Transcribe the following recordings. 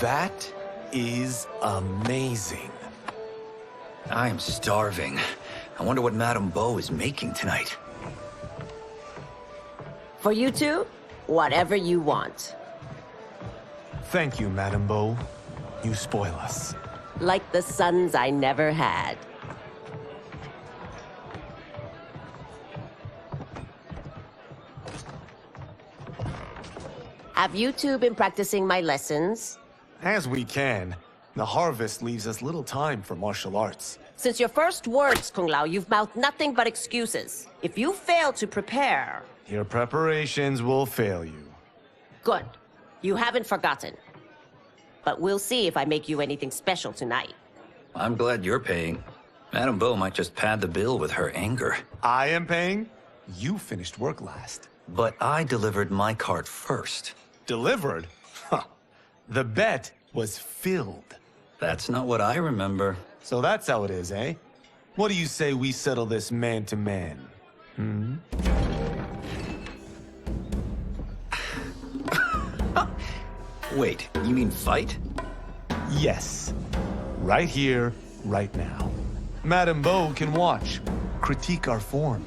That is amazing. I am starving. I wonder what Madame Beau is making tonight. For you two, whatever you want. Thank you, Madame Beau. You spoil us. Like the sons I never had. Have you two been practicing my lessons? As we can. The harvest leaves us little time for martial arts. Since your first words, Kung Lao, you've mouthed nothing but excuses. If you fail to prepare... Your preparations will fail you. Good. You haven't forgotten. But we'll see if I make you anything special tonight. I'm glad you're paying. Madame Beau might just pad the bill with her anger. I am paying? You finished work last. But I delivered my cart first. Delivered? Huh. The bet was filled. That's not what I remember. So that's how it is, eh? What do you say we settle this man to man? Hmm? Wait, you mean fight? Yes. Right here, right now. Madame Beau can watch, critique our form.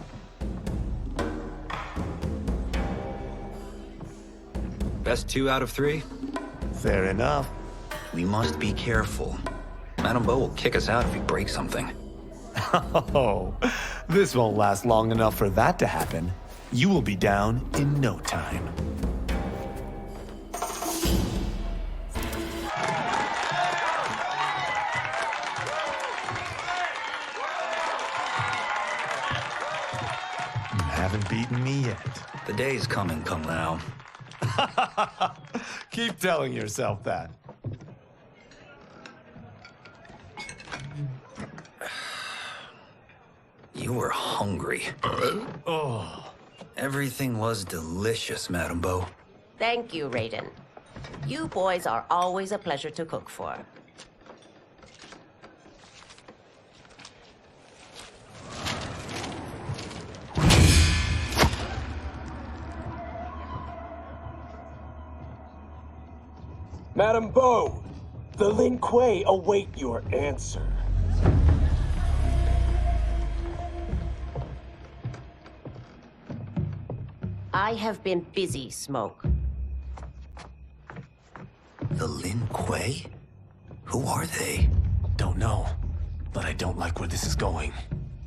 Best 2 out of 3? Fair enough. We must be careful. Madame Beau will kick us out if we break something. Oh, this won't last long enough for that to happen. You will be down in no time. You haven't beaten me yet. The day's coming, Kung Lao. Keep telling yourself that. You were hungry. Oh. Everything was delicious, Madame Beau. Thank you, Raiden. You boys are always a pleasure to cook for. Madame Beau, the Lin Kuei await your answer. I have been busy, Smoke. The Lin Kuei? Who are they? Don't know, but I don't like where this is going.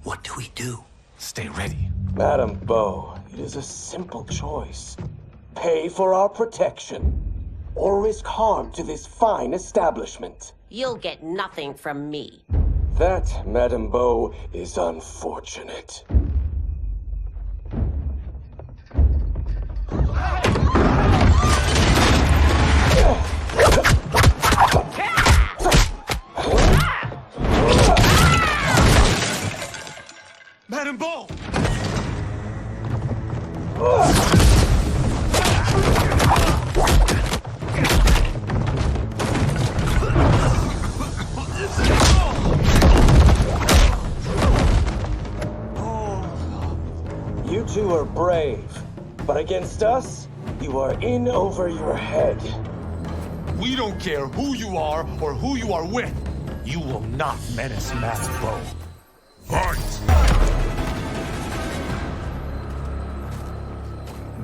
What do we do? Stay ready. Madame Beau, it is a simple choice. Pay for our protection, or risk harm to this fine establishment. You'll get nothing from me. That, Madame Beau, is unfortunate. Madame Beau! You two are brave, but against us, you are in over your head. We don't care who you are or who you are with. You will not menace Madame Beau. Fight!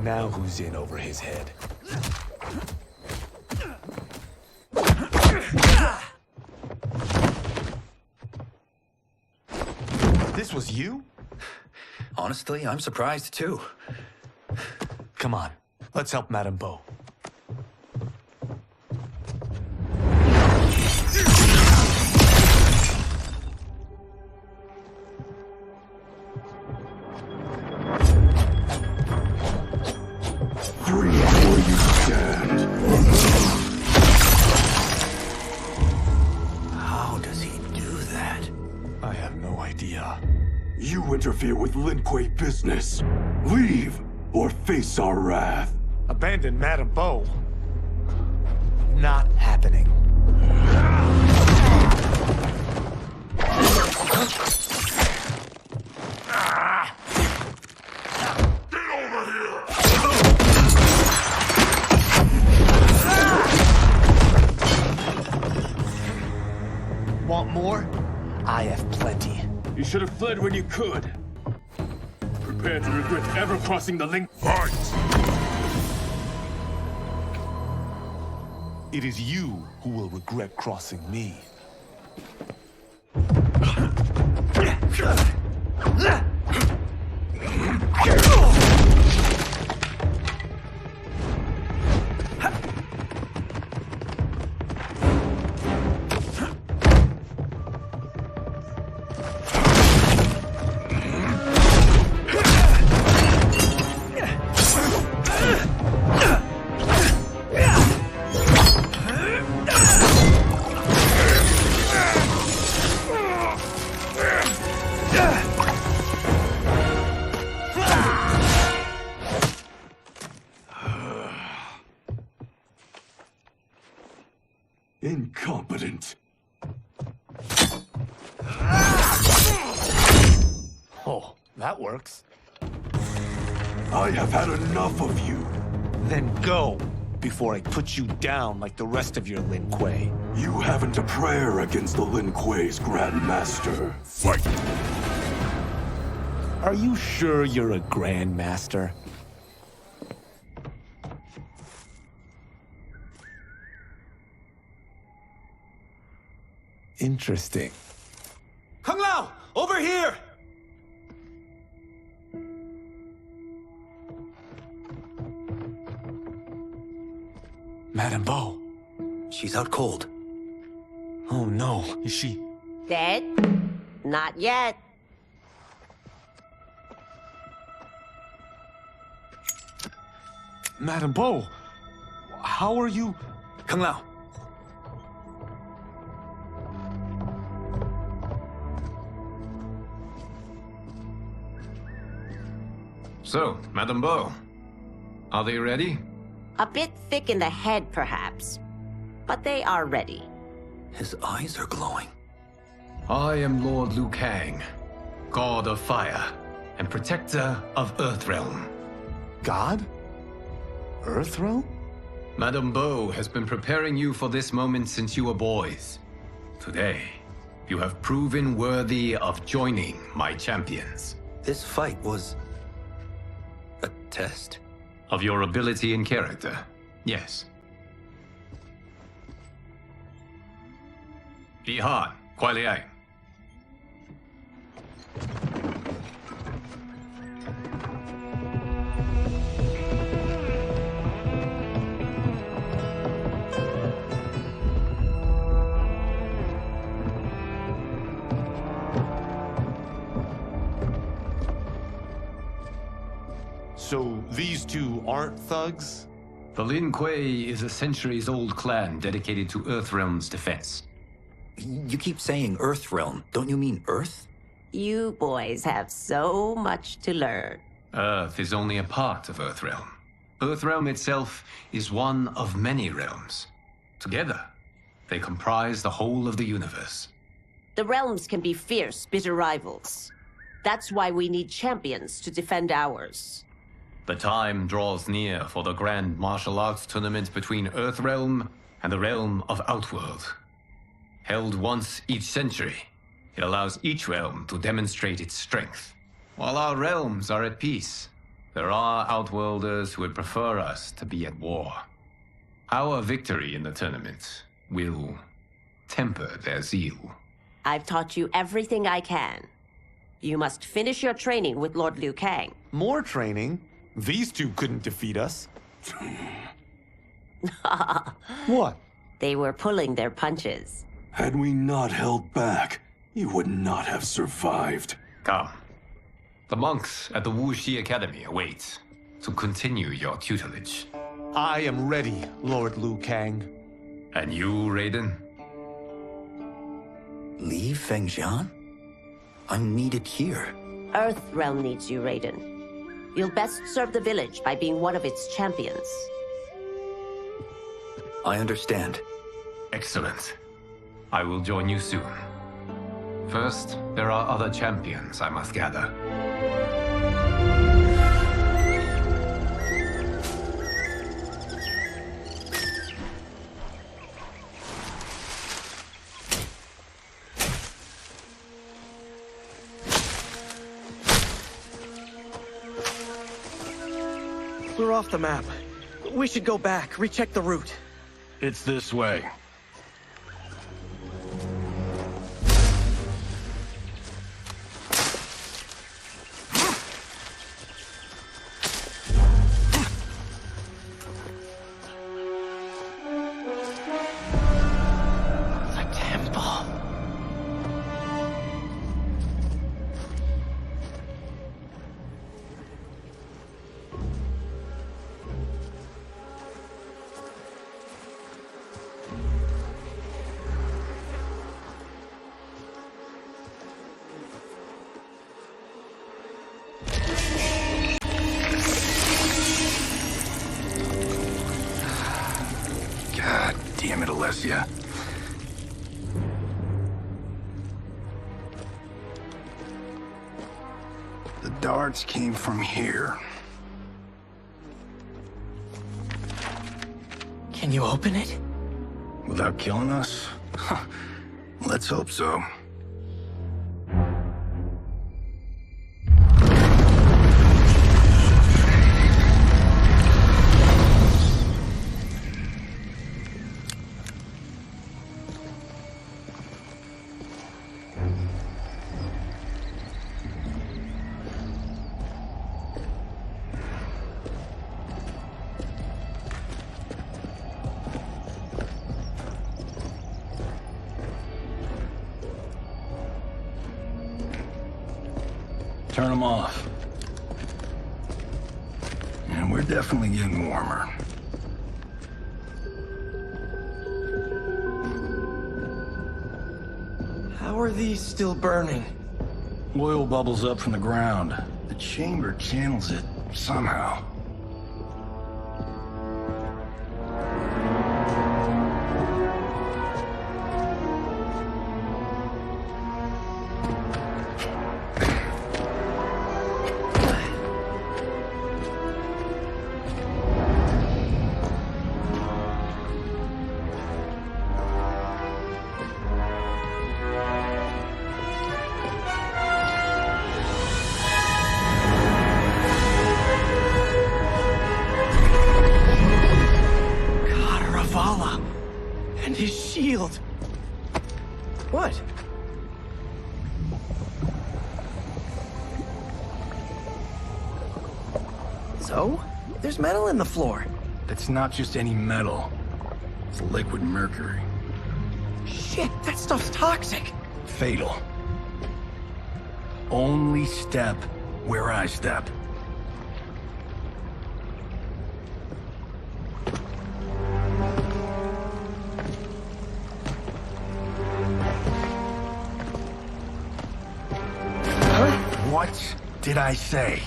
Now who's in over his head? This was you? Honestly, I'm surprised too. Come on, let's help Madame Beau. Free where you stand. How does he do that? I have no idea. You interfere with Lin Kuei business. Leave, or face our wrath. Abandon Madame Beau. Not happening. You should have fled when you could. Prepare to regret ever crossing the link. Fight! It is you who will regret crossing me. Incompetent. Oh, that works. I have had enough of you. Then go, before I put you down like the rest of your Lin Kuei. You haven't a prayer against the Lin Kuei's Grand Master. Fight! Are you sure you're a Grand Master? Interesting. Kung Lao, over here! Madame Bo. She's out cold. Oh no, is she? Dead? Not yet. Madame Bo, how are you? Kung Lao. So, Madame Bo, are they ready? A bit thick in the head, perhaps. But they are ready. His eyes are glowing. I am Lord Liu Kang, God of Fire and Protector of Earthrealm. God? Earthrealm? Madame Bo has been preparing you for this moment since you were boys. Today, you have proven worthy of joining my champions. This fight was a test? Of your ability and character, yes. Bihan, Kuai Liang. So these two aren't thugs? The Lin Kuei is a centuries-old clan dedicated to Earthrealm's defense. You keep saying Earthrealm. Don't you mean Earth? You boys have so much to learn. Earth is only a part of Earthrealm. Earthrealm itself is one of many realms. Together, they comprise the whole of the universe. The realms can be fierce, bitter rivals. That's why we need champions to defend ours. The time draws near for the grand martial arts tournament between Earthrealm and the realm of Outworld. Held once each century, it allows each realm to demonstrate its strength. While our realms are at peace, there are Outworlders who would prefer us to be at war. Our victory in the tournament will temper their zeal. I've taught you everything I can. You must finish your training with Lord Liu Kang. More training? These two couldn't defeat us. What? They were pulling their punches. Had we not held back, you would not have survived. Come. The monks at the Wuxi Academy await to continue your tutelage. I am ready, Lord Liu Kang. And you, Raiden? Li Fengjian? I'm needed here. Earthrealm needs you, Raiden. You'll best serve the village by being one of its champions. I understand. Excellent. I will join you soon. First, there are other champions I must gather. We're off the map. We should go back, recheck the route. It's this way. Damn it, Alessia. The darts came from here. Can you open it? Without killing us? Let's hope so. Turn them off. And we're definitely getting warmer. How are these still burning? Oil bubbles up from the ground. The chamber channels it somehow. And his shield. What? So? There's metal in the floor. It's not just any metal. It's liquid mercury. Shit, that stuff's toxic. Fatal. Only step where I step. What did I say?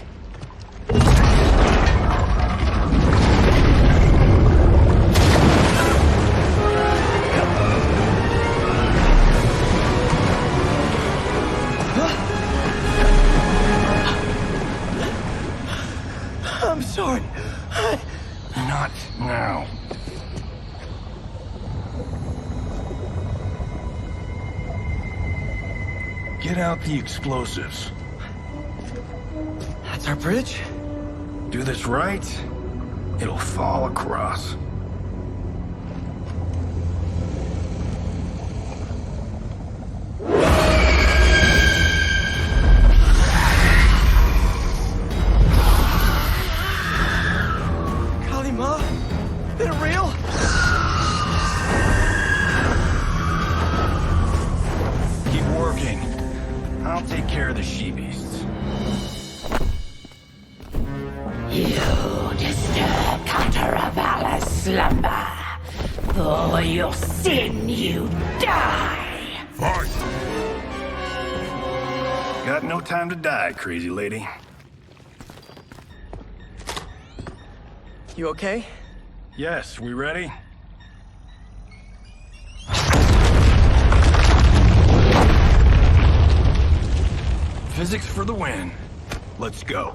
I'm sorry. Not now. Get out the explosives. That's our bridge? Do this right, it'll fall across. Kalima? Is it real? Keep working. I'll take care of the she-beasts. You disturb Cataravalla's slumber. For your sin, you die. Fight! Got no time to die, crazy lady. You okay? Yes, we ready? Physics for the win. Let's go.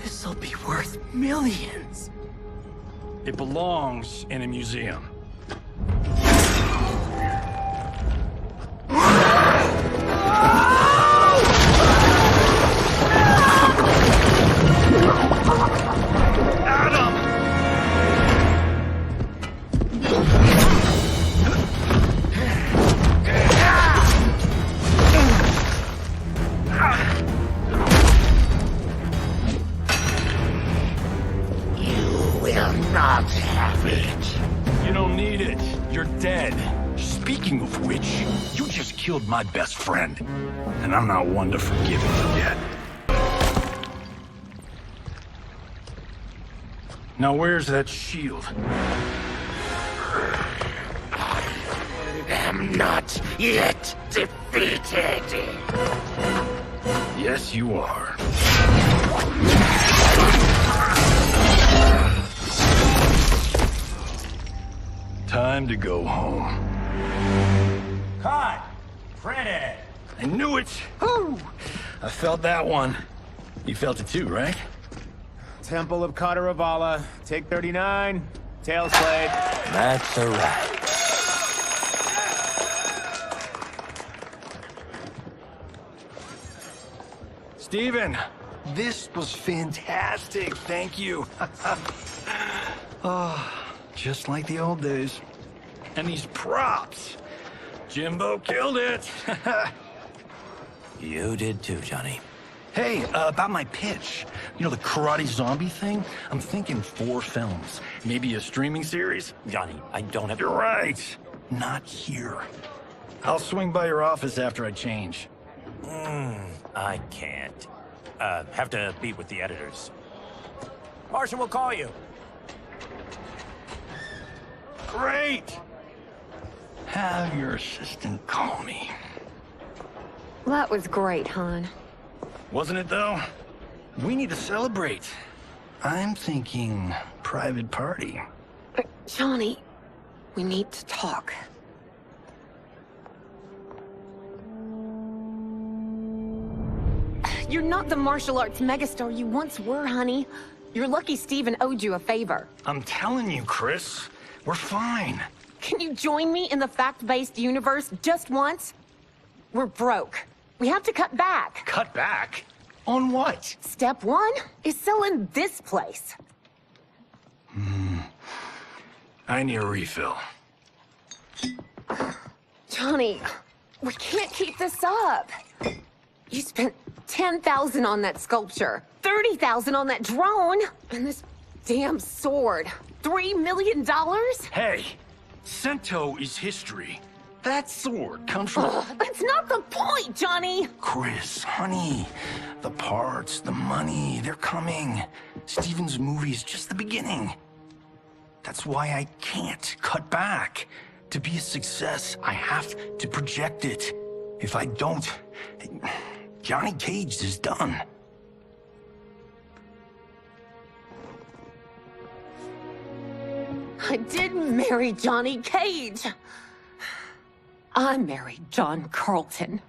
This This'll be worth millions. It belongs in a museum. Not have it. You don't need it. You're dead. Speaking of which, you just killed my best friend. And I'm not one to forgive and forget. Now where's that shield? I am not yet defeated. Yes, you are. Time to go home. Cut! Print I knew it! Woo! I felt that one. You felt it too, right? Temple of Kataravala, take 39, tail slate. That's a wrap. Steven, this was fantastic. Thank you. Oh, just like the old days. And these props. Jimbo killed it. You did too, Johnny. Hey, about my pitch. You know, the karate zombie thing? I'm thinking 4 films. Maybe a streaming series? Johnny, I don't have... You're right. Not here. I'll swing by your office after I change. I can't. Have to meet with the editors. Martian will call you. Great! Have your assistant call me. That was great, hon. Wasn't it, though? We need to celebrate. I'm thinking private party. Johnny, we need to talk. You're not the martial arts megastar you once were, honey. You're lucky Steven owed you a favor. I'm telling you, Chris, we're fine. Can you join me in the fact-based universe just once? We're broke. We have to cut back. Cut back? On what? Step 1 is selling this place. I need a refill. Johnny, we can't keep this up. You spent $10,000 on that sculpture, $30,000 on that drone, and this damn sword. $3 million? Hey, Sento is history. That sword comes from... That's not the point, Johnny! Chris, honey, the parts, the money, they're coming. Steven's movie is just the beginning. That's why I can't cut back. To be a success, I have to project it. If I don't, Johnny Cage is done. I didn't marry Johnny Cage. I married John Carlton.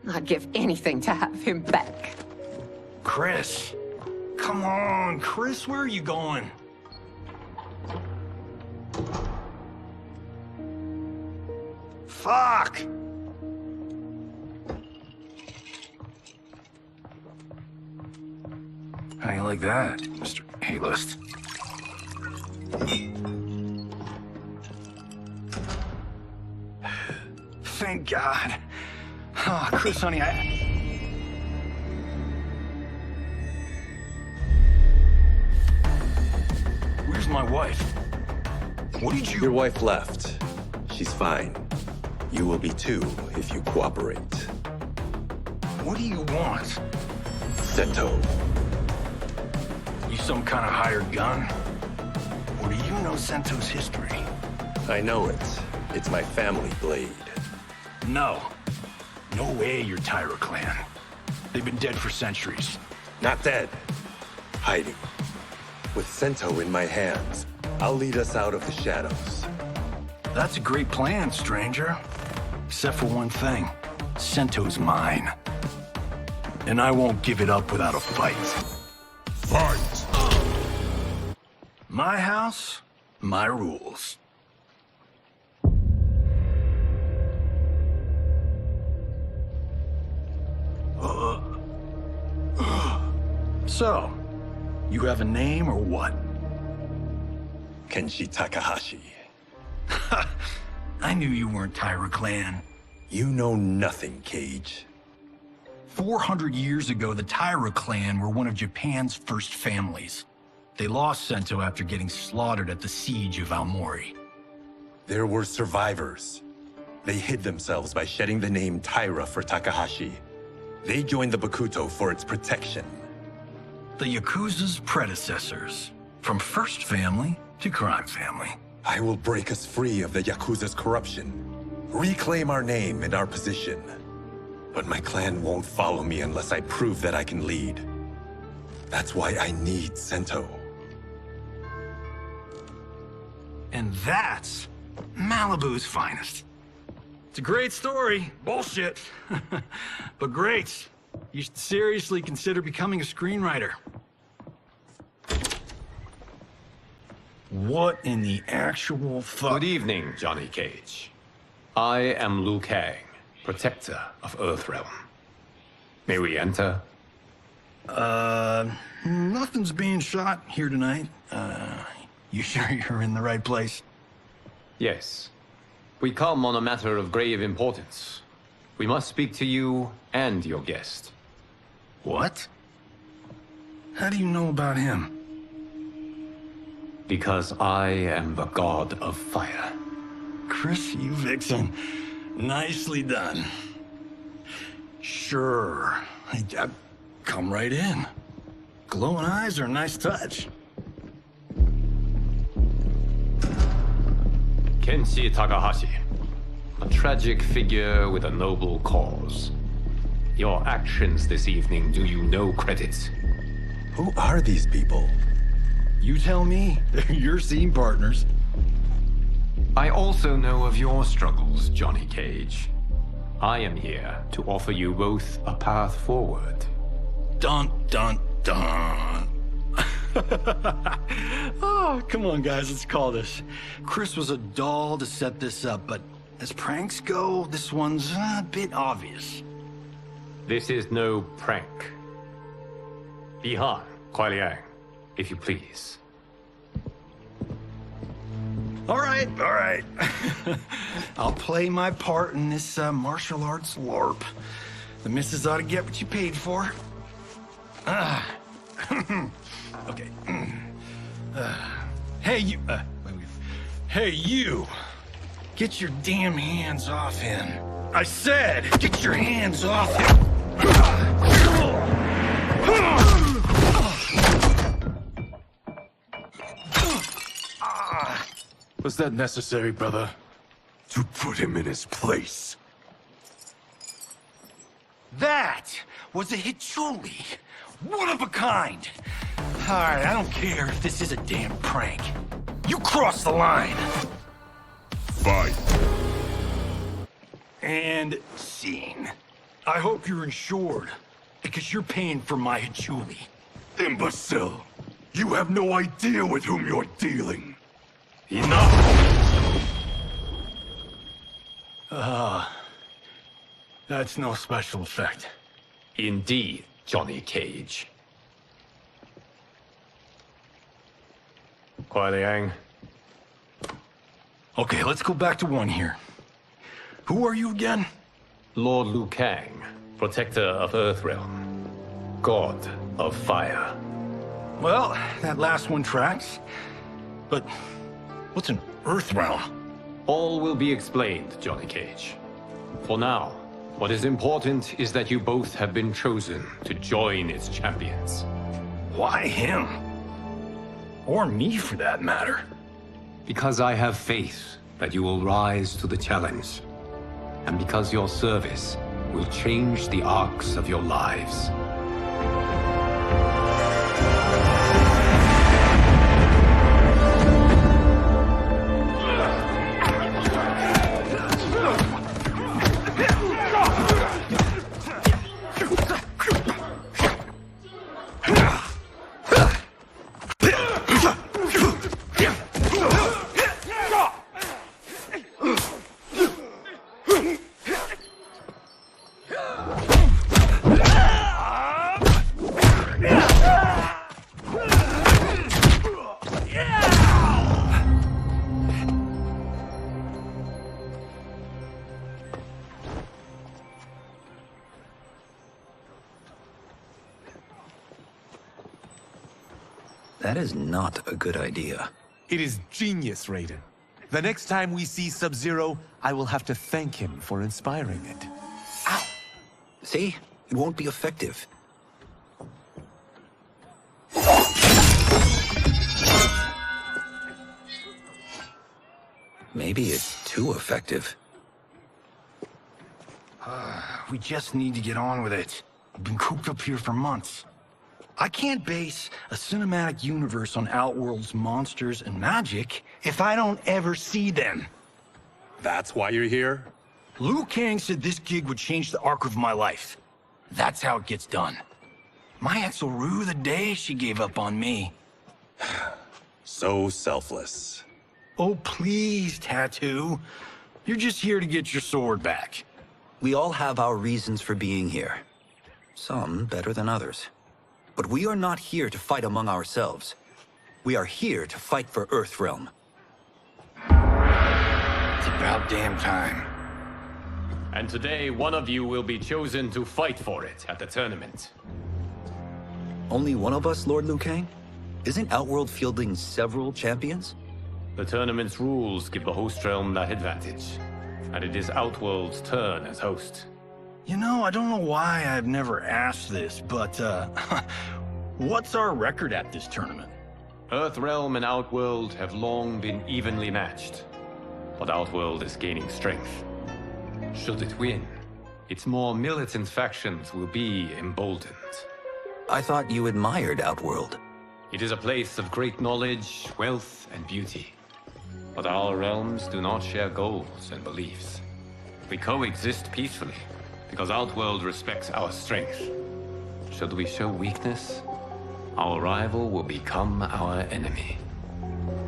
I'd give anything to have him back. Chris, come on, Chris, where are you going? Fuck! How you like that, Mr. A-list? Thank God. Oh, Chris, honey, Where's my wife? What did you... Your wife left. She's fine. You will be too if you cooperate. What do you want? Sento. You some kind of hired gun? Or do you know Sento's history? I know it. It's my family blade. No. No way you're Tyra clan. They've been dead for centuries. Not dead. Hiding. With Sento in my hands, I'll lead us out of the shadows. That's a great plan, stranger. Except for one thing. Sento's mine. And I won't give it up without a fight. Fight! My house, my rules. So, you have a name or what? Kenshi Takahashi. I knew you weren't Taira clan. You know nothing, Cage. 400 years ago, the Taira clan were one of Japan's first families. They lost Sento after getting slaughtered at the siege of Aomori. There were survivors. They hid themselves by shedding the name Taira for Takahashi. They joined the Bakuto for its protection. The Yakuza's predecessors. From first family to crime family. I will break us free of the Yakuza's corruption. Reclaim our name and our position. But my clan won't follow me unless I prove that I can lead. That's why I need Sento. And that's Malibu's finest. It's a great story. Bullshit. But great. You should seriously consider becoming a screenwriter. What in the actual fuck? Good evening, Johnny Cage. I am Liu Kang, protector of Earthrealm. May we enter? Nothing's being shot here tonight. You sure you're in the right place? Yes. We come on a matter of grave importance. We must speak to you and your guest. What? How do you know about him? Because I am the god of fire. Chris, you vixen. Nicely done. Sure. Come right in. Glowing eyes are a nice touch. Kenshi Takahashi. A tragic figure with a noble cause. Your actions this evening do you no credit. Who are these people? You tell me. They're your scene partners. I also know of your struggles, Johnny Cage. I am here to offer you both a path forward. Dun, dun, dun. Oh, come on, guys, let's call this. Chris was a doll to set this up, but as pranks go, this one's a bit obvious. This is no prank. Bihan, Kuai Liang, if you please. All right. I'll play my part in this martial arts LARP. The missus ought to get what you paid for. Okay. Hey, you. Hey, you. Get your damn hands off him. I said, get your hands off him. Was that necessary, brother? To put him in his place. That was a Hichuli. One of a kind. All right, I don't care if this is a damn prank. You crossed the line. Fight. And scene. I hope you're insured, because you're paying for my Hichuli. Imbecile. You have no idea with whom you're dealing. Enough! That's no special effect. Indeed, Johnny Cage. Kuai Liang. Okay, let's go back to one here. Who are you again? Lord Liu Kang, protector of Earthrealm. God of fire. Well, that last one tracks. But what's an Earthrealm? All will be explained, Johnny Cage. For now, what is important is that you both have been chosen to join its champions. Why him? Or me, for that matter. Because I have faith that you will rise to the challenge. And because your service will change the arcs of your lives. That is not a good idea. It is genius, Raiden. The next time we see Sub-Zero, I will have to thank him for inspiring it. Ow! See? It won't be effective. Maybe it's too effective. We just need to get on with it. We've been cooped up here for months. I can't base a cinematic universe on Outworld's monsters and magic if I don't ever see them. That's why you're here? Liu Kang said this gig would change the arc of my life. That's how it gets done. My ex will rue the day she gave up on me. So selfless. Oh, please, Tattoo. You're just here to get your sword back. We all have our reasons for being here. Some better than others. But we are not here to fight among ourselves. We are here to fight for Earthrealm. It's about damn time. And today, one of you will be chosen to fight for it at the tournament. Only one of us, Lord Liu Kang? Isn't Outworld fielding several champions? The tournament's rules give the host realm that advantage. And it is Outworld's turn as host. You know, I don't know why I've never asked this, but, what's our record at this tournament? Earthrealm and Outworld have long been evenly matched. But Outworld is gaining strength. Should it win, its more militant factions will be emboldened. I thought you admired Outworld. It is a place of great knowledge, wealth, and beauty. But our realms do not share goals and beliefs. We coexist peacefully, because Outworld respects our strength. Should we show weakness, our rival will become our enemy.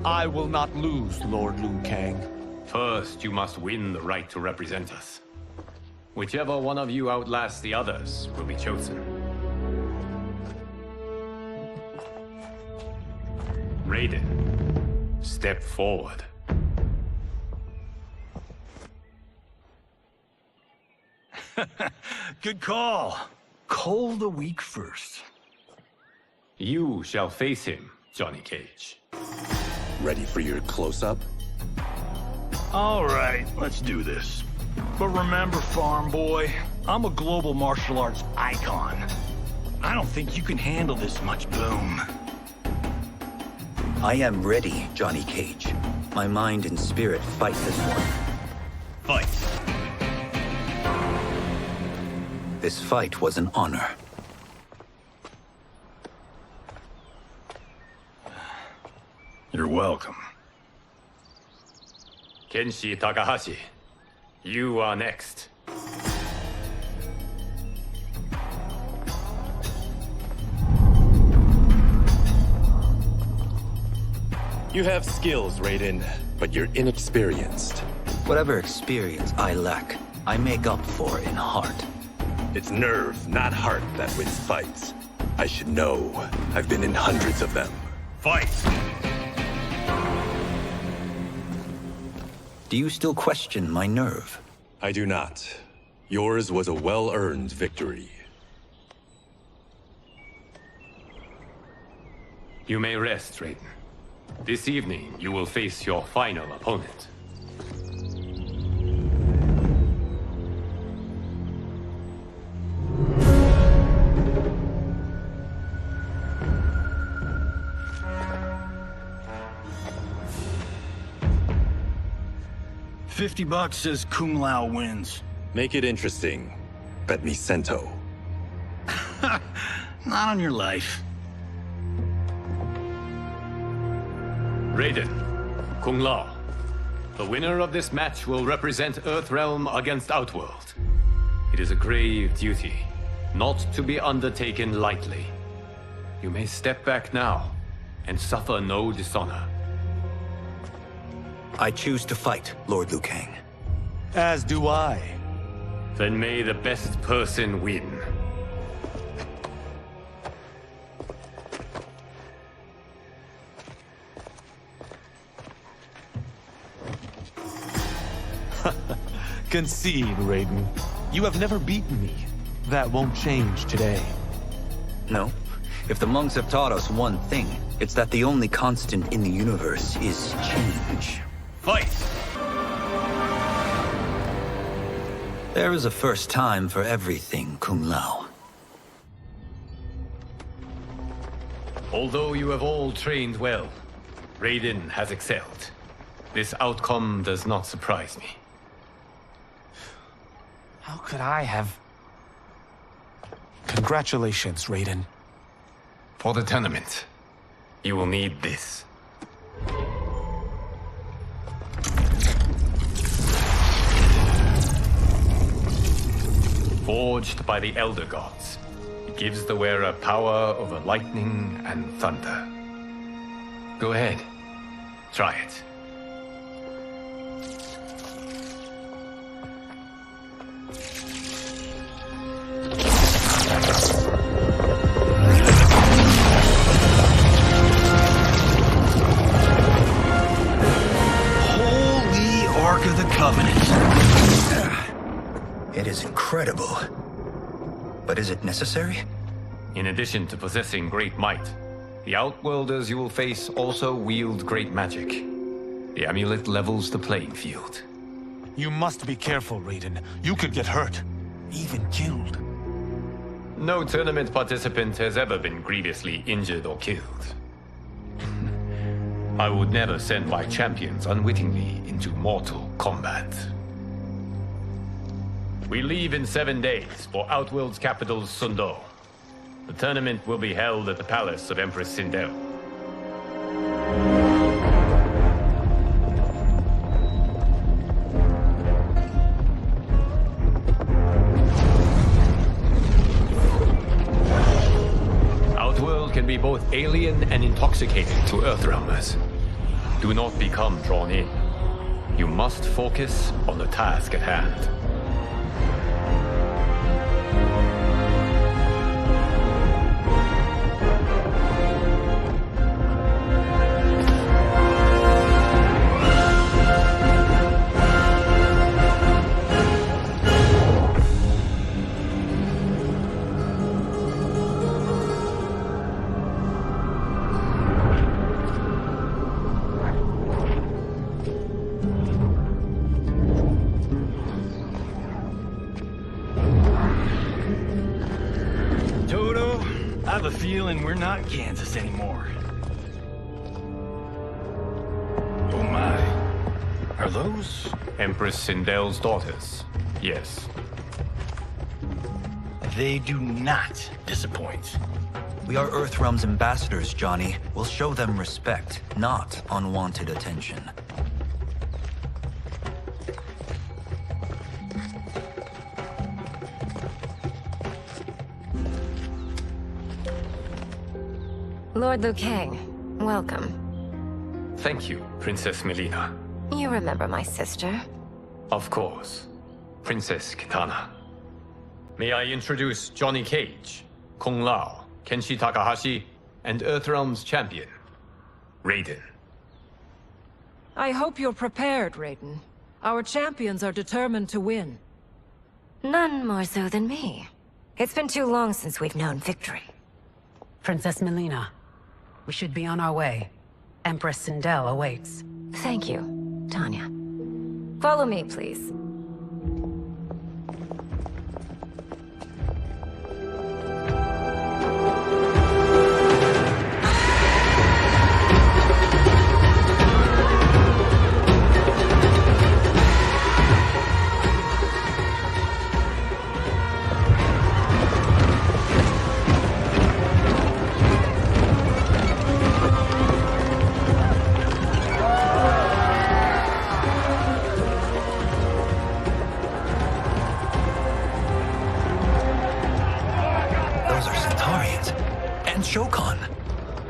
I will not lose, Lord Liu Kang. First, you must win the right to represent us. Whichever one of you outlasts the others will be chosen. Raiden, step forward. Good call. Cole the weak first. You shall face him, Johnny Cage. Ready for your close-up? All right, let's do this. But remember, farm boy, I'm a global martial arts icon. I don't think you can handle this much boom. I am ready, Johnny Cage. My mind and spirit fight this one. Fight. This fight was an honor. You're welcome. Kenshi Takahashi, you are next. You have skills, Raiden, but you're inexperienced. Whatever experience I lack, I make up for in heart. It's nerve, not heart, that wins fights. I should know. I've been in hundreds of them. Fight! Do you still question my nerve? I do not. Yours was a well-earned victory. You may rest, Raiden. This evening, you will face your final opponent. $50 says Kung Lao wins. Make it interesting. Bet me Cento. Not on your life. Raiden, Kung Lao. The winner of this match will represent Earthrealm against Outworld. It is a grave duty, not to be undertaken lightly. You may step back now and suffer no dishonor. I choose to fight, Lord Liu Kang. As do I. Then may the best person win. Concede, Raiden. You have never beaten me. That won't change today. No, If the monks have taught us one thing, it's that the only constant in the universe is change. Fight! There is a first time for everything, Kung Lao. Although you have all trained well, Raiden has excelled. This outcome does not surprise me. How could I have... Congratulations, Raiden. For the tournament, you will need this. Forged by the Elder Gods, it gives the wearer power over lightning and thunder. Go ahead, try it. Holy Ark of the Covenant. It is incredible. But is it necessary? In addition to possessing great might, the Outworlders you will face also wield great magic. The amulet levels the playing field. You must be careful, Raiden. You could get hurt. Even killed. No tournament participant has ever been grievously injured or killed. I would never send my champions unwittingly into Mortal Kombat. We leave in 7 days for Outworld's capital, Sundo. The tournament will be held at the palace of Empress Sindel. Outworld can be both alien and intoxicating to Earthrealmers. Do not become drawn in. You must focus on the task at hand. I have a feeling we're not Kansas anymore. Oh my. Are those? Empress Sindel's daughters, yes. They do not disappoint. We are Earthrealm's ambassadors, Johnny. We'll show them respect, not unwanted attention. Lord Liu Kang, welcome. Thank you, Princess Melina. You remember my sister? Of course. Princess Kitana. May I introduce Johnny Cage, Kung Lao, Kenshi Takahashi, and Earthrealm's champion, Raiden. I hope you're prepared, Raiden. Our champions are determined to win. None more so than me. It's been too long since we've known victory. Princess Melina, we should be on our way. Empress Sindel awaits. Thank you, Tanya. Follow me, please.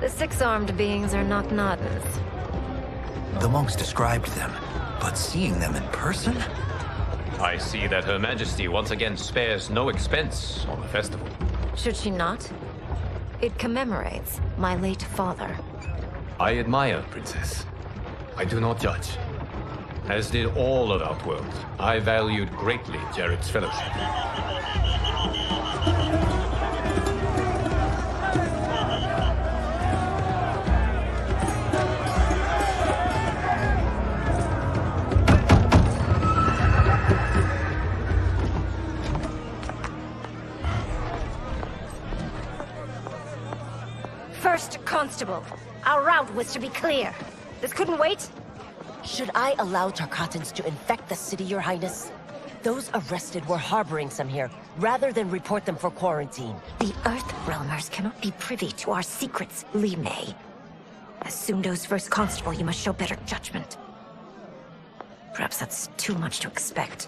The six-armed beings are Knock-Noddins. The monks described them, but seeing them in person? I see that Her Majesty once again spares no expense on the festival. Should she not? It commemorates my late father. I admire, Princess. I do not judge. As did all of Outworld, I valued greatly Jarrett's fellowship. First Constable, our route was to be clear. This couldn't wait? Should I allow Tarkatans to infect the city, Your Highness? Those arrested were harboring some here, rather than report them for quarantine. The Earthrealmers cannot be privy to our secrets, Li Mei. As Sundo's First Constable, you must show better judgment. Perhaps that's too much to expect.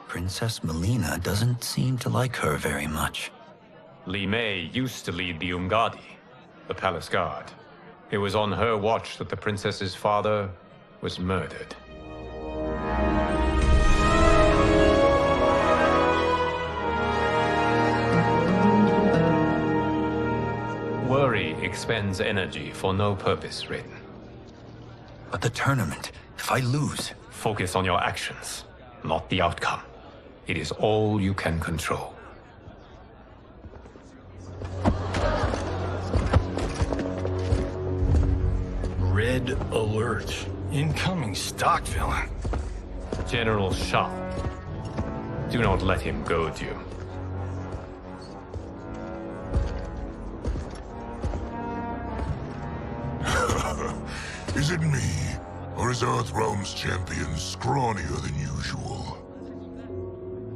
Princess Melina doesn't seem to like her very much. Li Mei used to lead the Umgadi, the palace guard. It was on her watch that the princess's father was murdered. Worry expends energy for no purpose, Raiden. But the tournament, if I lose... Focus on your actions, not the outcome. It is all you can control. Red alert. Incoming stock villain. General Shah. Do not let him goad you. Is it me? Or is Earthrealm's champion scrawnier than usual?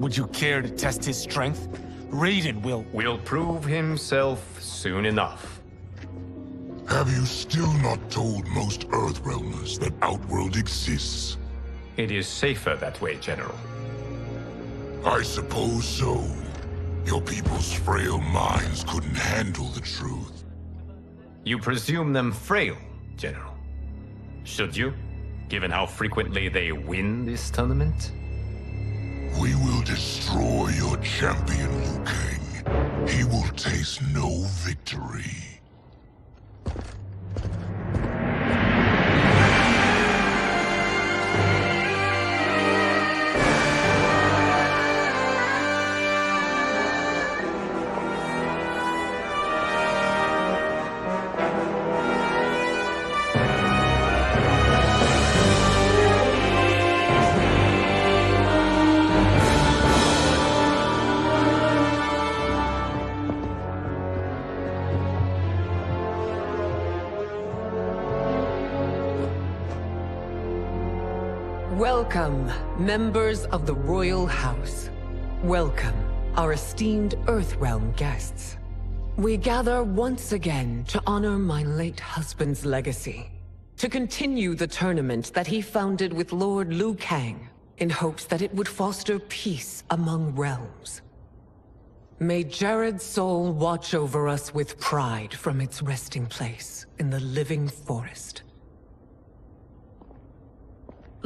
Would you care to test his strength? Raiden will prove himself soon enough. Have you still not told most Earthrealmers that Outworld exists? It is safer that way, General. I suppose so. Your people's frail minds couldn't handle the truth. You presume them frail, General. Should you, given how frequently they win this tournament? We will destroy your champion, Liu Kang. He will taste no victory. Welcome, members of the Royal House. Welcome, our esteemed Earthrealm guests. We gather once again to honor my late husband's legacy, to continue the tournament that he founded with Lord Liu Kang, in hopes that it would foster peace among realms. May Jared's soul watch over us with pride from its resting place in the living forest.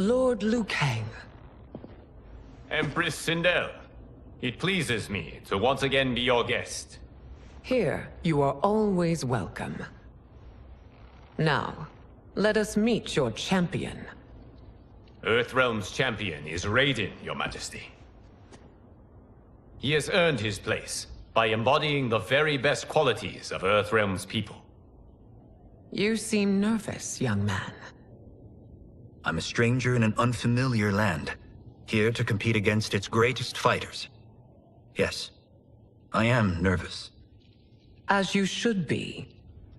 Lord Liu Kang. Empress Sindel, it pleases me to once again be your guest. Here, you are always welcome. Now, let us meet your champion. Earthrealm's champion is Raiden, Your Majesty. He has earned his place by embodying the very best qualities of Earthrealm's people. You seem nervous, young man. I'm a stranger in an unfamiliar land, here to compete against its greatest fighters. Yes, I am nervous. As you should be.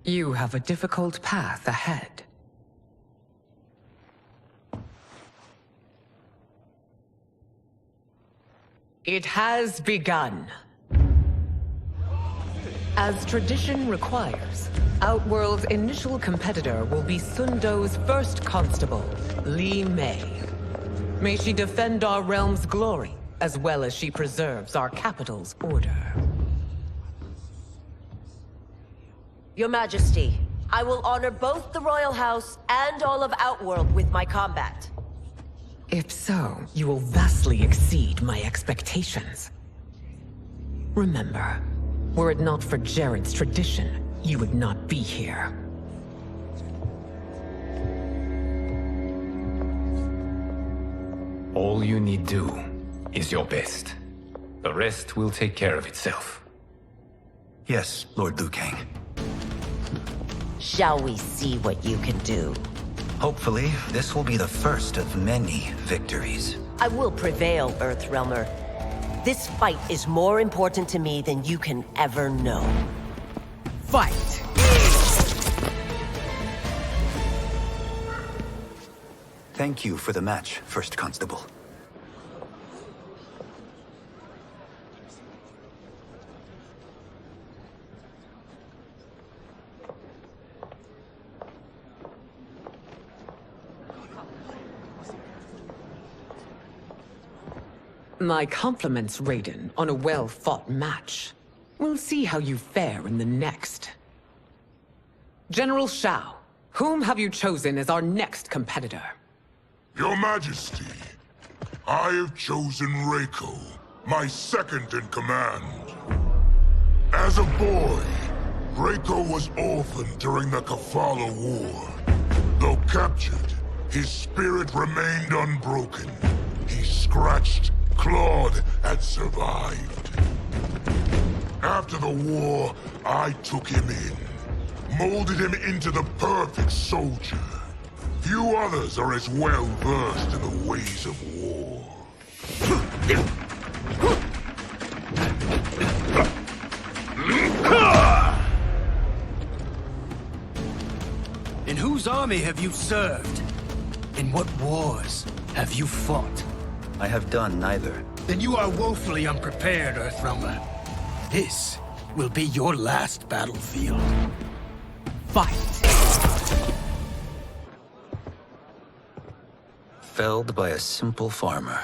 You have a difficult path ahead. It has begun. As tradition requires, Outworld's initial competitor will be Sundo's First Constable, Li Mei. May she defend our realm's glory, as well as she preserves our capital's order. Your Majesty, I will honor both the Royal House and all of Outworld with my combat. If so, you will vastly exceed my expectations. Remember, were it not for Jared's tradition, you would not be here. All you need do is your best. The rest will take care of itself. Yes, Lord Liu Kang. Shall we see what you can do? Hopefully, this will be the first of many victories. I will prevail, Earthrealmer. This fight is more important to me than you can ever know. Fight! Thank you for the match, First Constable. My compliments, Raiden, on a well-fought match. We'll see how you fare in the next. General Shao, whom have you chosen as our next competitor? Your Majesty, I have chosen Reiko, my second in command. As a boy, Reiko was orphaned during the Kafala War. Though captured, his spirit remained unbroken. He scratched, clawed, and survived. After the war, I took him in, molded him into the perfect soldier. Few others are as well versed in the ways of war. In whose army have you served? In what wars have you fought? I have done neither. Then you are woefully unprepared, Earthrealmer. This will be your last battlefield. Fight! Felled by a simple farmer.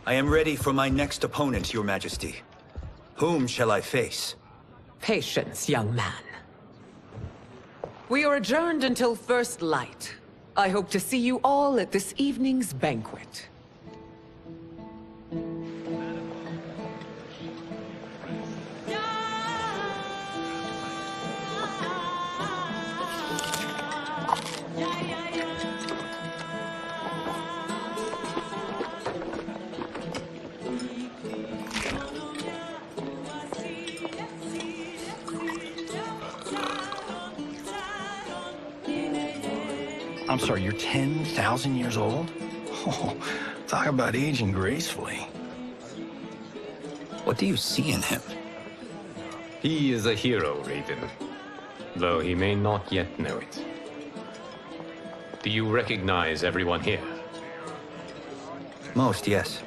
I am ready for my next opponent, Your Majesty. Whom shall I face? Patience, young man. We are adjourned until first light. I hope to see you all at this evening's banquet. I'm sorry, you're 10,000 years old? Oh, talk about aging gracefully. What do you see in him? He is a hero, Raiden, though he may not yet know it. Do you recognize everyone here? Most, yes.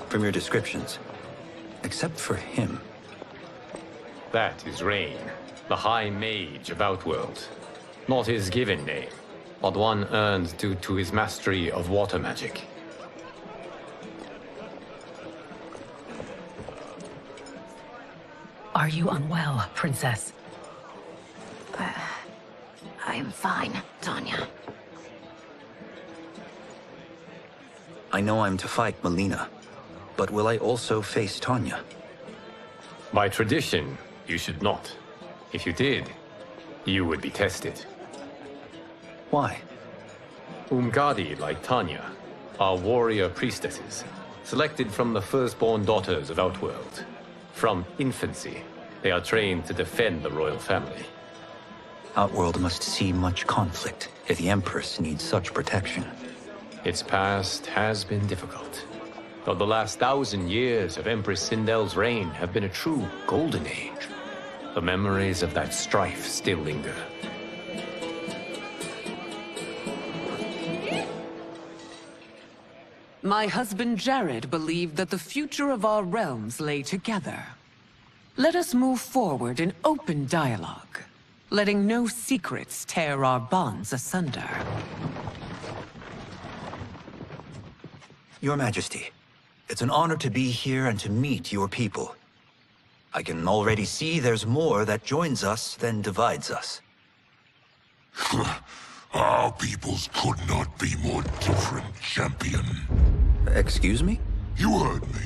From your descriptions. Except for him. That is Rain, the High Mage of Outworld. Not his given name, but one earned due to his mastery of water magic. Are you unwell, Princess? I am fine, Tanya. I know I'm to fight Melina, but will I also face Tanya? By tradition, you should not. If you did, you would be tested. Why? Umgadi, like Tanya, are warrior priestesses, selected from the firstborn daughters of Outworld. From infancy, they are trained to defend the royal family. Outworld must see much conflict if the Empress needs such protection. Its past has been difficult, though the last 1,000 years of Empress Sindel's reign have been a true golden age. The memories of that strife still linger. My husband Jared believed that the future of our realms lay together. Let us move forward in open dialogue, letting no secrets tear our bonds asunder. Your Majesty, it's an honor to be here and to meet your people. I can already see there's more that joins us than divides us. Our peoples could not be more different, champion. Excuse me? You heard me.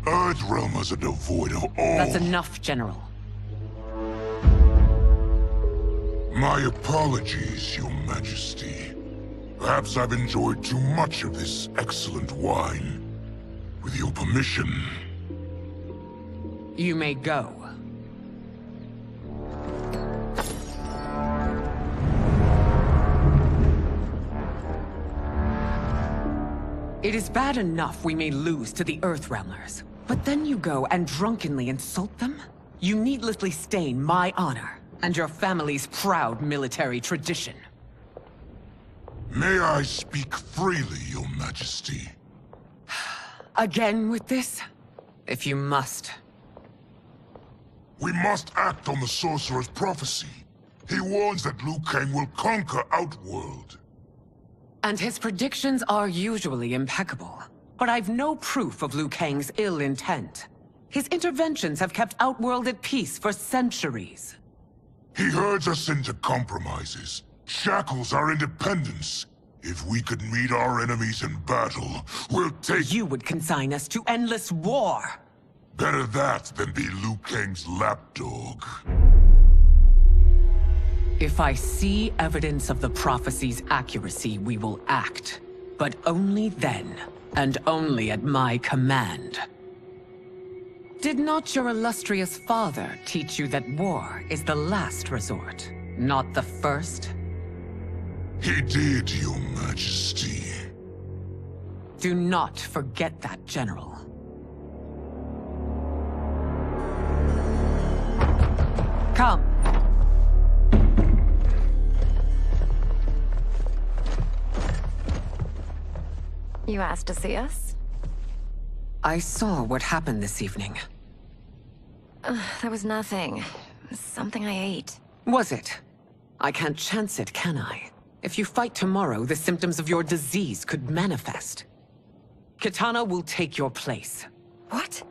Earthrealmers are devoid of all... That's enough, General. My apologies, Your Majesty. Perhaps I've enjoyed too much of this excellent wine. With your permission... You may go. It is bad enough we may lose to the Earthrealmers, but then you go and drunkenly insult them? You needlessly stain my honor and your family's proud military tradition. May I speak freely, Your Majesty? Again with this? If you must. We must act on the Sorcerer's prophecy. He warns that Liu Kang will conquer Outworld. And his predictions are usually impeccable. But I've no proof of Liu Kang's ill intent. His interventions have kept Outworld at peace for centuries. He herds us into compromises, shackles our independence. If we could meet our enemies in battle, we'll take— You would consign us to endless war! Better that than be Liu Kang's lapdog. If I see evidence of the prophecy's accuracy, we will act. But only then, and only at my command. Did not your illustrious father teach you that war is the last resort, not the first? He did, Your Majesty. Do not forget that, General. Come. You asked to see us? I saw what happened this evening. There was nothing. Something I ate. Was it? I can't chance it, can I? If you fight tomorrow, the symptoms of your disease could manifest. Kitana will take your place. What?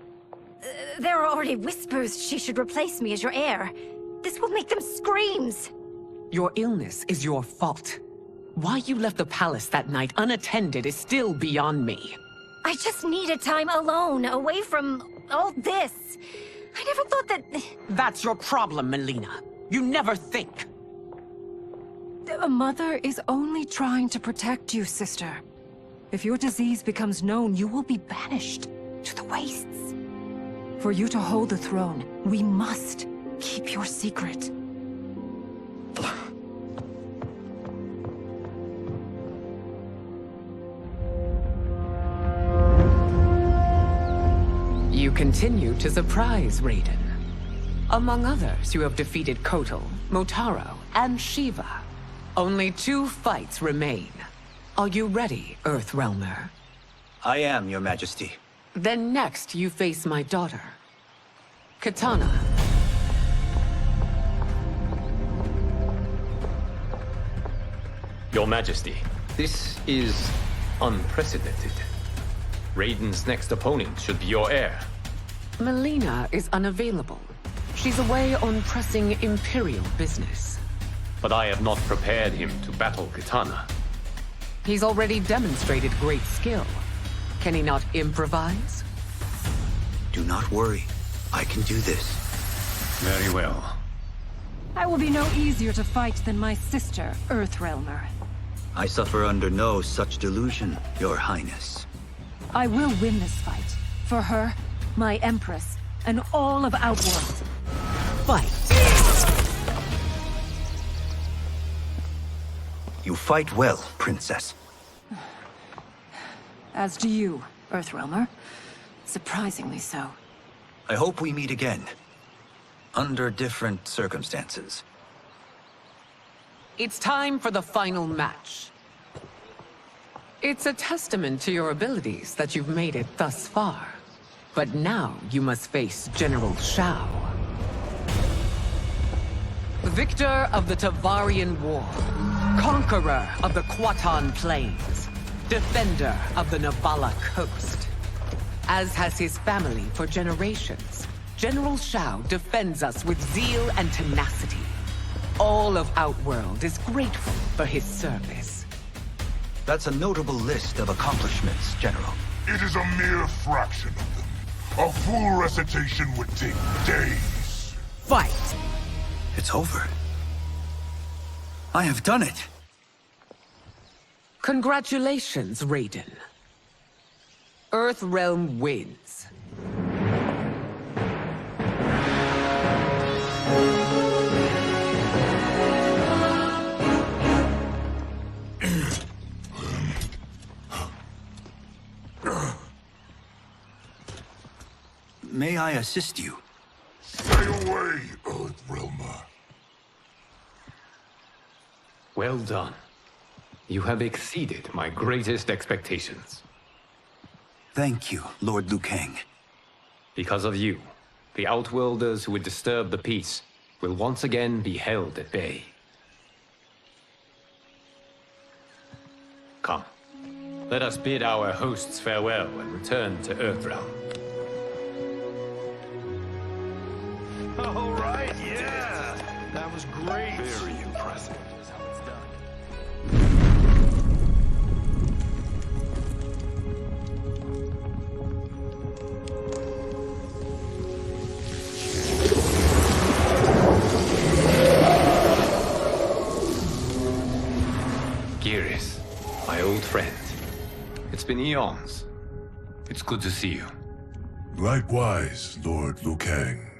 There are already whispers she should replace me as your heir. This will make them screams! Your illness is your fault. Why you left the palace that night unattended is still beyond me. I just needed time alone, away from all this. I never thought that... That's your problem, Melina. You never think. A mother is only trying to protect you, sister. If your disease becomes known, you will be banished to the wastes. For you to hold the throne, we must keep your secret. You continue to surprise Raiden. Among others, you have defeated Kotal, Motaro, and Shiva. Only 2 fights remain. Are you ready, Earthrealmer? I am, Your Majesty. Then next, you face my daughter, Kitana. Your Majesty, this is unprecedented. Raiden's next opponent should be your heir. Melina is unavailable. She's away on pressing Imperial business. But I have not prepared him to battle Kitana. He's already demonstrated great skill. Can he not improvise? Do not worry. I can do this. Very well. I will be no easier to fight than my sister, Earthrealmer. I suffer under no such delusion, Your Highness. I will win this fight. For her, my Empress, and all of Outworld. Fight! You fight well, Princess. As do you, Earthrealmer. Surprisingly so. I hope we meet again. Under different circumstances. It's time for the final match. It's a testament to your abilities that you've made it thus far. But now you must face General Shao. Victor of the Tavarian War. Conqueror of the Kwatan Plains. Defender of the Navala Coast. As has his family for generations, General Shao defends us with zeal and tenacity. All of Outworld is grateful for his service. That's a notable list of accomplishments, General. It is a mere fraction of them. A full recitation would take days. Fight! It's over. I have done it. Congratulations, Raiden. Earthrealm wins. may I assist you? Stay away, Earthrealmer. Well done. You have exceeded my greatest expectations. Thank you, Lord Liu Kang. Because of you, the Outworlders who would disturb the peace will once again be held at bay. Come, let us bid our hosts farewell and return to Earthrealm. All right, yeah. That was great. Very impressive. Geras, my old friend. It's been eons. It's good to see you. Likewise, Lord Liu Kang.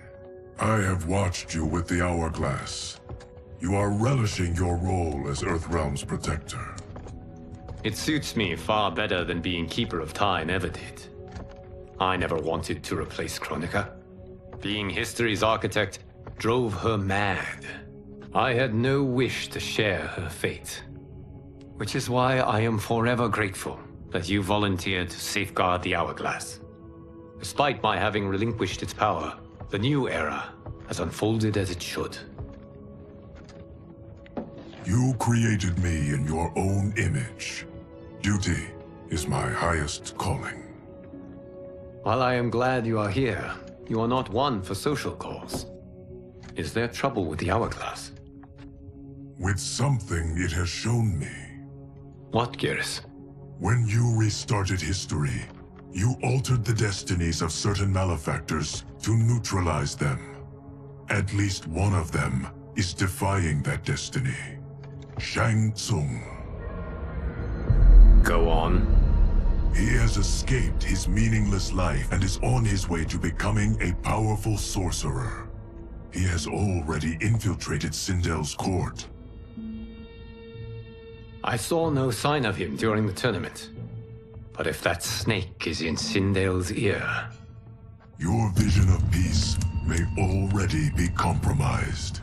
I have watched you with the Hourglass. You are relishing your role as Earthrealm's protector. It suits me far better than being Keeper of Time ever did. I never wanted to replace Chronica. Being history's architect drove her mad. I had no wish to share her fate. Which is why I am forever grateful that you volunteered to safeguard the Hourglass. Despite my having relinquished its power, the new era has unfolded as it should. You created me in your own image. Duty is my highest calling. While I am glad you are here, you are not one for social calls. Is there trouble with the Hourglass? With something it has shown me. What, Geras? When you restarted history, you altered the destinies of certain malefactors to neutralize them. At least one of them is defying that destiny. Shang Tsung. Go on. He has escaped his meaningless life and is on his way to becoming a powerful sorcerer. He has already infiltrated Sindel's court. I saw no sign of him during the tournament. But if that snake is in Sindel's ear... Your vision of peace may already be compromised.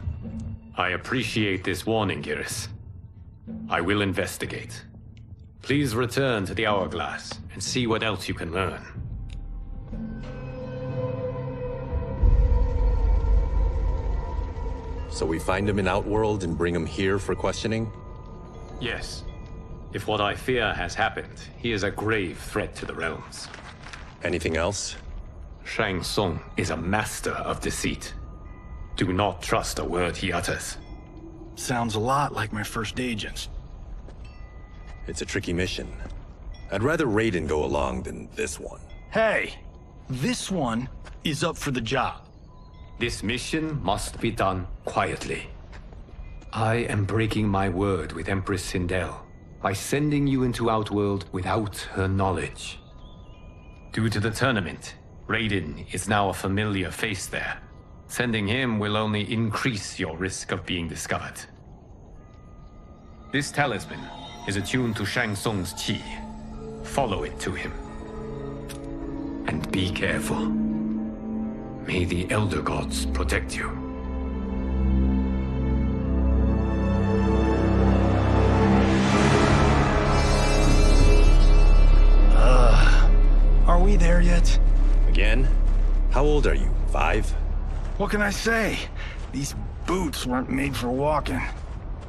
I appreciate this warning, Geras. I will investigate. Please return to the Hourglass and see what else you can learn. So we find him in Outworld and bring him here for questioning? Yes. If what I fear has happened, he is a grave threat to the realms. Anything else? Shang Tsung is a master of deceit. Do not trust a word he utters. Sounds a lot like my first agents. It's a tricky mission. I'd rather Raiden go along than this one. Hey, this one is up for the job. This mission must be done quietly. I am breaking my word with Empress Sindel by sending you into Outworld without her knowledge. Due to the tournament, Raiden is now a familiar face there. Sending him will only increase your risk of being discovered. This talisman is attuned to Shang Tsung's qi. Follow it to him. And be careful. May the Elder Gods protect you. Are we there yet? Again? How old are you? 5? What can I say? These boots weren't made for walking.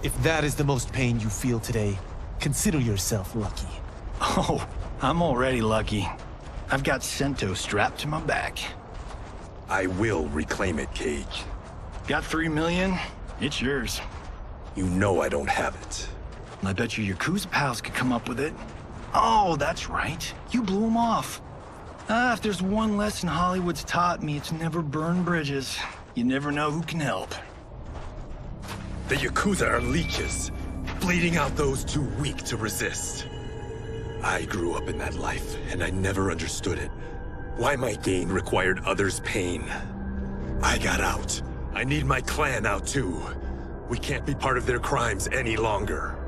If that is the most pain you feel today, consider yourself lucky. Oh, I'm already lucky. I've got Sento strapped to my back. I will reclaim it, Cage. Got 3 million? It's yours. You know I don't have it. I bet your Yakuza pals could come up with it. Oh, that's right. You blew them off. If there's one lesson Hollywood's taught me, it's never burn bridges. You never know who can help. The Yakuza are leeches, bleeding out those too weak to resist. I grew up in that life, and I never understood it. Why my gain required others' pain. I got out. I need my clan out too. We can't be part of their crimes any longer.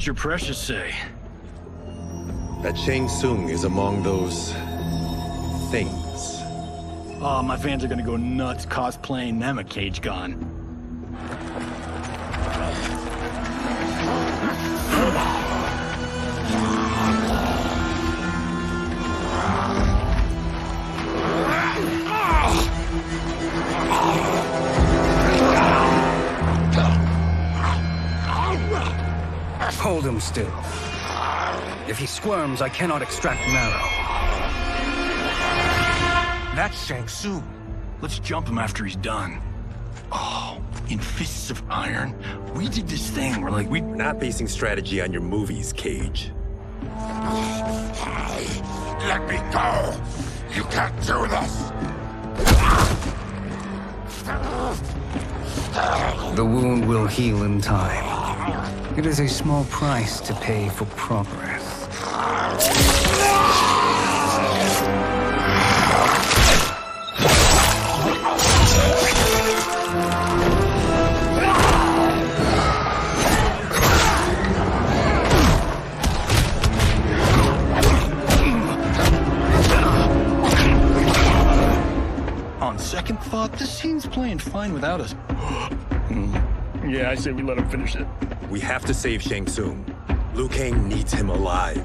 What's your precious say? That Shang Tsung is among those... things. Oh, my fans are gonna go nuts cosplaying them a Cage Gon. Hold him still. If he squirms, I cannot extract marrow. That's Shang Tsung. Let's jump him after he's done. Oh, in Fists of Iron, we did this thing where like we're not basing strategy on your movies, Cage. Let me go! You can't do this! The wound will heal in time. It is a small price to pay for progress. On second thought, this scene's playing fine without us. Yeah, I say we let him finish it. We have to save Shang Tsung. Liu Kang needs him alive.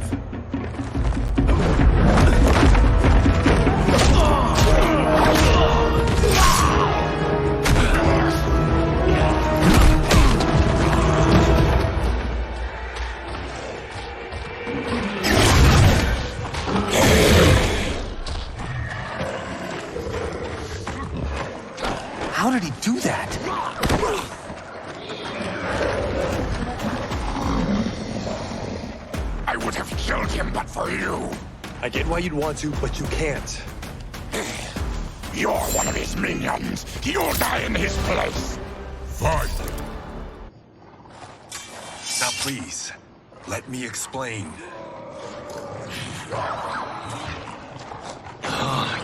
How did he do that? I would have killed him but for you. I get why you'd want to, but you can't. You're one of his minions. You'll die in his place. Fight. Now please, let me explain.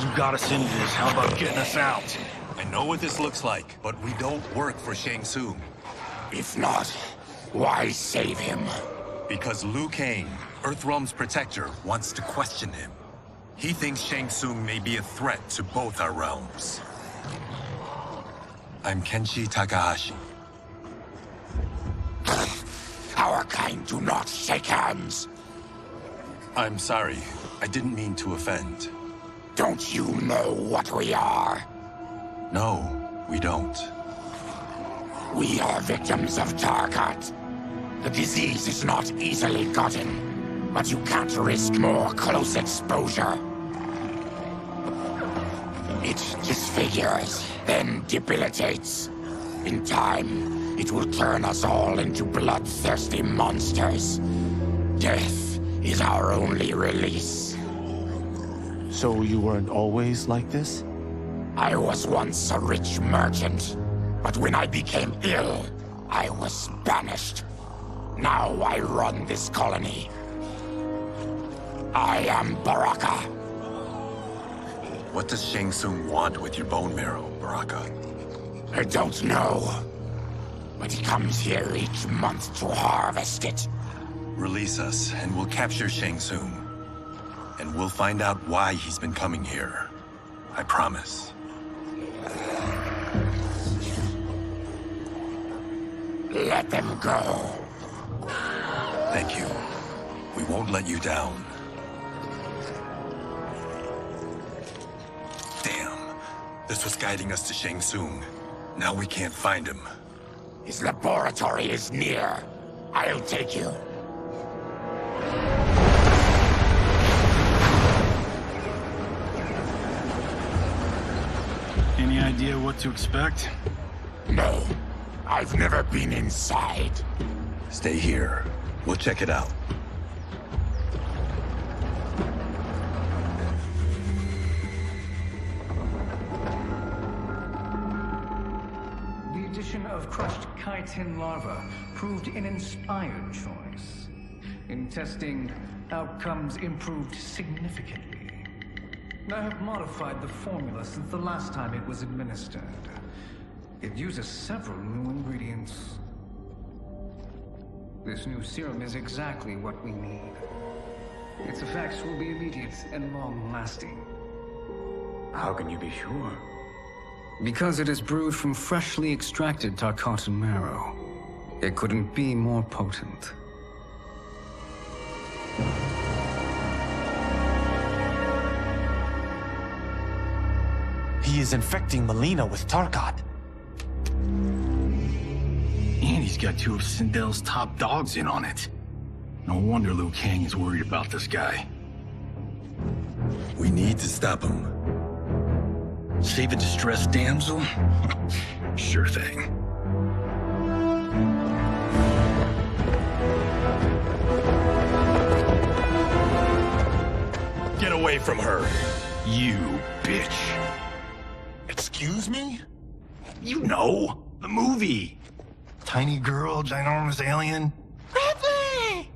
You got us into this. How about getting us out? I know what this looks like, but we don't work for Shang Tsung. If not, why save him? Because Liu Kang, Earthrealm's protector, wants to question him. He thinks Shang Tsung may be a threat to both our realms. I'm Kenshi Takahashi. Our kind do not shake hands. I'm sorry. I didn't mean to offend. Don't you know what we are? No, we don't. We are victims of Tarkat. The disease is not easily gotten, but you can't risk more close exposure. It disfigures, then debilitates. In time, it will turn us all into bloodthirsty monsters. Death is our only release. So you weren't always like this? I was once a rich merchant, but when I became ill, I was banished. Now I run this colony. I am Baraka. What does Shang Tsung want with your bone marrow, Baraka? I don't know. But he comes here each month to harvest it. Release us, and we'll capture Shang Tsung. And we'll find out why he's been coming here. I promise. Let them go. Thank you. We won't let you down. Damn. This was guiding us to Shang Tsung. Now we can't find him. His laboratory is near. I'll take you. Any idea what to expect? No. I've never been inside. Stay here. We'll check it out. The addition of crushed chitin larva proved an inspired choice. In testing, outcomes improved significantly. I have modified the formula since the last time it was administered. It uses several new ingredients. This new serum is exactly what we need. Its effects will be immediate and long-lasting. How can you be sure? Because it is brewed from freshly extracted Tarkatan marrow. It couldn't be more potent. He is infecting Melina with Tarkat. And he's got two of Sindel's top dogs in on it. No wonder Liu Kang is worried about this guy. We need to stop him. Save a distressed damsel? Sure thing. Get away from her! You bitch. Excuse me? You know, the movie. Tiny girl, ginormous alien. Ripley!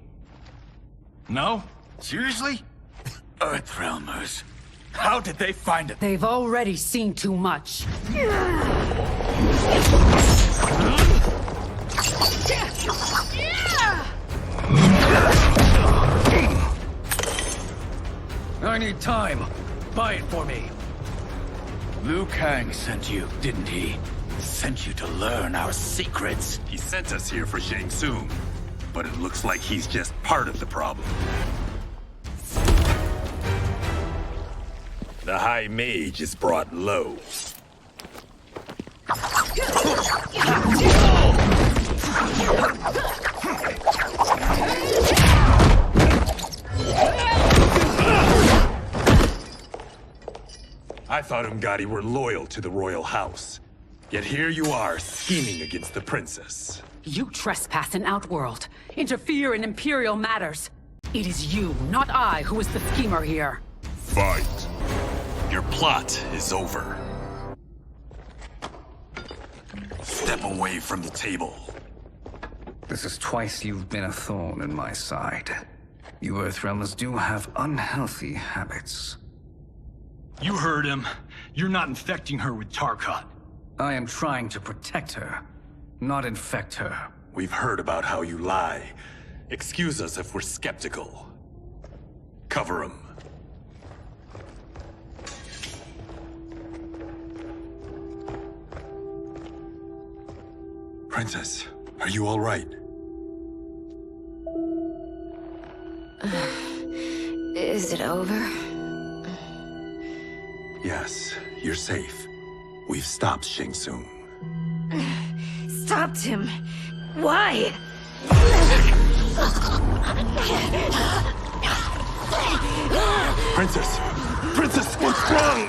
No? Seriously? Earthrealmers. How did they find it? They've already seen too much. I need time. Buy it for me. Liu Kang sent you, didn't he? Sent you to learn our secrets. He sent us here for Shang Tsung, but it looks like he's just part of the problem. The High Mage is brought low. I thought Umgadi were loyal to the royal house. Yet here you are, scheming against the princess. You trespass in Outworld, interfere in Imperial matters. It is you, not I, who is the schemer here. Fight. Your plot is over. Step away from the table. This is twice you've been a thorn in my side. You Earthrealmers do have unhealthy habits. You heard him. You're not infecting her with Tarkat. I am trying to protect her, not infect her. We've heard about how you lie. Excuse us if we're skeptical. Cover him. Princess, are you all right? Is it over? Yes, you're safe. We've stopped Shang Tsung. Stopped him? Why? Princess! Princess, what's wrong?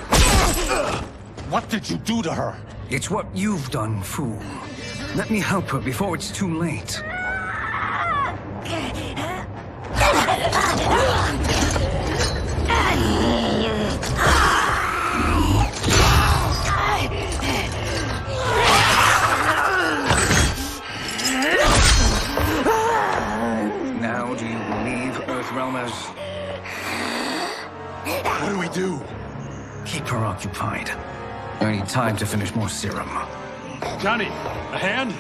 What did you do to her? It's what you've done, fool. Let me help her before it's too late. Now do you believe, Earthrealmers? What do we do? Keep her occupied. I need time to finish more serum. Johnny, a hand?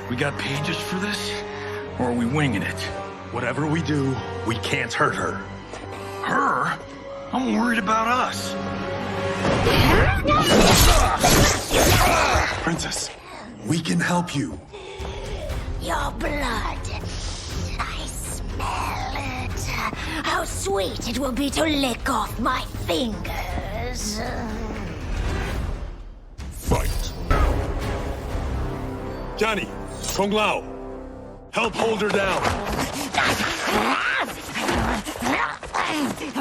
We got pages for this? Or are we winging it? Whatever we do, we can't hurt her. Her? I'm worried about us. Princess, we can help you. Your blood. I smell it. How sweet it will be to lick off my fingers. Fight. Johnny, Kung Lao, help hold her down.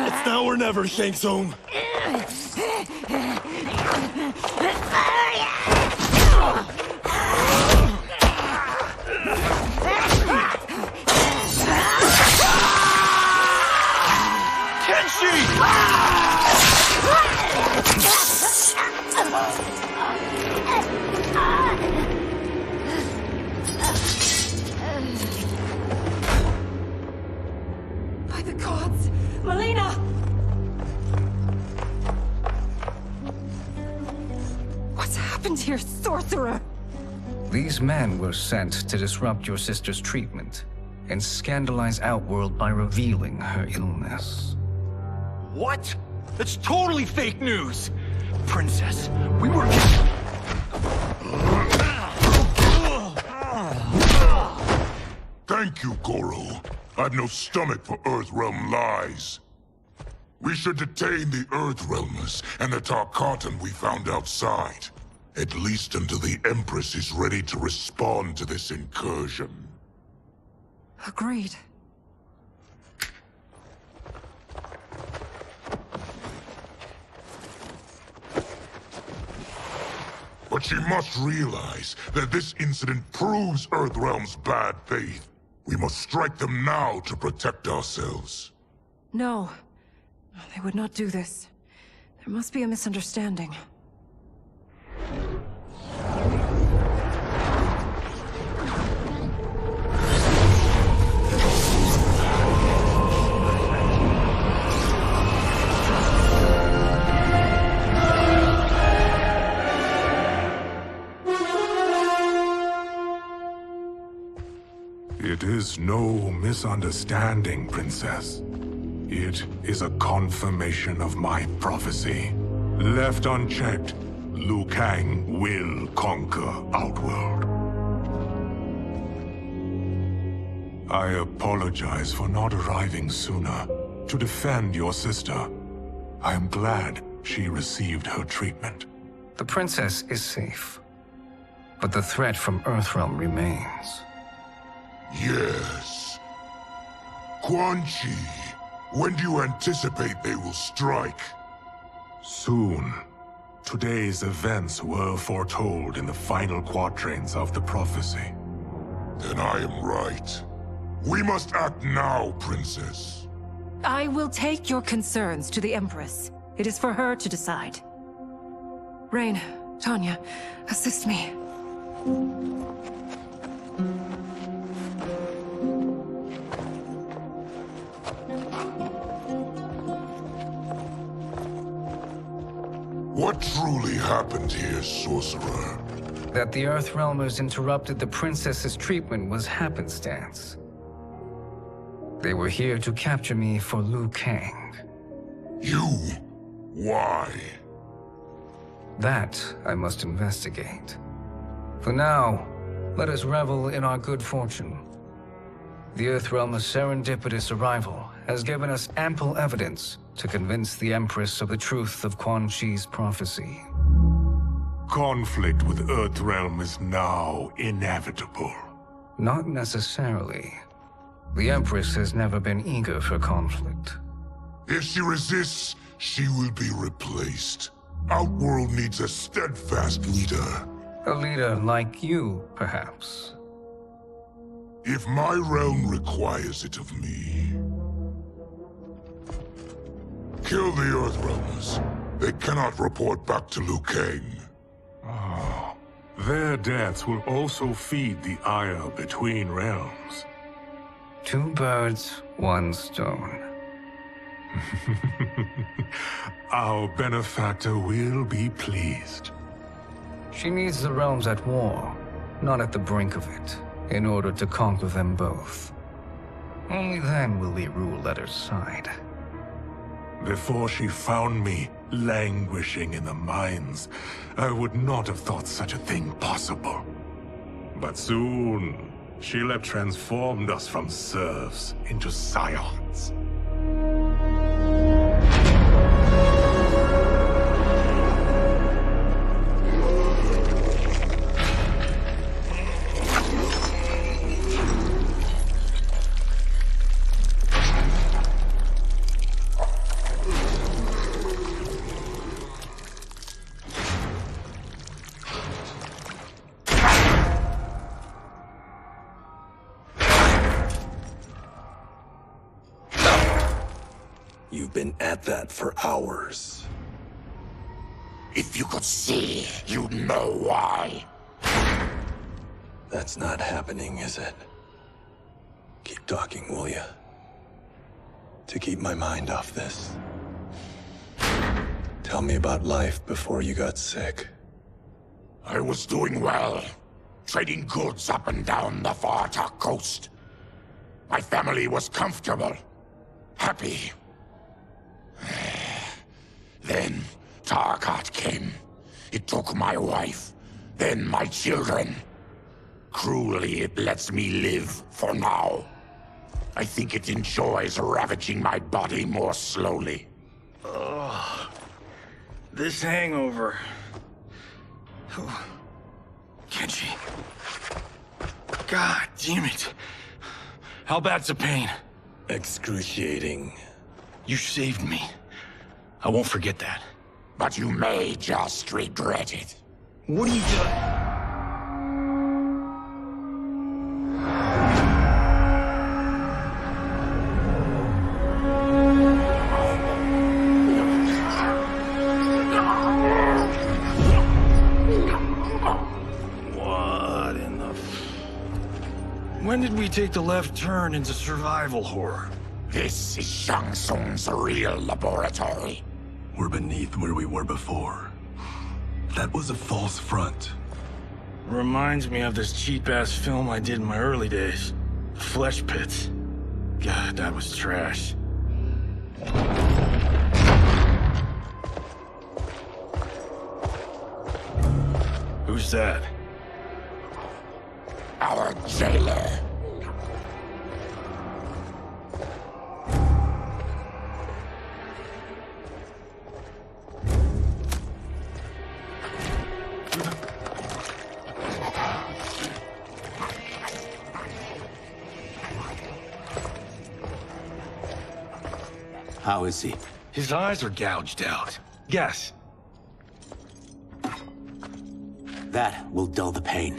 It's now or never, Shang Tsung. By the gods! Melina! What's happened here, sorcerer? These men were sent to disrupt your sister's treatment and scandalize Outworld by revealing her illness. What? That's totally fake news! Princess, we were... Thank you, Goro. I've no stomach for Earthrealm lies. We should detain the Earthrealmers and the Tarkatan we found outside. At least until the Empress is ready to respond to this incursion. Agreed. But she must realize that this incident proves Earthrealm's bad faith. We must strike them now to protect ourselves. No. They would not do this. There must be a misunderstanding. It is no misunderstanding, Princess. It is a confirmation of my prophecy. Left unchecked, Liu Kang will conquer Outworld. I apologize for not arriving sooner to defend your sister. I am glad she received her treatment. The princess is safe, but the threat from Earthrealm remains. Yes. Quan Chi, when do you anticipate they will strike? Soon. Today's events were foretold in the final quatrains of the prophecy. Then I am right. We must act now, Princess. I will take your concerns to the Empress. It is for her to decide. Rain, Tanya, assist me. What truly happened here, Sorcerer? That the Earthrealmers interrupted the princess's treatment was happenstance. They were here to capture me for Liu Kang. You? Why? That I must investigate. For now, let us revel in our good fortune. The Earthrealm's serendipitous arrival has given us ample evidence to convince the Empress of the truth of Quan Chi's prophecy. Conflict with Earthrealm is now inevitable. Not necessarily. The Empress has never been eager for conflict. If she resists, she will be replaced. Outworld needs a steadfast leader. A leader like you, perhaps. If my realm requires it of me. Kill the Earthrealmers. They cannot report back to Liu Kang. Oh, their deaths will also feed the ire between realms. 2 birds, 1 stone. Our benefactor will be pleased. She needs the realms at war, not at the brink of it, in order to conquer them both. Only then will we rule at her side. Before she found me languishing in the mines, I would not have thought such a thing possible. But soon, she'll have transformed us from serfs into scions. You've been at that for hours. If you could see, you'd know why. That's not happening, is it? Keep talking, will ya? To keep my mind off this. Tell me about life before you got sick. I was doing well. trading goods up and down the Varta coast. My family was comfortable, happy. Then Tarkat came. It took my wife, then my children. Cruelly, it lets me live for now. I think it enjoys ravaging my body more slowly. Ugh. This hangover. Kenji. God damn it. How bad's the pain? Excruciating. You saved me. I won't forget that. But you may just regret it. What are you doing? What in the... When did we take the left turn into survival horror? This is Shang Tsung's real laboratory. We're beneath where we were before. That was a false front. Reminds me of this cheap-ass film I did in my early days. Flesh Pits. God, that was trash. Who's that? Our jailer. How is he? His eyes are gouged out. Guess. That will dull the pain.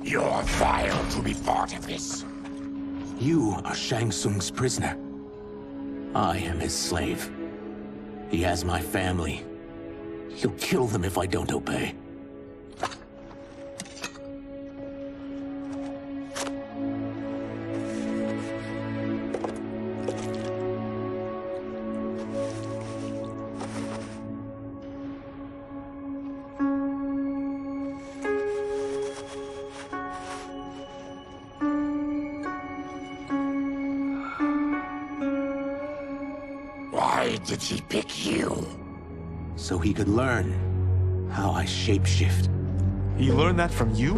You're vile to be part of this. You are Shang Tsung's prisoner. I am his slave. He has my family. He'll kill them if I don't obey. Why did he pick you? So he could learn how I shapeshift. He learned that from you?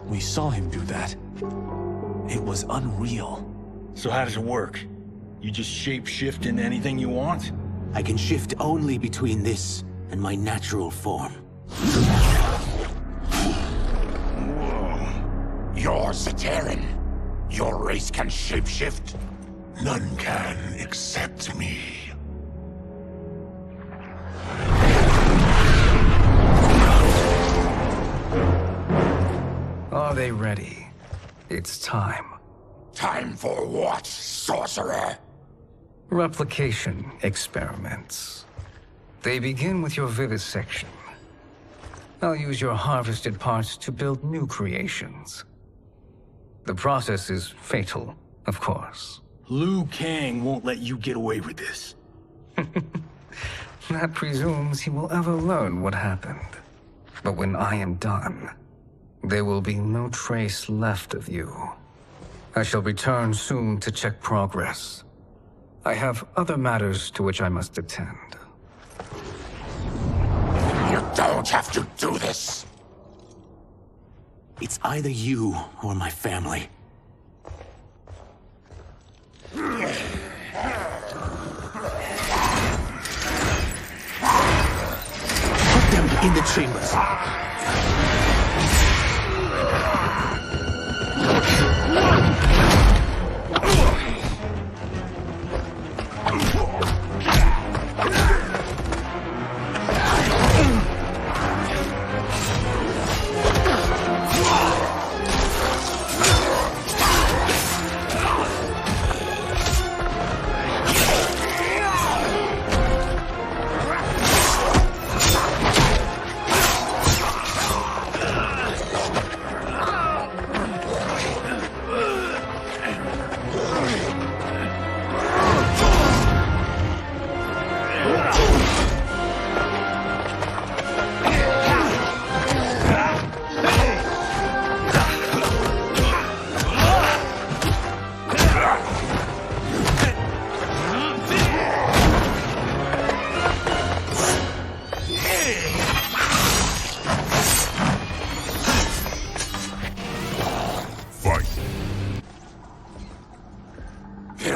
We saw him do that. It was unreal. So how does it work? You just shape-shift into anything you want? I can shift only between this and my natural form. Whoa. You're Zateran. Your race can shapeshift. None can except me. Are they ready? It's time. Time for what, sorcerer? Replication experiments. They begin with your vivisection. I'll use your harvested parts to build new creations. The process is fatal, of course. Liu Kang won't let you get away with this. That presumes he will ever learn what happened. But when I am done, there will be no trace left of you. I shall return soon to check progress. I have other matters to which I must attend. You don't have to do this. It's either you or my family. Put them in the chambers.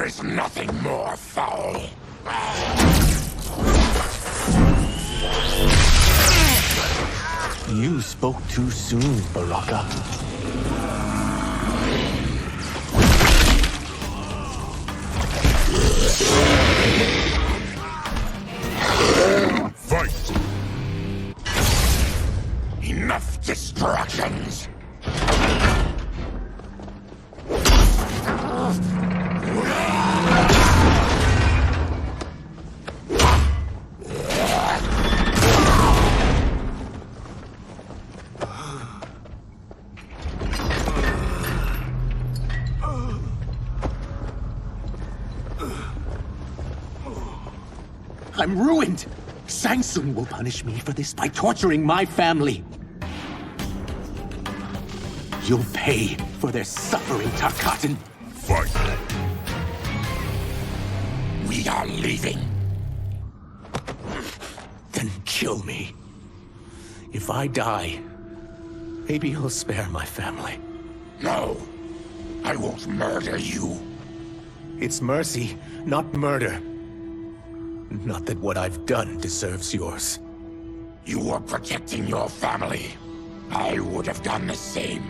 is nothing more foul. You spoke too soon, Baraka. Fight! Enough distractions! I'm ruined! Shang Tsung will punish me for this by torturing my family. You'll pay for their suffering, Tarkatan. Fight! We are leaving. Then kill me. If I die, maybe you'll spare my family. No, I won't murder you. It's mercy, not murder. Not that what I've done deserves yours. You were protecting your family. I would have done the same.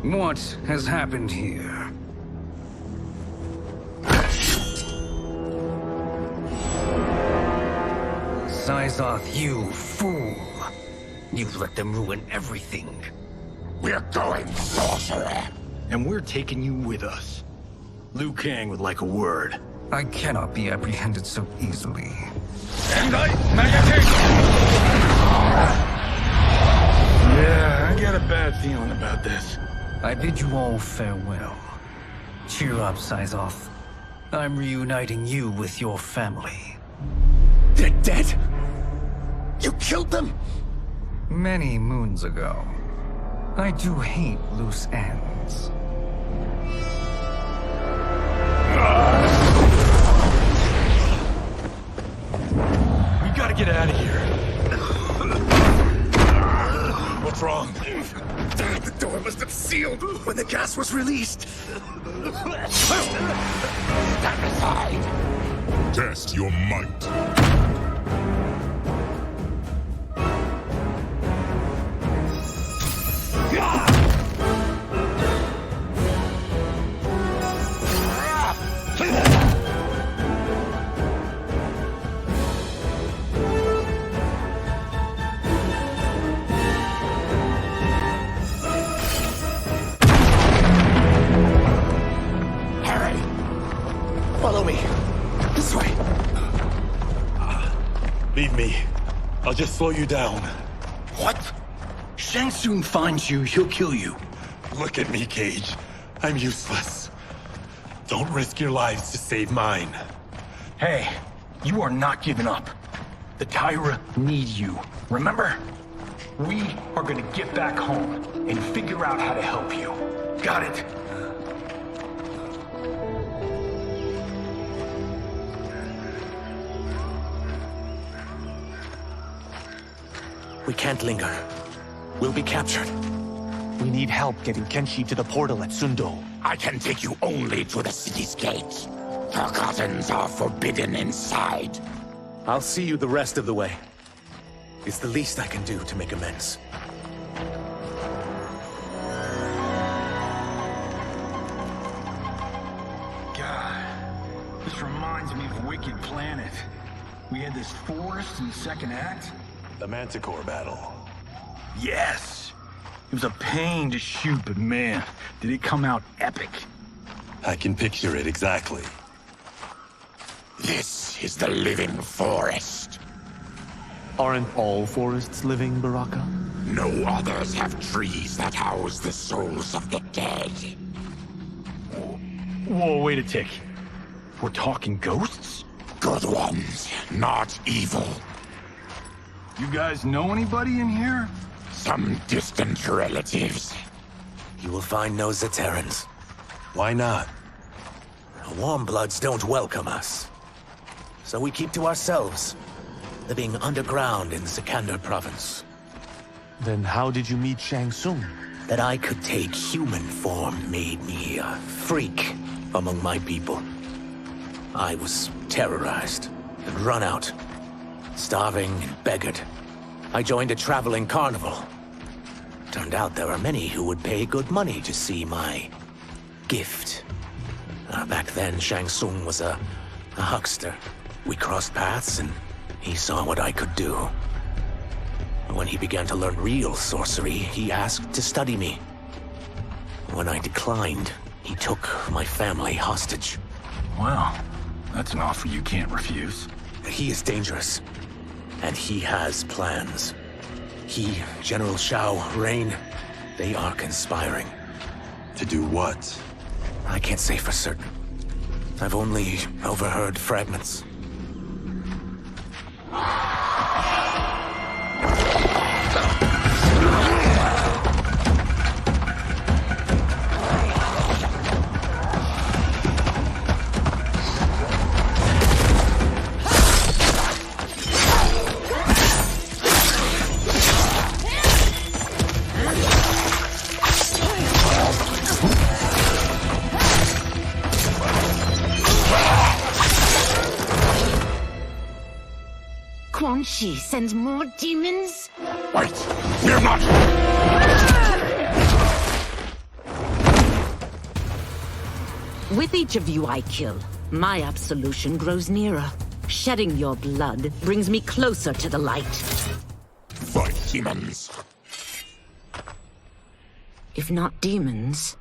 What has happened here? Sizoth, you fool! You let them ruin everything. We're going, sorcerer. And we're taking you with us. Liu Kang would like a word. I cannot be apprehended so easily. Yeah, I got a bad feeling about this. I bid you all farewell. Cheer up, Sizoth. I'm reuniting you with your family. They're dead? You killed them? Many moons ago. I do hate loose ends. We gotta get out of here. What's wrong? The door must have sealed when the gas was released. Stand aside. Test your might. Follow me. This way. Leave me. I'll just slow you down. What? Shang Tsung finds you, he'll kill you. Look at me, Cage. I'm useless. Don't risk your lives to save mine. Hey, you are not giving up. The Tyra need you, remember? We are gonna get back home and figure out how to help you. Got it? We can't linger. We'll be captured. We need help getting Kenshi to the portal at Sundo. I can take you only to the city's gate. Tarkatans are forbidden inside. I'll see you the rest of the way. It's the least I can do to make amends. God, this reminds me of Wicked Planet. We had this forest in the second act. The Manticore battle. Yes! It was a pain to shoot, but man, did it come out epic. I can picture it exactly. This is the living forest. Aren't all forests living, Baraka? No others have trees that house the souls of the dead. Whoa, wait a tick. We're talking ghosts? Good ones, not evil. You guys know anybody in here? Some distant relatives. You will find no Zaterrans. Why not? The Warmbloods don't welcome us. So we keep to ourselves, living underground in Sikander province. Then how did you meet Shang Tsung? That I could take human form made me a freak among my people. I was terrorized and run out, starving and beggared. I joined a traveling carnival. Turned out there were many who would pay good money to see my gift. Back then, Shang Tsung was a huckster. We crossed paths and he saw what I could do. When he began to learn real sorcery, he asked to study me. When I declined, he took my family hostage. Well, that's an offer you can't refuse. He is dangerous, and he has plans. He, General Shao, Rain, they are conspiring. To do what? I can't say for certain. I've only overheard fragments. Quan Chi sends more demons? Wait! Fear not! With each of you I kill, my absolution grows nearer. Shedding your blood brings me closer to the light. Fight demons! If not demons,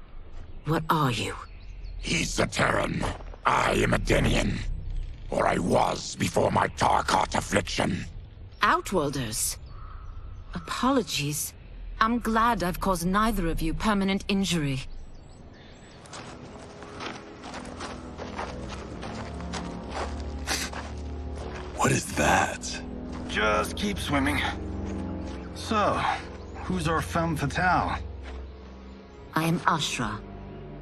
what are you? He's a Terran. I am a Denian. Or I was before my Tarkat affliction. Outworlders. Apologies. I'm glad I've caused neither of you permanent injury. What is that? Just keep swimming. So, who's our femme fatale? I am Ashra,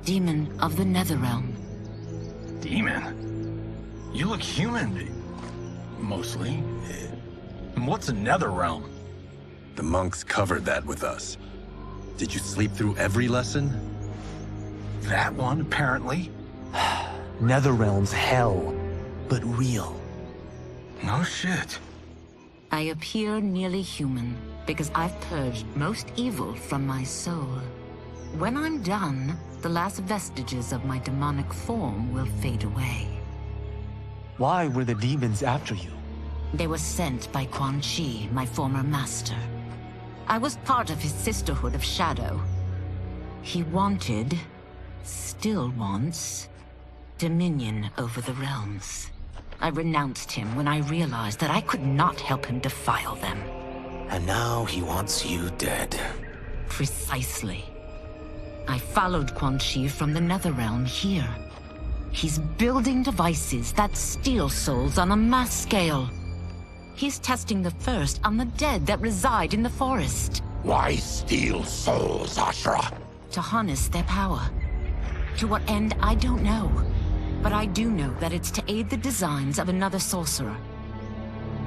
demon of the Netherrealm. Demon? You look human. Mostly. And what's a Netherrealm? The monks covered that with us. Did you sleep through every lesson? That one, apparently. Netherrealm's hell, but real. No shit. I appear nearly human because I've purged most evil from my soul. When I'm done, the last vestiges of my demonic form will fade away. Why were the demons after you? They were sent by Quan Chi, my former master. I was part of his Sisterhood of Shadow. He wanted, still wants, dominion over the realms. I renounced him when I realized that I could not help him defile them. And now he wants you dead. Precisely. I followed Quan Chi from the Netherrealm here. He's building devices that steal souls on a mass scale. He's testing the first on the dead that reside in the forest. Why steal souls, Ashra? To harness their power. To what end, I don't know. But I do know that it's to aid the designs of another sorcerer.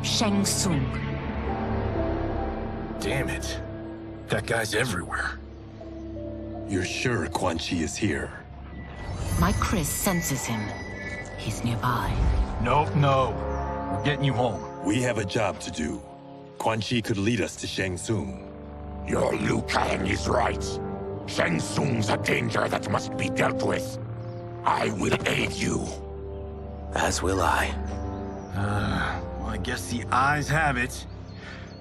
Shang Tsung. Damn it. That guy's everywhere. You're sure Quan Chi is here? My Chris senses him. He's nearby. Nope, no. We're getting you home. We have a job to do. Quan Chi could lead us to Shang Tsung. Your Liu Kang is right. Shang Tsung's a danger that must be dealt with. I will aid you. As will I. Well, I guess the eyes have it.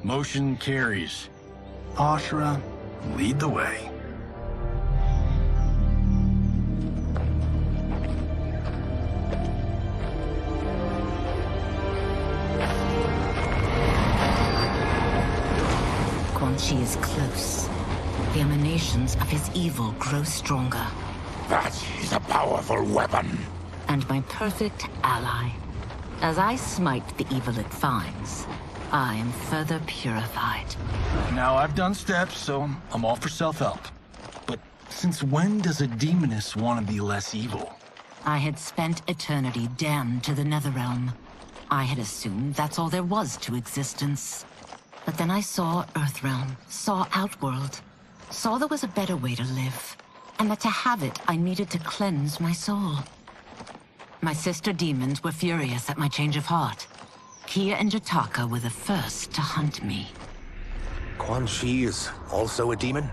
Motion carries. Ashra, lead the way. Quan Chi is close. The emanations of his evil grow stronger. That is a powerful weapon. And my perfect ally. As I smite the evil it finds, I am further purified. Now, I've done steps, so I'm all for self-help. But since when does a demoness want to be less evil? I had spent eternity damned to the Netherrealm. I had assumed that's all there was to existence. But then I saw Earthrealm, saw Outworld, saw there was a better way to live, and that to have it, I needed to cleanse my soul. My sister demons were furious at my change of heart. Kia and Jataka were the first to hunt me. Quan Chi is also a demon?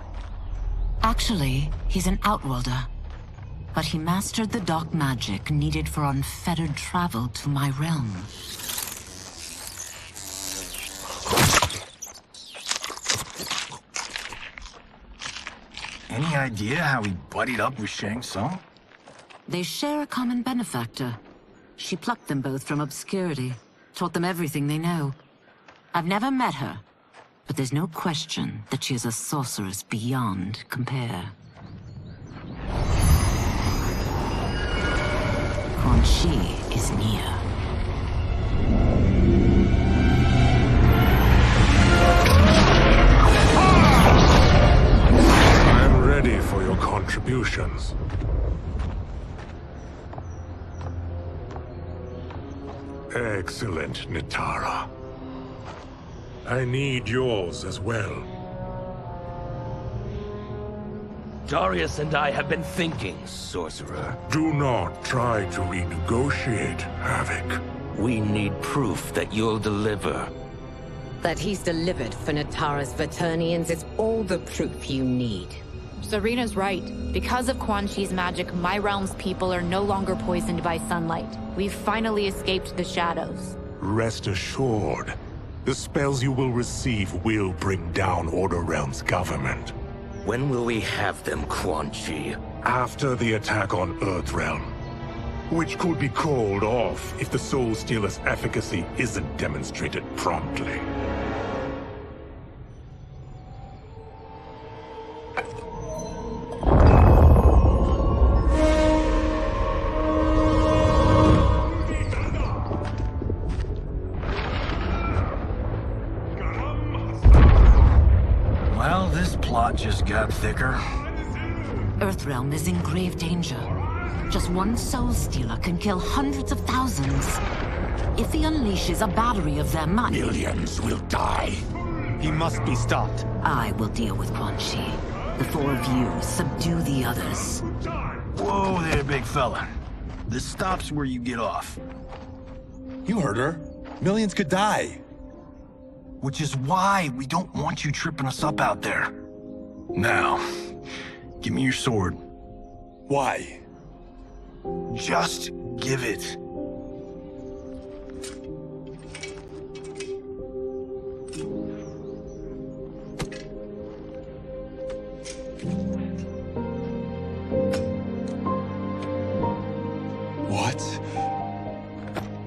Actually, he's an Outworlder. But he mastered the dark magic needed for unfettered travel to my realm. Any idea how he buddied up with Shang Tsung? They share a common benefactor. She plucked them both from obscurity, taught them everything they know. I've never met her, but there's no question that she is a sorceress beyond compare. Quan Chi is near. I'm ready for your contributions. Excellent, Nitara. I need yours as well. Darius and I have been thinking, Sorcerer. Do not try to renegotiate, Havoc. We need proof that you'll deliver. That he's delivered for Natara's Vaternians is all the proof you need. Serena's right. Because of Quan Chi's magic, my realm's people are no longer poisoned by sunlight. We've finally escaped the shadows. Rest assured, the spells you will receive will bring down Order Realm's government. When will we have them, Quan Chi? After the attack on Earthrealm, which could be called off if the Soul Stealer's efficacy isn't demonstrated promptly. Well, this plot just got thicker. Earthrealm is in grave danger. Just one Soul Stealer can kill hundreds of thousands. If he unleashes a battery of them, millions will die. He must be stopped. I will deal with Quan Chi. The four of you subdue the others. Whoa there, big fella. This stops where you get off. You heard her. Millions could die. Which is why we don't want you tripping us up out there. Now, give me your sword. Why? Just give it. What?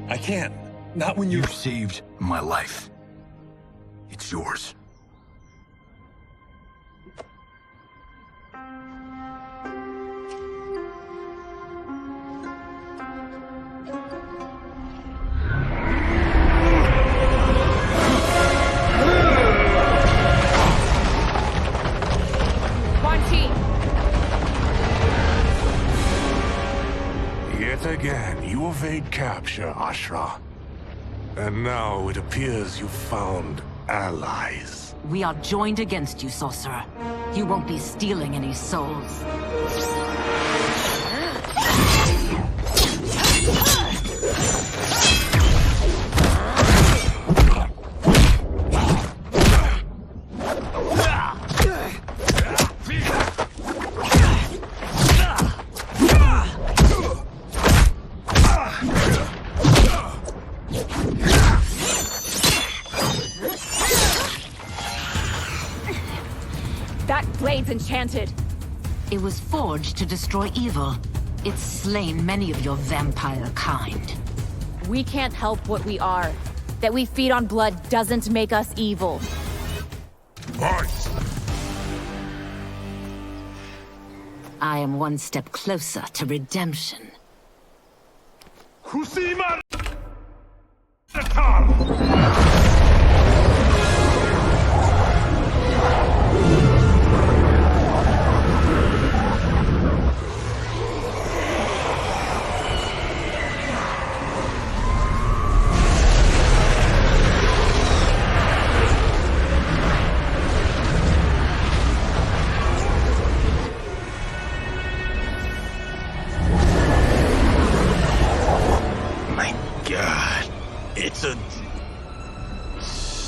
I can't. Not when You've saved my life. It's yours. Quan Chi! Yet again, you evade capture, Ashra. And now it appears you've found allies. We are joined against you, Sorcerer. You won't be stealing any souls. That blade's enchanted. It was forged to destroy evil. It's slain many of your vampire kind. We can't help what we are. That we feed on blood doesn't make us evil. Fight! I am one step closer to redemption. Kusima!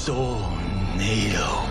Tornado.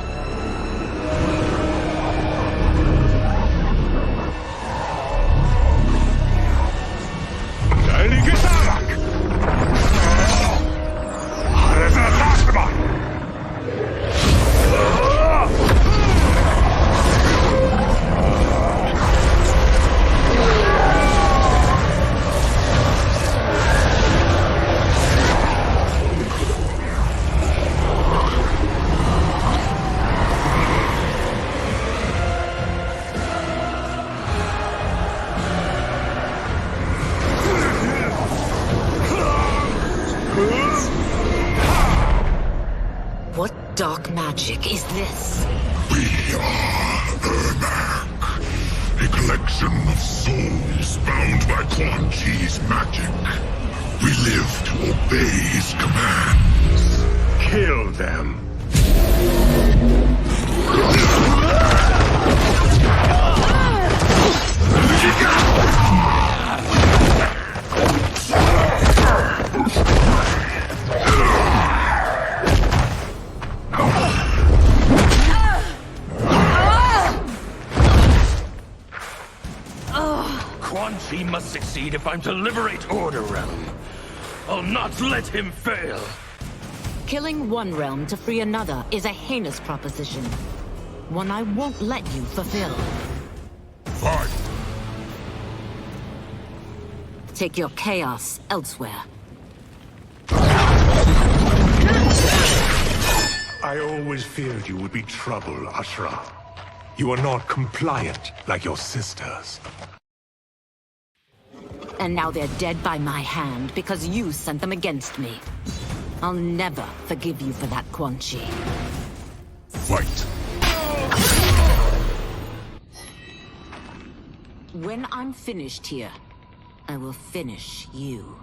What dark magic is this? We are embark, a collection of souls bound by Quan Chi's magic. We live to obey his commands. Kill them. Quan Chi must succeed if I'm to liberate Order Realm. I'll not let him fail. Killing one realm to free another is a heinous proposition. One I won't let you fulfill. Fight! Take your chaos elsewhere. I always feared you would be trouble, Ashra. You are not compliant like your sisters. And now they're dead by my hand because you sent them against me. I'll never forgive you for that, Quan Chi. Fight! When I'm finished here, I will finish you.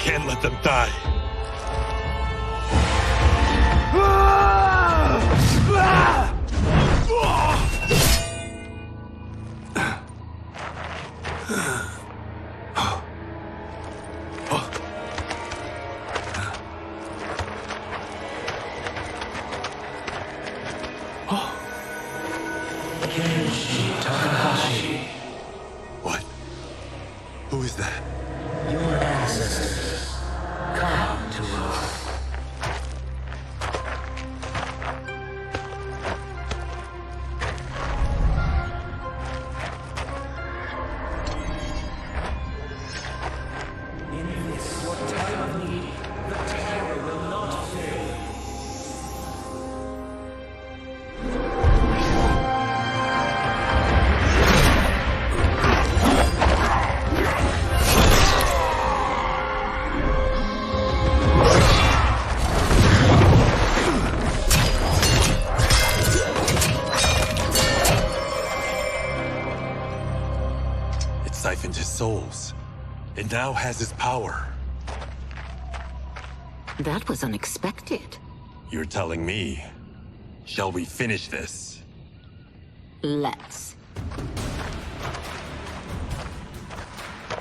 Can't let them die. What? Who is that? Your ancestors. Come to us. In this, your time of need, the terror will not fail. It siphoned his souls. It now has his power. That was unexpected. You're telling me. Shall we finish this? Let's.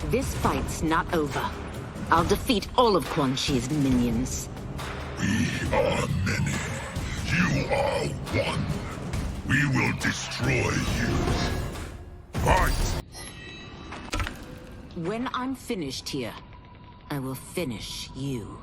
This fight's not over. I'll defeat all of Quan Chi's minions. We are many. You are one. We will destroy you. Fight! When I'm finished here, I will finish you.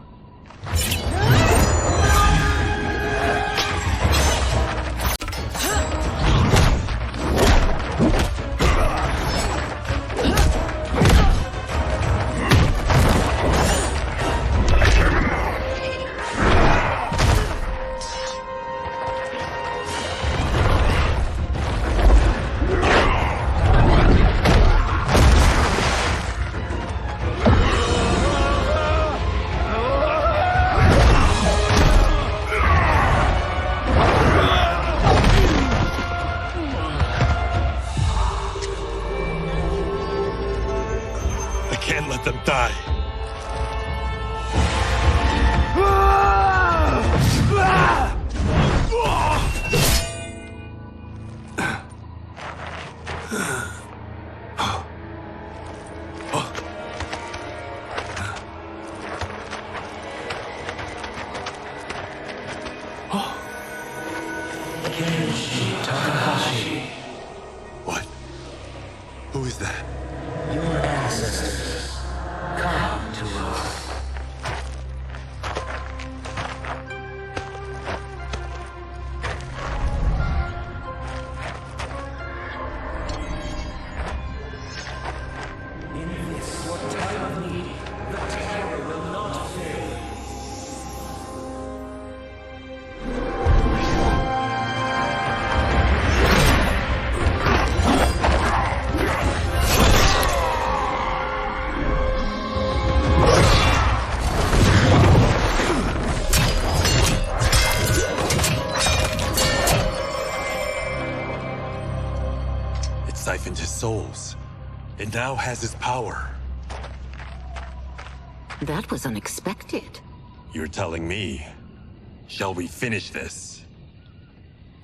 let them die. What? Who is that? Your ancestors come to Earth. In this, your time of need, the terror will not fail. It siphoned his souls. It now has his power. That was unexpected. You're telling me. Shall we finish this?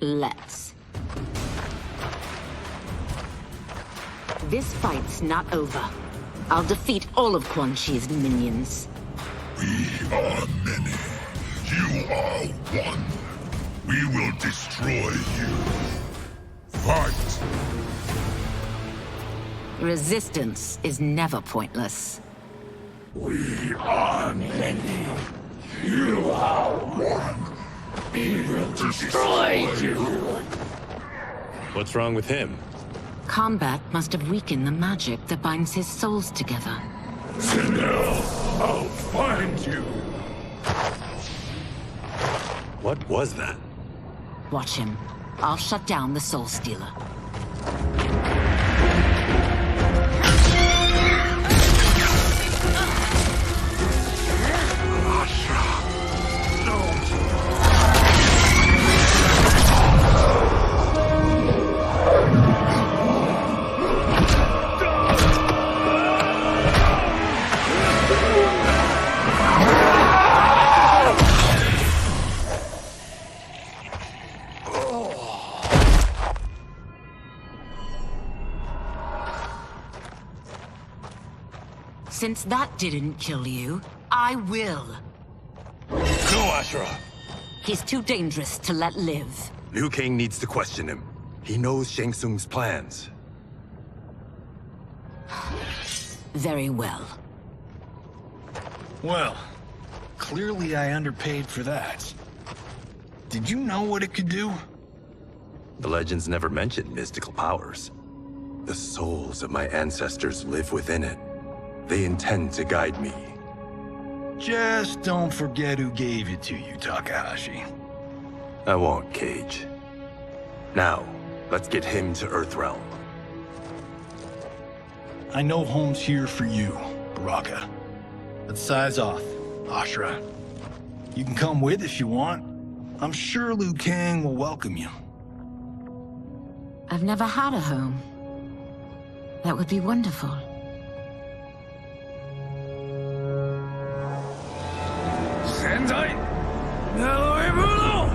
Let's. This fight's not over. I'll defeat all of Quan Chi's minions. We are many. You are one. We will destroy you. Fight! Resistance is never pointless. We are many. You are one. We will destroy you. What's wrong with him? Combat must have weakened the magic that binds his souls together. Sinel, I'll find you. What was that? Watch him. I'll shut down the Soul Stealer. Since that didn't kill you, I will. Go, Ashura! He's too dangerous to let live. Liu Kang needs to question him. He knows Shang Tsung's plans. Very well. Well, clearly I underpaid for that. Did you know what it could do? The legends never mentioned mystical powers. The souls of my ancestors live within it. They intend to guide me. Just don't forget who gave it to you, Takahashi. I won't, Cage. Now, let's get him to Earthrealm. I know home's here for you, Baraka. But size off, Ashura. You can come with if you want. I'm sure Liu Kang will welcome you. I've never had a home. That would be wonderful. Sendai! Naloibuno!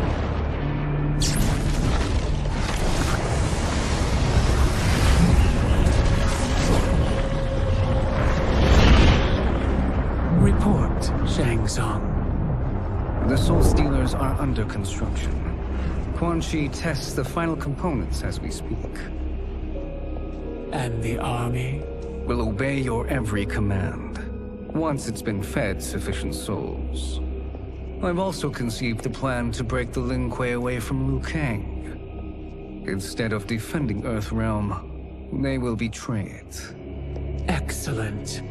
Report, Shang Tsung. The Soul Stealers are under construction. Quan Chi tests the final components as we speak. And the army? Will obey your every command, once it's been fed sufficient souls. I've also conceived a plan to break the Lin Kuei away from Liu Kang. Instead of defending Earthrealm, they will betray it. Excellent.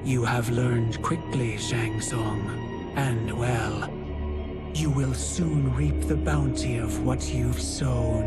You have learned quickly, Shang Tsung. And well, you will soon reap the bounty of what you've sown.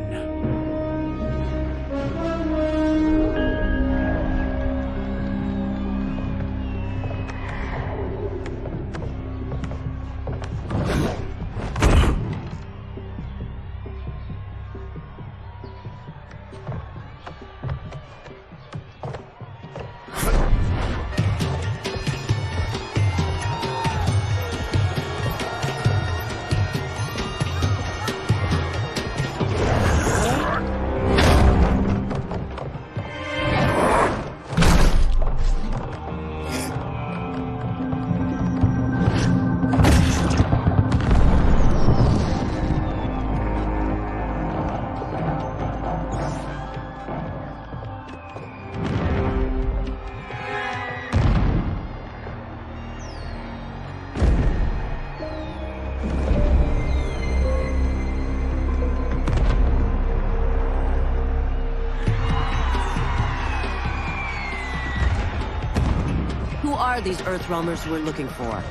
are these Earthrealmers we're looking for?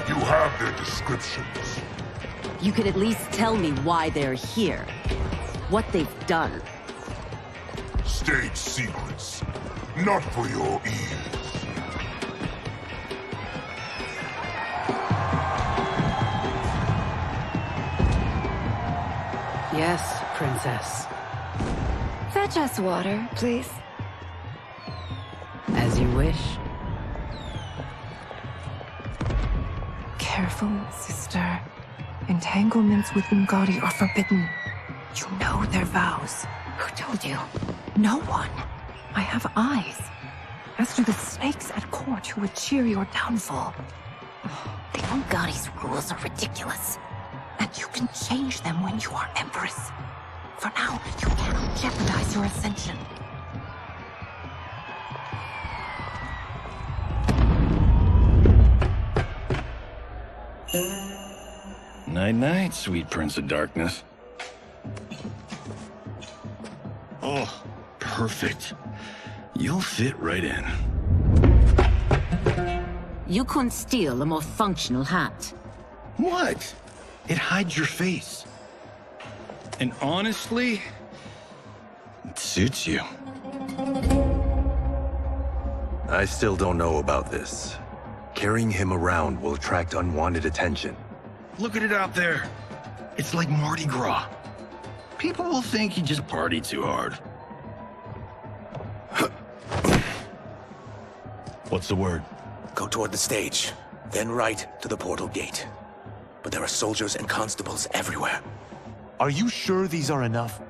You have their descriptions. You could at least tell me why they're here. What they've done. State secrets. Not for your ears. Yes, Princess. Fetch us water, please. As you wish. Careful, sister. Entanglements with Ungadi are forbidden. You know their vows. Who told you? No one. I have eyes. As do the snakes at court who would cheer your downfall. The Ungadi's rules are ridiculous. And you can change them when you are Empress. For now, you cannot jeopardize your ascension. Night-night, sweet Prince of Darkness. Oh, perfect. You'll fit right in. You couldn't steal a more functional hat. What? It hides your face. And honestly, it suits you. I still don't know about this. Carrying him around will attract unwanted attention. Look at it out there. It's like Mardi Gras. People will think you just party too hard. What's the word? Go toward the stage, then right to the portal gate. But there are soldiers and constables everywhere. Are you sure these are enough?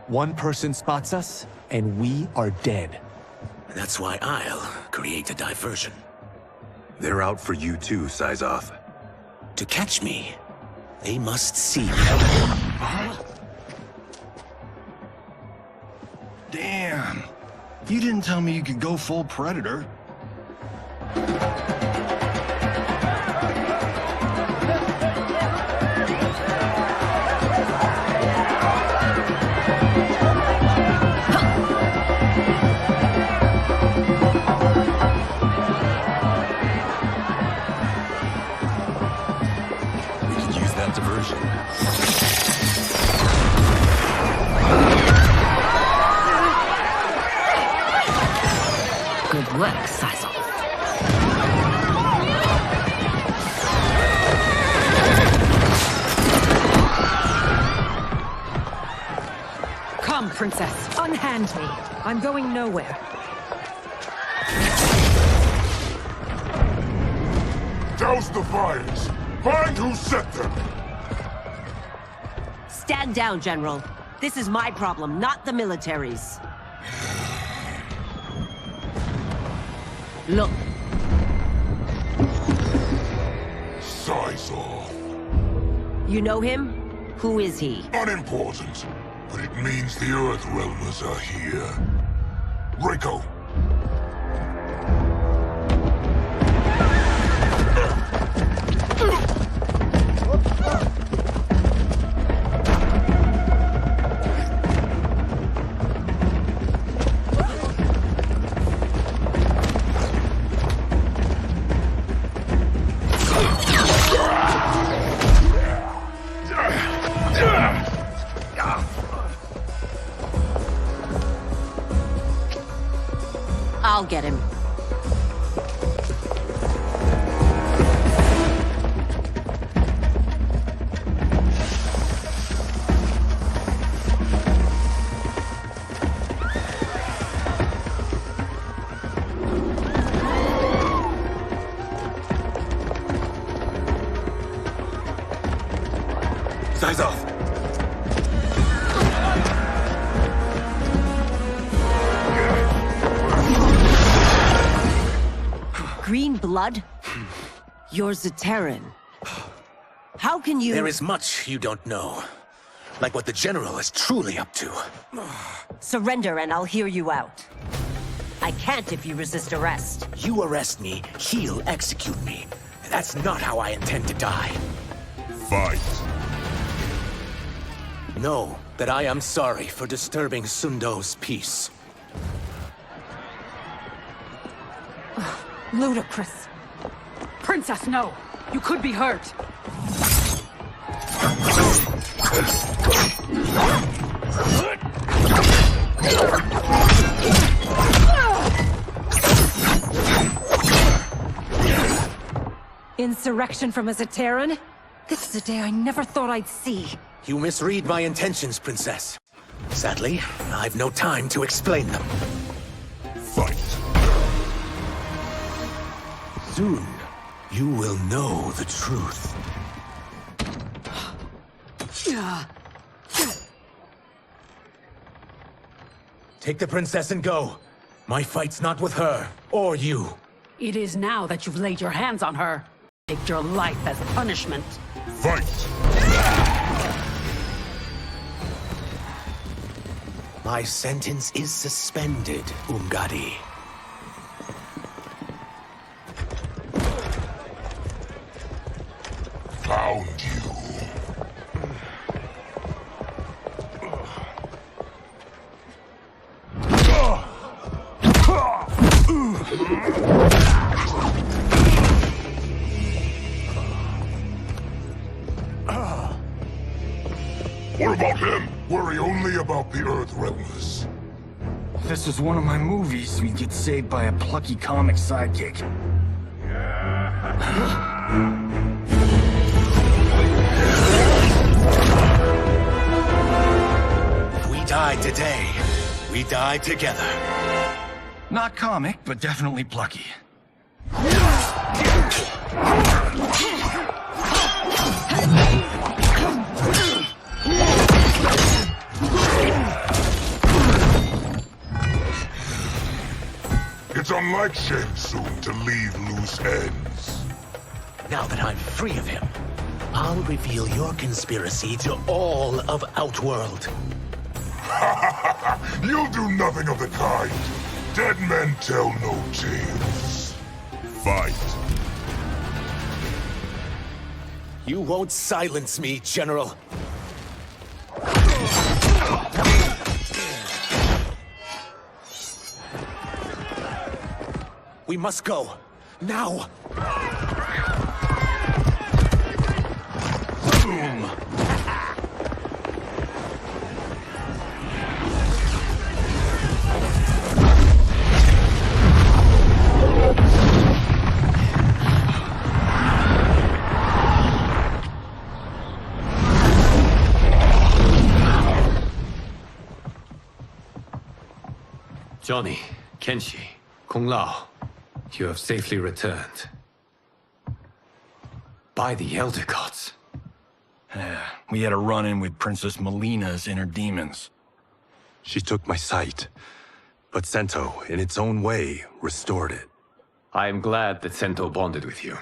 One person spots us, and we are dead. That's why I'll create a diversion. They're out for you too, Syzoth. To catch me, they must see me. Damn. You didn't tell me you could go full Predator. Good work, Syzoth. Come, Princess. Unhand me. I'm going nowhere. Douse the fires. Find who set them. Stand down, General. This is my problem, not the military's. Look. Syzoth. You know him? Who is he? Unimportant, but it means the Earthrealmers are here. Reiko. I'll get him. Syzoth! Green blood? You're Zaterran. How can you— There is much you don't know. Like what the General is truly up to. Surrender and I'll hear you out. I can't if you resist arrest. You arrest me, he'll execute me. That's not how I intend to die. Fight. Know that I am sorry for disturbing Sundo's peace. Ludicrous. Princess, no! You could be hurt! Insurrection from a Zaterran? This is a day I never thought I'd see. You misread my intentions, Princess. Sadly, I've no time to explain them. Fight. Soon, you will know the truth. Take the princess and go. My fight's not with her, or you. It is now that you've laid your hands on her. Take your life as punishment. Fight! My sentence is suspended, Ungadi. Found you. What about him? Worry only about the Earthrealmers. If this was one of my movies, we'd get saved by a plucky comic sidekick. If we die today, we die together. Not comic, but definitely plucky. It's unlike Shang Tsung to leave loose ends. Now that I'm free of him, I'll reveal your conspiracy to all of Outworld. You'll do nothing of the kind. Dead men tell no tales. Fight. You won't silence me, General. We must go. Now! Boom! Johnny, Kenshi, Kung Lao, you have safely returned. By the Elder Gods. We had a run-in with Princess Melina's inner demons. She took my sight, but Sento, in its own way, restored it. I am glad that Sento bonded with you.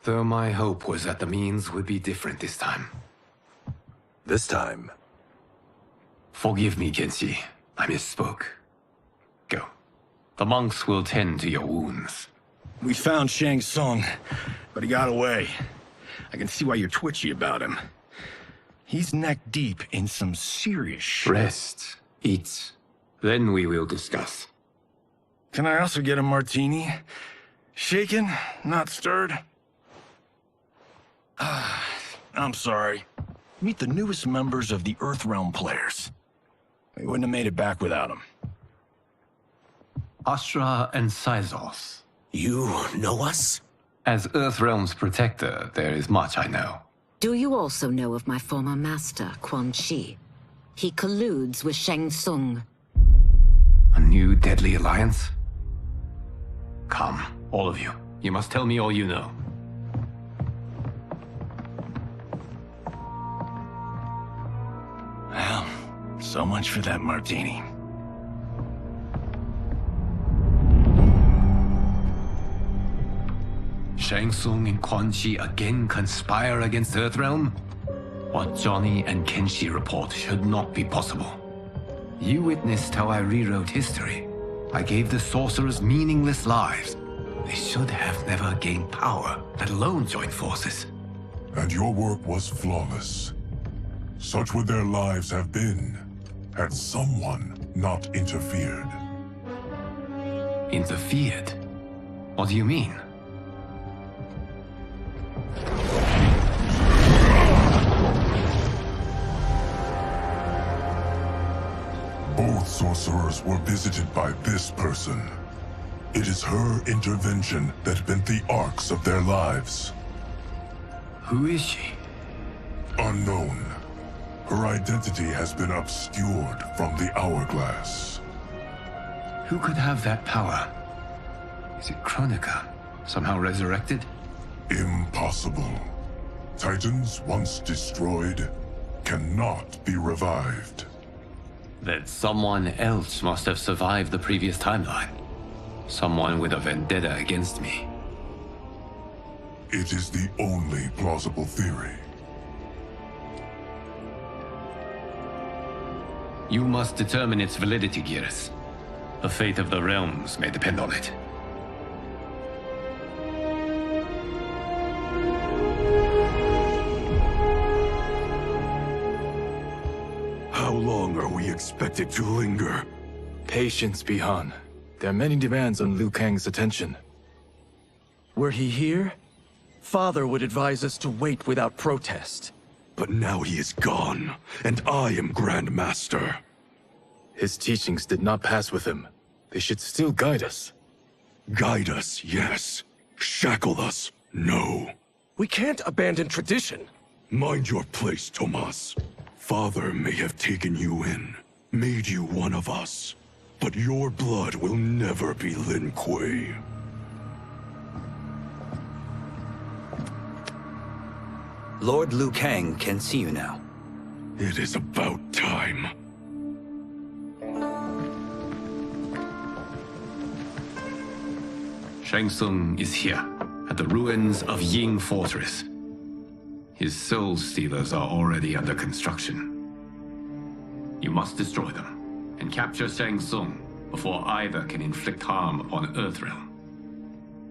Though my hope was that the means would be different this time. This time? Forgive me, Kenshi. I misspoke. Go. The monks will tend to your wounds. We found Shang Tsung, but he got away. I can see why you're twitchy about him. He's neck-deep in some serious shit. Rest. Eat. Then we will discuss. Can I also get a martini? Shaken, not stirred? I'm sorry. Meet the newest members of the Earthrealm players. We wouldn't have made it back without them. Astra and Syzos. You know us? As Earthrealm's protector, there is much I know. Do you also know of my former master, Quan Chi? He colludes with Shang Tsung. A new deadly alliance? Come, all of you. You must tell me all you know. Well, so much for that martini. Shang Tsung and Quan Chi again conspire against Earthrealm? What Johnny and Kenshi report should not be possible. You witnessed how I rewrote history. I gave the sorcerers meaningless lives. They should have never gained power, let alone joined forces. And your work was flawless. Such would their lives have been, had someone not interfered. Interfered? What do you mean? Both sorcerers were visited by this person. It is her intervention that bent the arcs of their lives. Who is she? Unknown. Her identity has been obscured from the hourglass. Who could have that power? Is it Kronika? Somehow resurrected? Impossible. Titans once destroyed cannot be revived. Then someone else must have survived the previous timeline. Someone with a vendetta against me. It is the only plausible theory. You must determine its validity, Geras. The fate of the realms may depend on it. How long are we expected to linger? Patience, Bihan. There are many demands on Liu Kang's attention. Were he here, Father would advise us to wait without protest. But now he is gone, and I am Grand Master. His teachings did not pass with him. They should still guide us. Guide us, yes. Shackle us, no. We can't abandon tradition. Mind your place, Tomas. Father may have taken you in, made you one of us. But your blood will never be Lin Kuei. Lord Liu Kang can see you now. It is about time. Shang Tsung is here, at the ruins of Ying Fortress. His soul stealers are already under construction. You must destroy them, and capture Shang Tsung before either can inflict harm upon Earthrealm.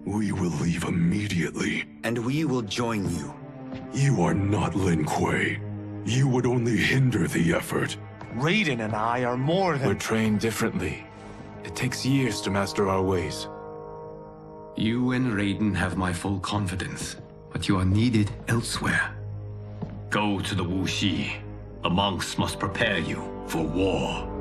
We will leave immediately. And we will join you. You are not Lin Kuei. You would only hinder the effort. Raiden and I are more than— We're trained differently. It takes years to master our ways. You and Raiden have my full confidence, but you are needed elsewhere. Go to the Wuxi. The monks must prepare you for war.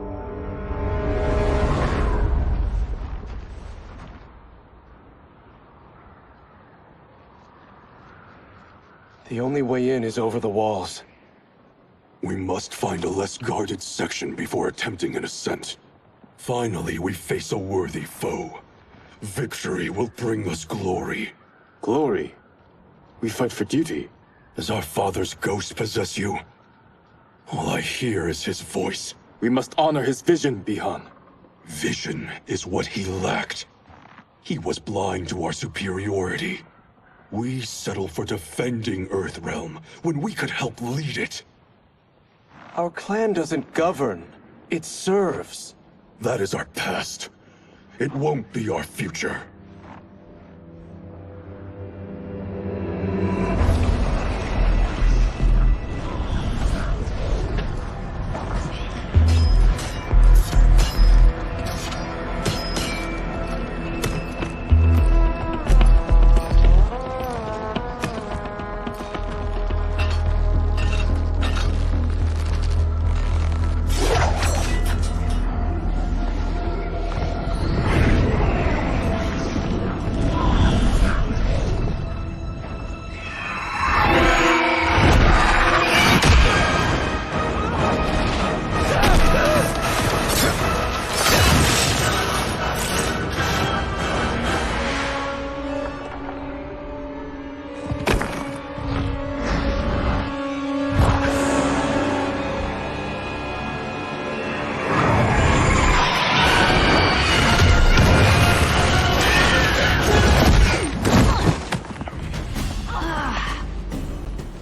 The only way in is over the walls. We must find a less guarded section before attempting an ascent. Finally, we face a worthy foe. Victory will bring us glory. Glory? We fight for duty. Does our father's ghost possess you? All I hear is his voice. We must honor his vision, Bihan. Vision is what he lacked. He was blind to our superiority. We settle for defending Earthrealm when we could help lead it. Our clan doesn't govern. It serves. That is our past. It won't be our future.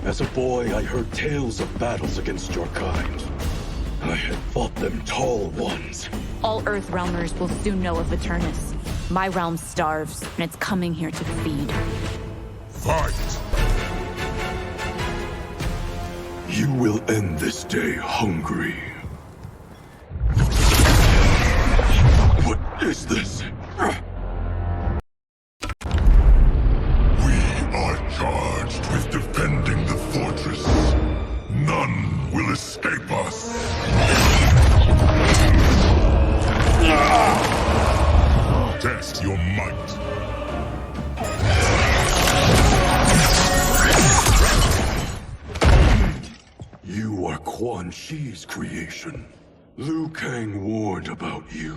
As a boy, I heard tales of battles against your kind. I had fought them tall ones. All Earthrealmers will soon know of Eternus. My realm starves, and it's coming here to feed. Fight! You will end this day hungry. What is this? Quan Chi's creation. Liu Kang warned about you.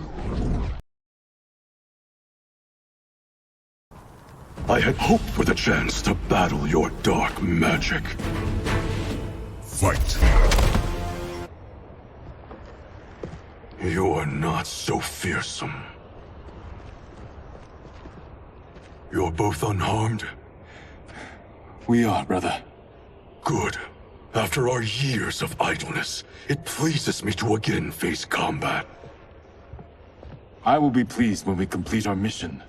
I had hoped for the chance to battle your dark magic. Fight. You're not so fearsome. You're both unharmed? We are, brother. Good. After our years of idleness, it pleases me to again face combat. I will be pleased when we complete our mission.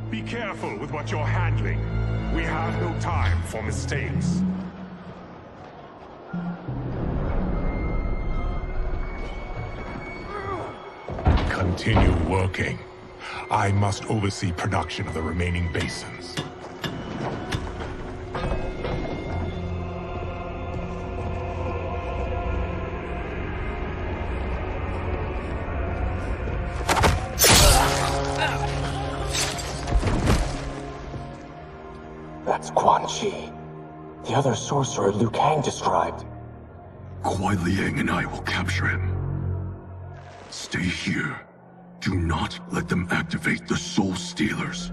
Be careful with what you're handling. We have no time for mistakes. Continue working. I must oversee production of the remaining basins. That's Quan Chi. The other sorcerer Liu Kang described. Kuai Liang and I will capture him. Stay here. Do not let them activate the Soul Stealers.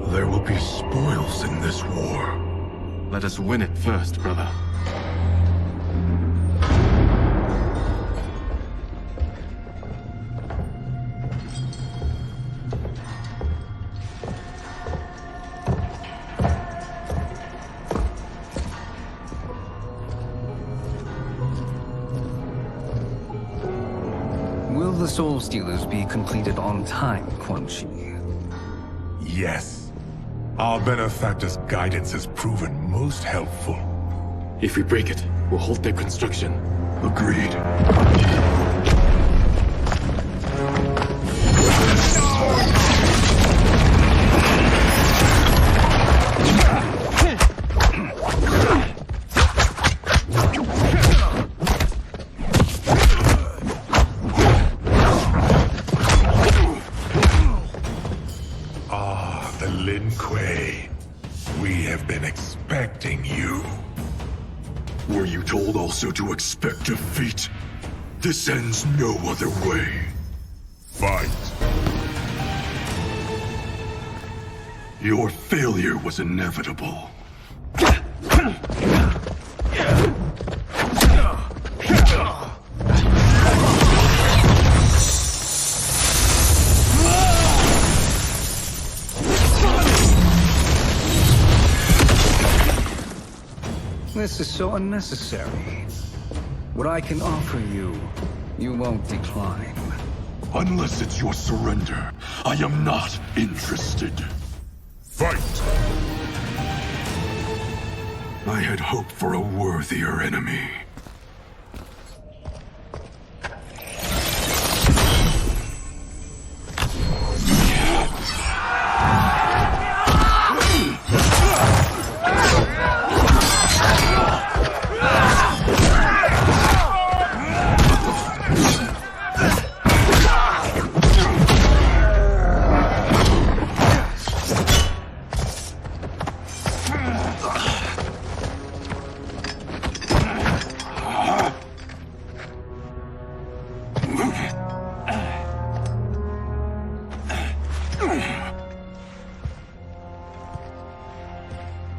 There will be spoils in this war. Let us win it first, brother. Will the Soul Stealers be completed on time, Quan Chi? Yes. Our benefactor's guidance has proven most helpful. If we break it, we'll halt their construction. Agreed. We have been expecting you. Were you told also to expect defeat? This ends no other way. Fight. Your failure was inevitable. This is so unnecessary. What I can offer you, you won't decline. Unless it's your surrender, I am not interested. Fight! I had hoped for a worthier enemy.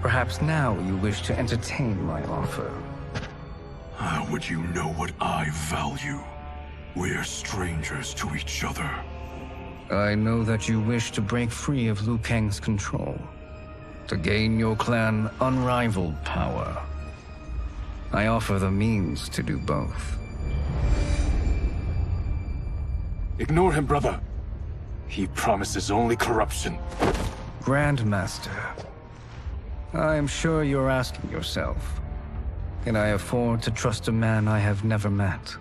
Perhaps now you wish to entertain my offer. How would you know what I value? We're strangers to each other. I know that you wish to break free of Liu Kang's control, to gain your clan unrivaled power. I offer the means to do both. Ignore him, brother. He promises only corruption. Grandmaster, I am sure you're asking yourself, can I afford to trust a man I have never met?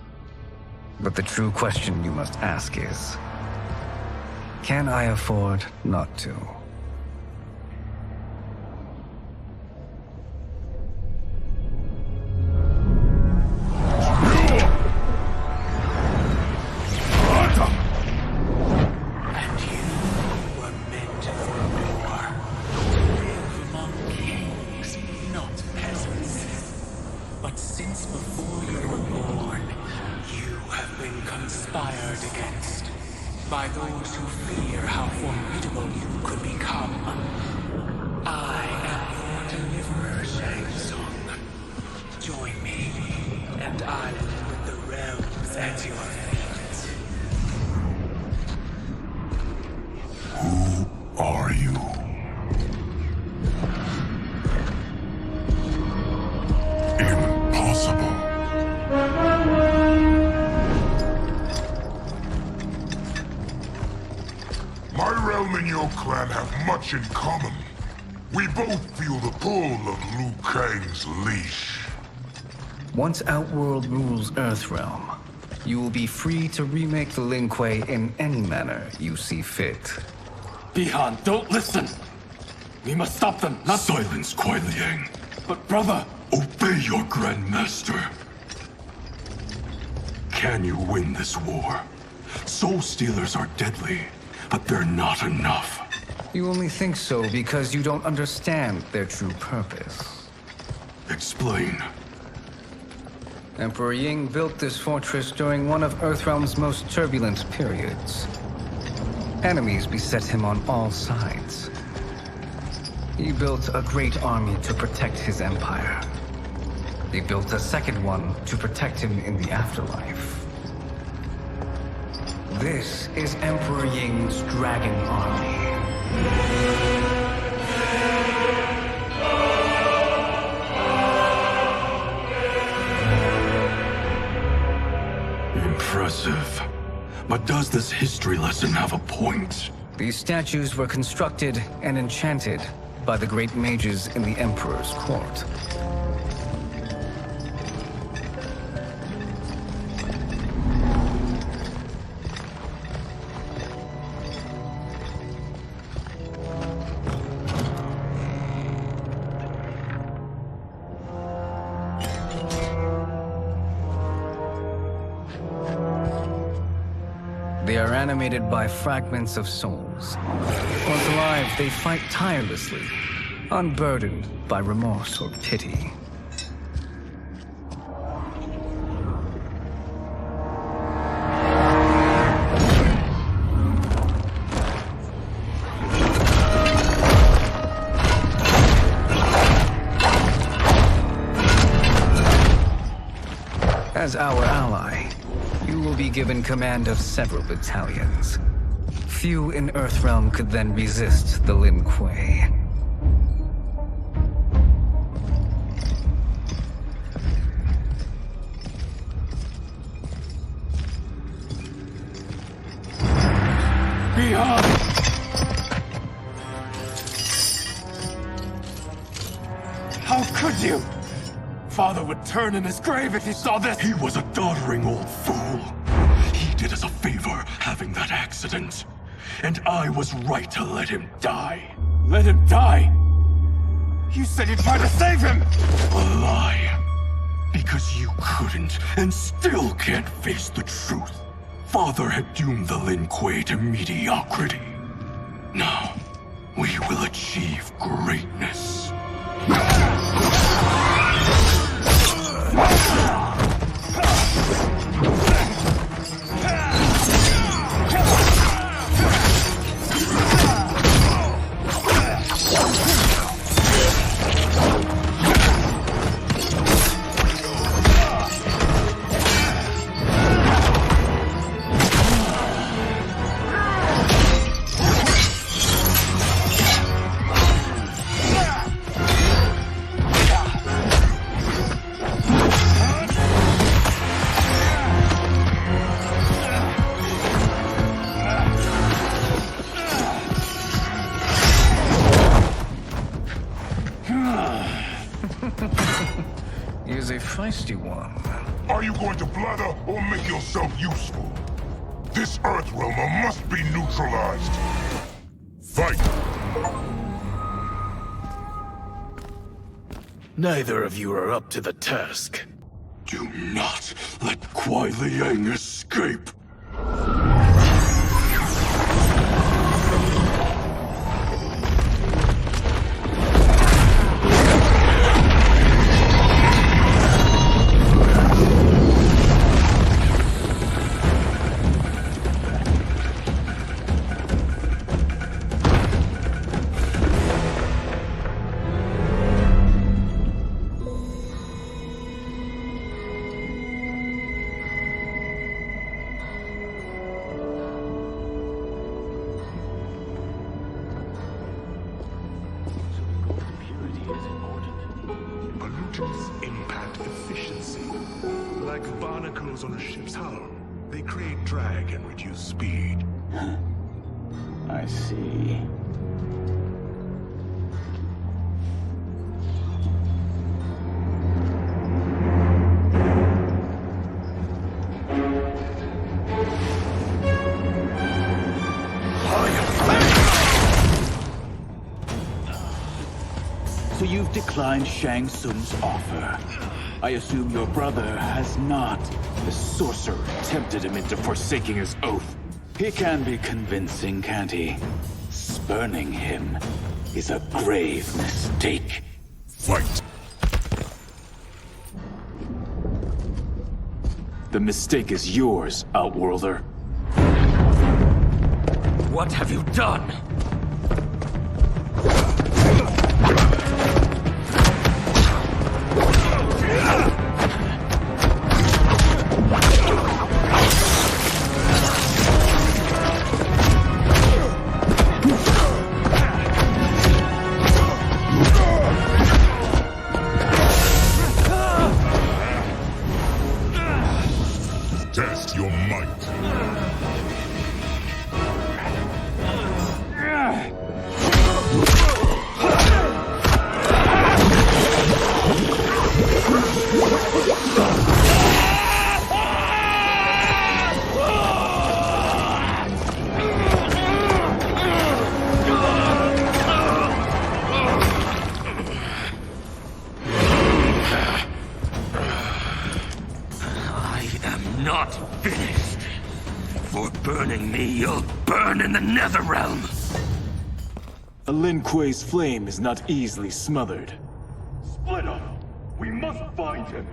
But the true question you must ask is, can I afford not to? By those who fear how formidable you could become. I am your deliverer, Shang Tsung. Join me, and I will put the realms at your feet. Who are you? Impossible. My realm and your clan have much in common. We both feel the pull of Liu Kang's leash. Once Outworld rules Earthrealm, you will be free to remake the Lin Kuei in any manner you see fit. Bihan, don't listen! We must stop them, not— Silence, Kuai Liang. But brother— Obey your Grandmaster. Can you win this war? Soul Stealers are deadly, but they're not enough. You only think so because you don't understand their true purpose. Explain. Emperor Ying built this fortress during one of Earthrealm's most turbulent periods. Enemies beset him on all sides. He built a great army to protect his empire. He built a second one to protect him in the afterlife. This is Emperor Ying's Dragon Army. Impressive. But does this history lesson have a point? These statues were constructed and enchanted by the great mages in the Emperor's court. They are animated by fragments of souls. Once alive, they fight tirelessly, unburdened by remorse or pity. As our ally, you will be given command of several battalions. Few in Earthrealm could then resist the Lin Kuei. Bihan! How could you? Father would turn in his grave if he saw this! He was a doddering old fool. He did us a favor having that accident. And I was right to let him die. Let him die? You said you tried to save him! A lie. Because you couldn't and still can't face the truth. Father had doomed the Lin Kuei to mediocrity. Now, we will achieve greatness. feisty one. Are you going to blather or make yourself useful? This Earthrealmer must be neutralized. Fight! Neither of you are up to the task. Do not let Kuai Liang escape. Pollutants impact efficiency. Like barnacles on a ship's hull. They create drag and reduce speed. I see. So you've declined Shang Tsung's offer. I assume your brother has not. The sorcerer tempted him into forsaking his oath. He can be convincing, can't he? Spurning him is a grave mistake. Fight! The mistake is yours, Outworlder. What have you done? Test your might. Not finished. For burning me, you'll burn in the Netherrealm. A Lin Kuei's flame is not easily smothered. Split up! We must find him!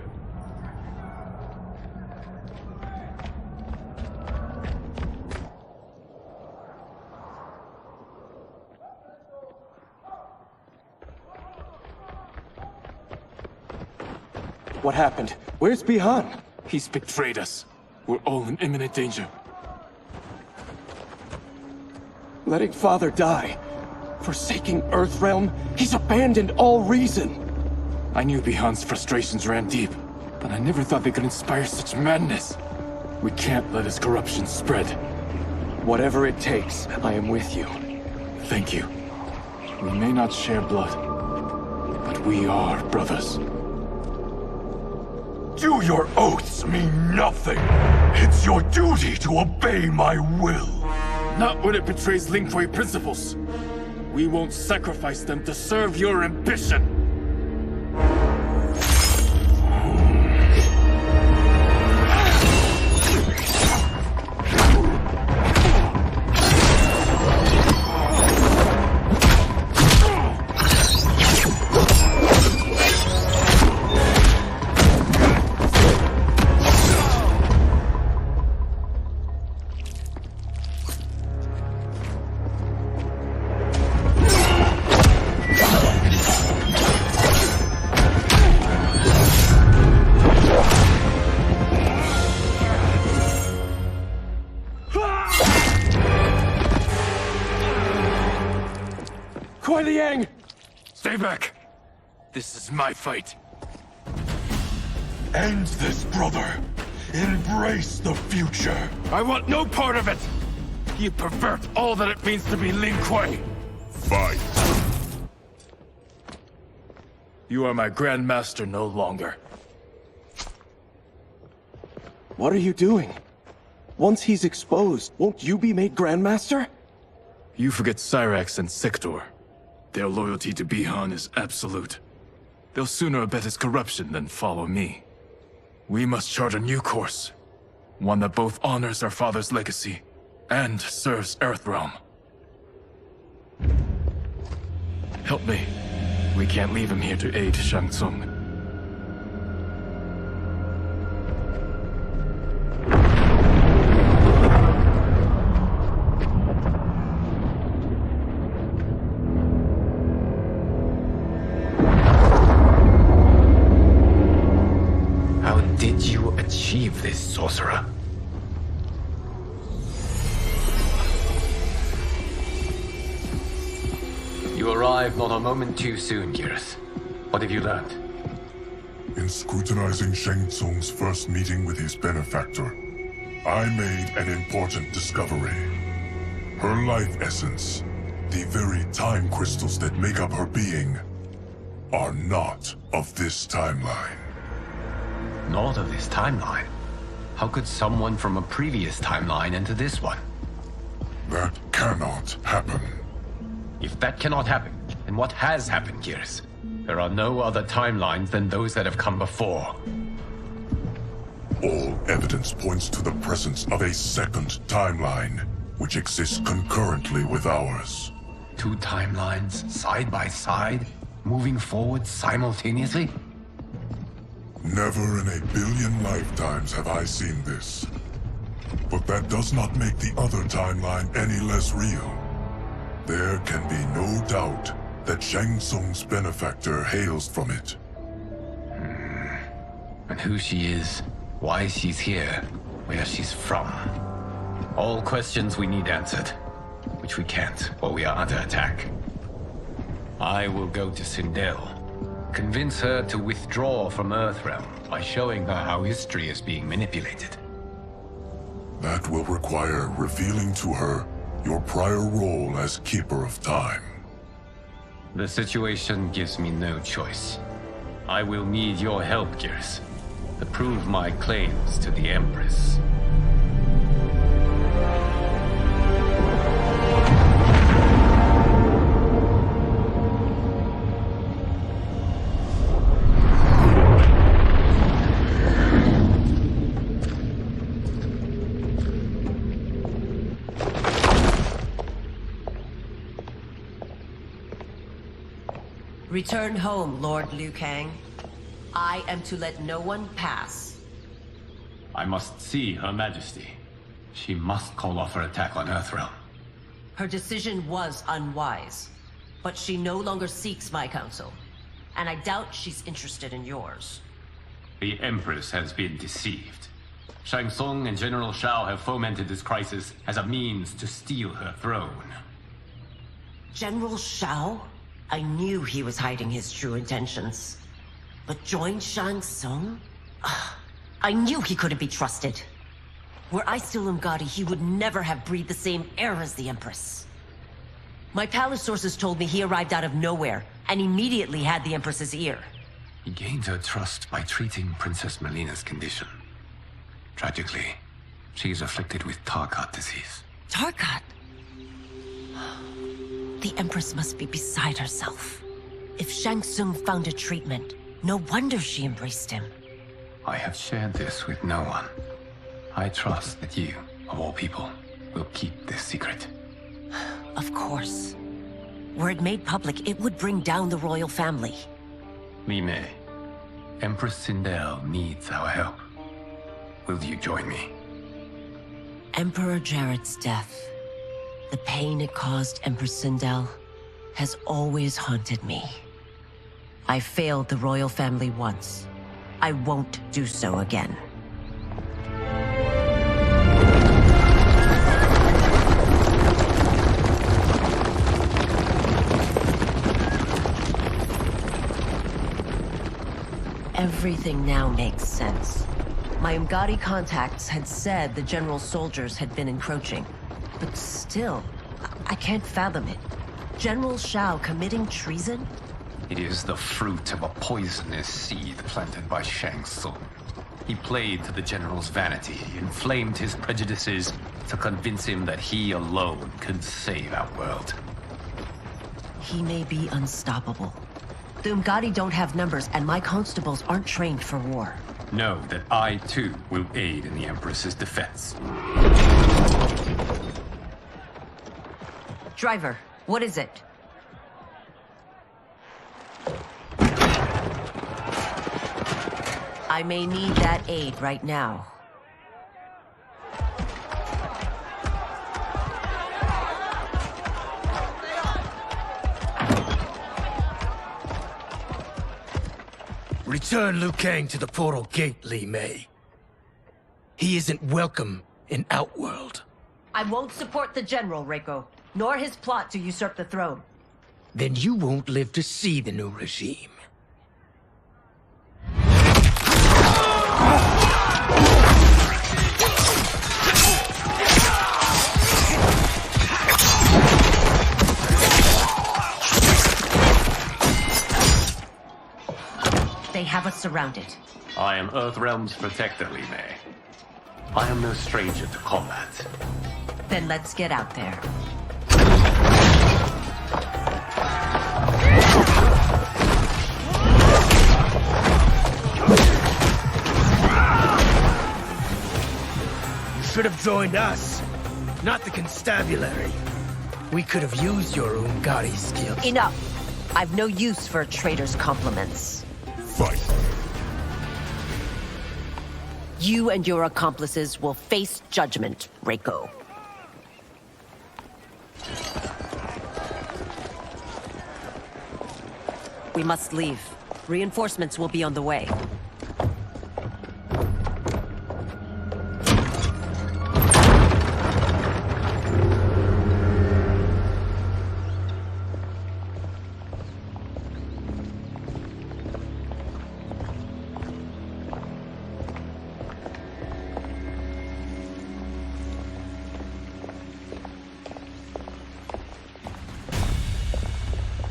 What happened? Where's Bihan? He's betrayed us. We're all in imminent danger. Letting Father die. Forsaking Earthrealm. He's abandoned all reason. I knew Bihan's frustrations ran deep, but I never thought they could inspire such madness. We can't let his corruption spread. Whatever it takes, I am with you. Thank you. We may not share blood, but we are brothers. Do your oaths mean nothing? It's your duty to obey my will. Not when it betrays Lin Kuei principles. We won't sacrifice them to serve your ambition. Kuai Liang! Stay back! This is my fight. End this, brother. Embrace the future. I want no part of it! You pervert all that it means to be Lin Kuei! Fight! You are my Grand Master no longer. What are you doing? Once he's exposed, won't you be made Grandmaster? You forget Cyrax and Sector. Their loyalty to Bihan is absolute. They'll sooner abet his corruption than follow me. We must chart a new course. One that both honors our father's legacy and serves Earthrealm. Help me. We can't leave him here to aid Shang Tsung. How did you achieve this, sorcerer? You arrived not a moment too soon, Geras. What have you learned? In scrutinizing Shang Tsung's first meeting with his benefactor, I made an important discovery. Her life essence, the very time crystals that make up her being, are not of this timeline. Not of this timeline? How could someone from a previous timeline enter this one? That cannot happen. If that cannot happen, then what has happened, Geras? There are no other timelines than those that have come before. All evidence points to the presence of a second timeline, which exists concurrently with ours. Two timelines, side by side, moving forward simultaneously? Never in a billion lifetimes have I seen this. But that does not make the other timeline any less real. There can be no doubt that Shang Tsung's benefactor hails from it. And who she is, why she's here, where she's from. All questions we need answered, which we can't while we are under attack. I will go to Sindel, convince her to withdraw from Earthrealm by showing her how history is being manipulated. That will require revealing to her your prior role as Keeper of Time. The situation gives me no choice. I will need your help, Geras, to prove my claims to the Empress. Return home, Lord Liu Kang. I am to let no one pass. I must see Her Majesty. She must call off her attack on Earthrealm. Her decision was unwise, but she no longer seeks my counsel, and I doubt she's interested in yours. The Empress has been deceived. Shang Tsung and General Shao have fomented this crisis as a means to steal her throne. General Shao? I knew he was hiding his true intentions. But join Shang Tsung? I knew he couldn't be trusted. Were I still Umgadi, he would never have breathed the same air as the Empress. My palace sources told me he arrived out of nowhere, and immediately had the Empress's ear. He gained her trust by treating Princess Melina's condition. Tragically, she is afflicted with Tarkat disease. Tarkat? The Empress must be beside herself. If Shang Tsung found a treatment, no wonder she embraced him. I have shared this with no one. I trust that you, of all people, will keep this secret. Of course. Were it made public, it would bring down the royal family. Li Mei, Empress Sindel needs our help. Will you join me? Emperor Jared's death, the pain it caused Empress Sindel, has always haunted me. I failed the royal family once. I won't do so again. Everything now makes sense. My Umgadi contacts had said the general soldiers had been encroaching. But still, I can't fathom it. General Shao committing treason? It is the fruit of a poisonous seed planted by Shang Tsung. He played to the General's vanity, inflamed his prejudices to convince him that he alone could save our world. He may be unstoppable. The Umgadi don't have numbers, and my constables aren't trained for war. Know that I, too, will aid in the Empress's defense. Driver, what is it? I may need that aid right now. Return Liu Kang to the portal gate, Li Mei. He isn't welcome in Outworld. I won't support the General, Reiko, nor his plot to usurp the throne. Then you won't live to see the new regime. They have us surrounded. I am Earthrealm's protector, Li Mei. I am no stranger to combat. Then let's get out there. You should have joined us, not the constabulary. We could have used your Umgadi skills. Enough! I've no use for a traitor's compliments. Fight. You and your accomplices will face judgment, Reiko. We must leave. Reinforcements will be on the way.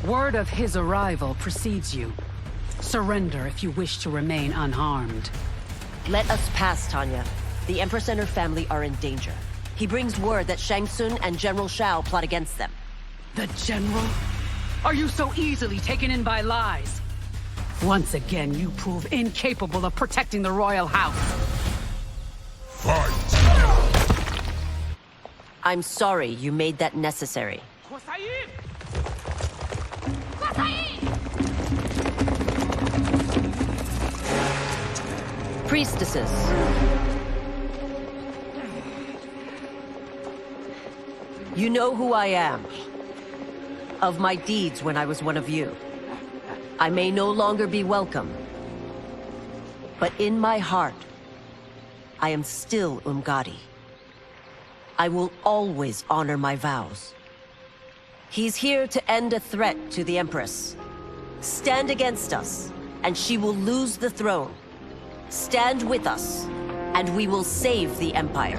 Word of his arrival precedes you. Surrender if you wish to remain unharmed. Let us pass, Tanya. The Empress and her family are in danger. He brings word that Shang Tsung and General Shao plot against them. The General? Are you so easily taken in by lies? Once again, you prove incapable of protecting the royal house. Fight! I'm sorry you made that necessary. Priestesses. You know who I am. Of my deeds when I was one of you. I may no longer be welcome. But in my heart, I am still Umgadi. I will always honor my vows. He's here to end a threat to the Empress. Stand against us, and she will lose the throne. Stand with us, and we will save the Empire.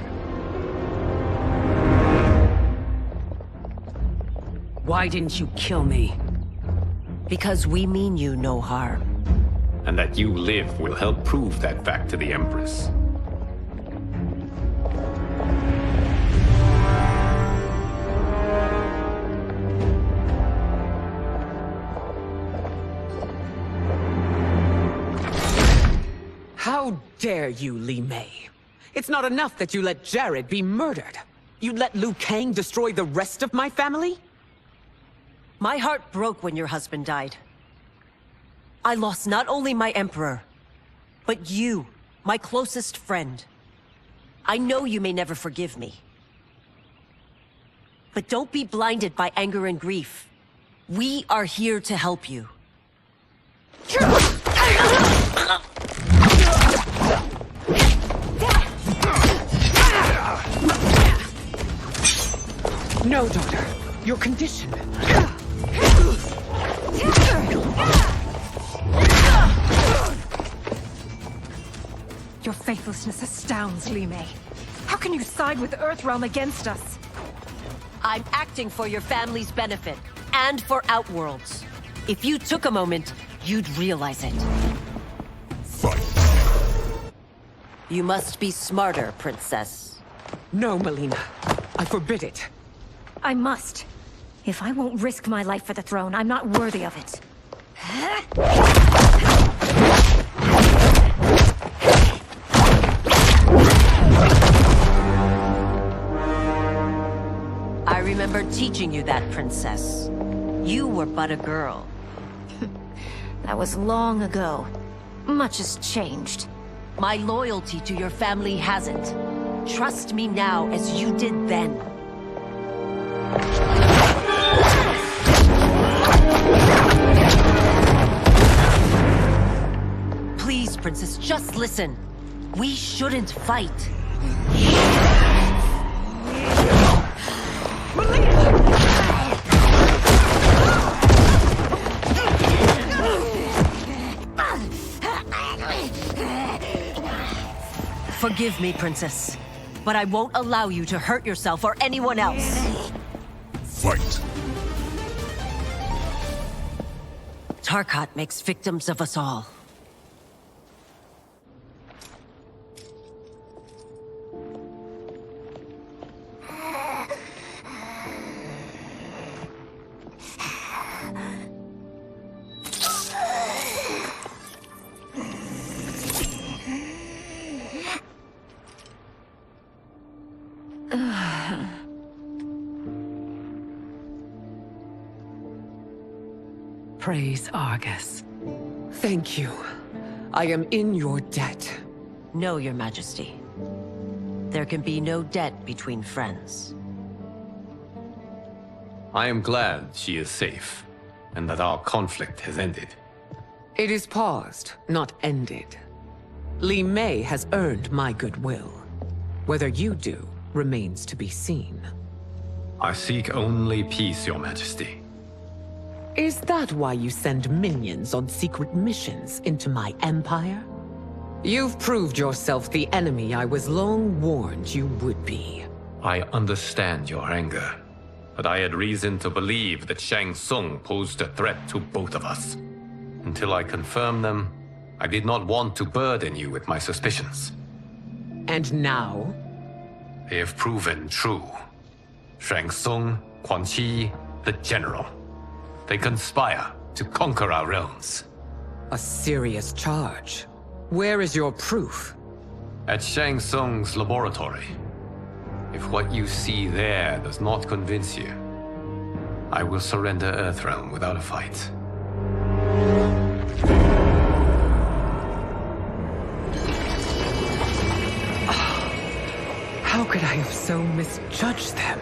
Why didn't you kill me? Because we mean you no harm. And that you live will help prove that fact to the Empress. How dare you, Li Mei? It's not enough that you let Jared be murdered. You'd let Liu Kang destroy the rest of my family? My heart broke when your husband died. I lost not only my Emperor, but you, my closest friend. I know you may never forgive me. But don't be blinded by anger and grief. We are here to help you. No, daughter. Your condition. Your faithlessness astounds, Li Mei. How can you side with Earthrealm against us? I'm acting for your family's benefit, and for Outworld's. If you took a moment, you'd realize it. Fight! You must be smarter, Princess. No, Melina. I forbid it. I must. If I won't risk my life for the throne, I'm not worthy of it. I remember teaching you that, Princess. You were but a girl. That was long ago. Much has changed. My loyalty to your family hasn't. Trust me now as you did then. Please, Princess, just listen. We shouldn't fight. Forgive me, Princess, but I won't allow you to hurt yourself or anyone else. Fight. Tarkat makes victims of us all. Praise Argus. Thank you. I am in your debt. No, Your Majesty. There can be no debt between friends. I am glad she is safe, and that our conflict has ended. It is paused, not ended. Li Mei has earned my goodwill. Whether you do remains to be seen. I seek only peace, Your Majesty. Is that why you send minions on secret missions into my empire? You've proved yourself the enemy I was long warned you would be. I understand your anger, but I had reason to believe that Shang Tsung posed a threat to both of us. Until I confirmed them, I did not want to burden you with my suspicions. And now? They have proven true. Shang Tsung, Quan Chi, the General. They conspire to conquer our realms. A serious charge. Where is your proof? At Shang Tsung's laboratory. If what you see there does not convince you, I will surrender Earthrealm without a fight. How could I have so misjudged them?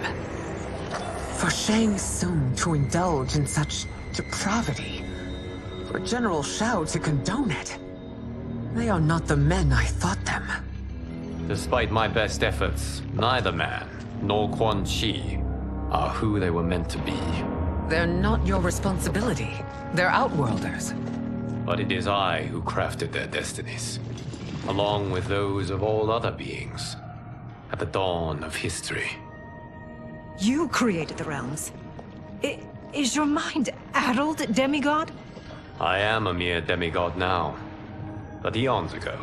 For Shang Tsung to indulge in such depravity, for General Shao to condone it, they are not the men I thought them. Despite my best efforts, neither man nor Quan Chi are who they were meant to be. They're not your responsibility. They're Outworlders. But it is I who crafted their destinies, along with those of all other beings, at the dawn of history. You created the realms. Is your mind addled, demigod? I am a mere demigod now. But eons ago,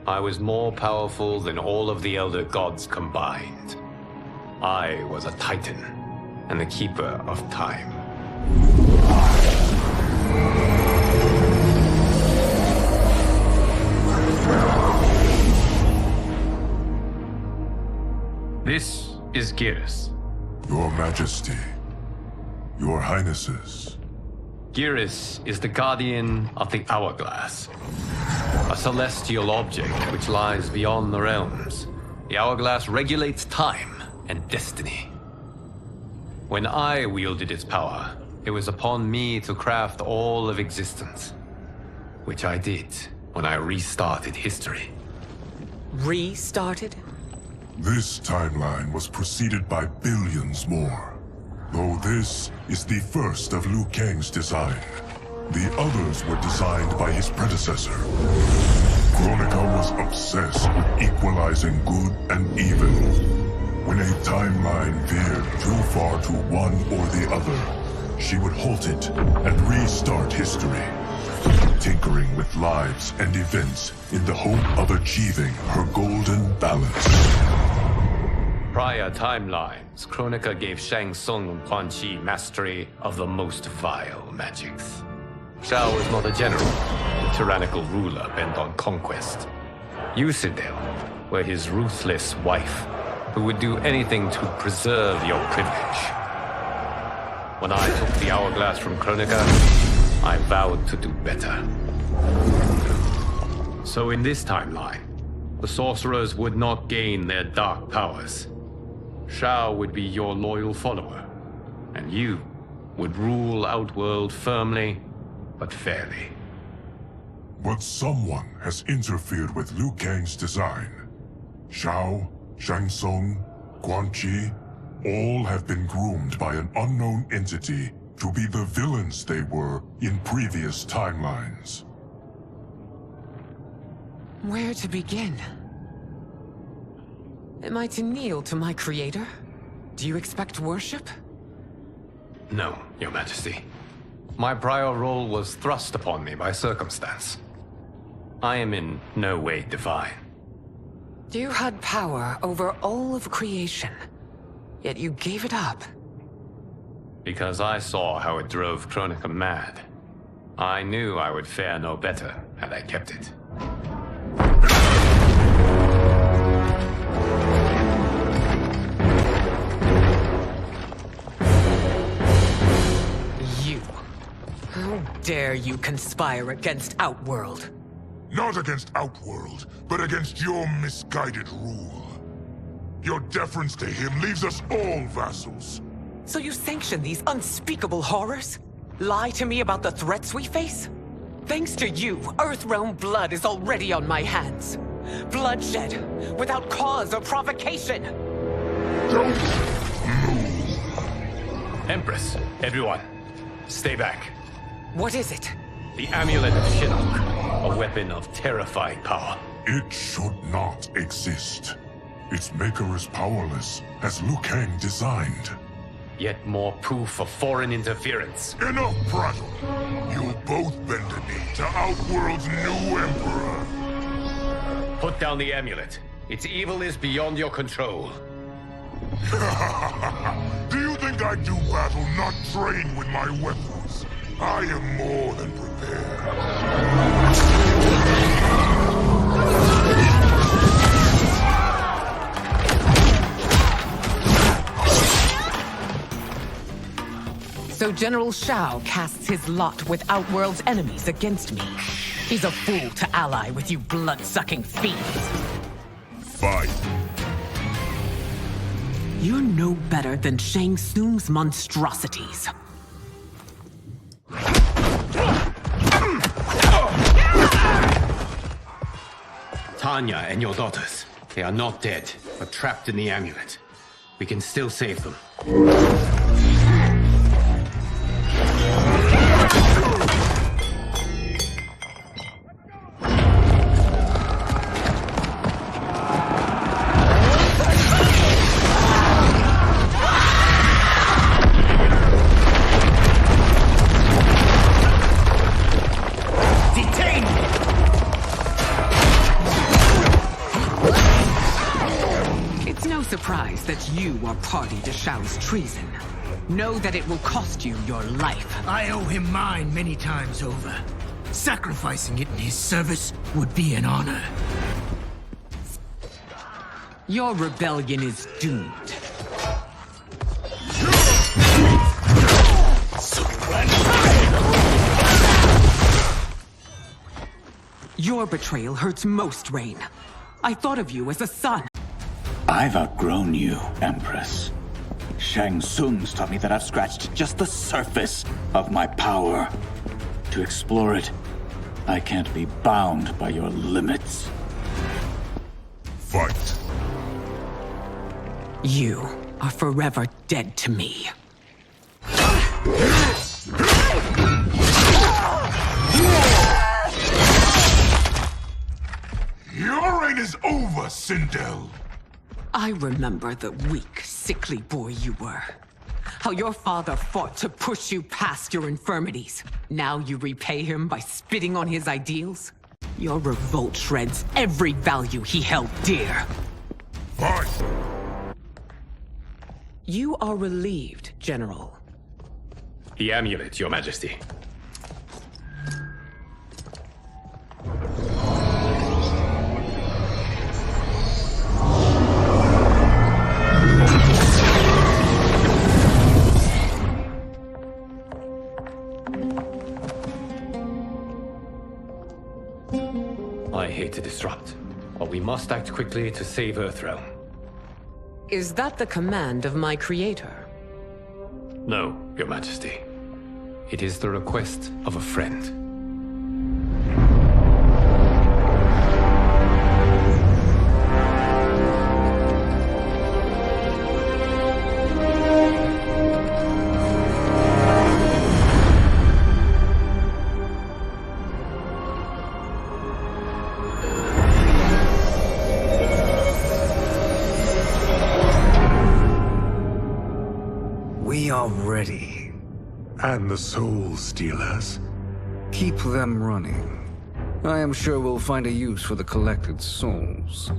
I was more powerful than all of the Elder Gods combined. I was a Titan, and the Keeper of Time. This is Geras. Your Majesty, Your Highnesses. Geras is the guardian of the Hourglass, a celestial object which lies beyond the realms. The Hourglass regulates time and destiny. When I wielded its power, it was upon me to craft all of existence, which I did when I restarted history. Restarted? This timeline was preceded by billions more. Though this is the first of Liu Kang's design. The others were designed by his predecessor. Kronika was obsessed with equalizing good and evil. When a timeline veered too far to one or the other, she would halt it and restart history. tinkering with lives and events in the hope of achieving her golden balance. Prior timelines, Kronika gave Shang Tsung and Quan Chi mastery of the most vile magics. Shao was not a general, a tyrannical ruler bent on conquest. You, Sindel, were his ruthless wife, who would do anything to preserve your privilege. When I took the hourglass from Kronika, I vowed to do better. So in this timeline, the sorcerers would not gain their dark powers. Shao would be your loyal follower, and you would rule Outworld firmly, but fairly. But someone has interfered with Liu Kang's design. Shao, Shang Tsung, Quan Chi, all have been groomed by an unknown entity to be the villains they were in previous timelines. Where to begin? Am I to kneel to my creator? Do you expect worship? No, Your Majesty. My prior role was thrust upon me by circumstance. I am in no way divine. You had power over all of creation, yet you gave it up. Because I saw how it drove Kronika mad. I knew I would fare no better had I kept it. You. How dare you conspire against Outworld? Not against Outworld, but against your misguided rule. Your deference to him leaves us all vassals. So you sanction these unspeakable horrors? Lie to me about the threats we face? Thanks to you, Earthrealm blood is already on my hands. Bloodshed, without cause or provocation. Don't move. Empress, everyone, stay back. What is it? The Amulet of Shinnok, a weapon of terrifying power. It should not exist. Its maker is powerless, as Liu Kang designed. Yet more proof of foreign interference. Enough prattle! You'll both bend a knee to Outworld's new emperor. Put down the amulet. Its evil is beyond your control. Do you think I do battle not trained with my weapons? I am more than prepared. So General Shao casts his lot with Outworld's enemies against me. He's a fool to ally with you blood-sucking fiends. Fight. You're no better than Shang Tsung's monstrosities. Tanya and your daughters, they are not dead, but trapped in the amulet. We can still save them. Surprised that you are party to Shao's treason. Know that it will cost you your life. I owe him mine many times over. Sacrificing it in his service would be an honor. Your rebellion is doomed. Your betrayal hurts most, Rain. I thought of you as a son. I've outgrown you, Empress. Shang Tsung's taught me that I've scratched just the surface of my power. To explore it, I can't be bound by your limits. Fight. You are forever dead to me. Your reign is over, Sindel. I remember the weak, sickly boy you were. How your father fought to push you past your infirmities. Now you repay him by spitting on his ideals? Your revolt shreds every value he held dear. Fine. You are relieved, General. The amulet, Your Majesty. I hate to disrupt, but we must act quickly to save Earthrealm. Is that the command of my creator? No, Your Majesty. It is the request of a friend. We are ready. And the Soul Stealers? Keep them running. I am sure we'll find a use for the collected souls.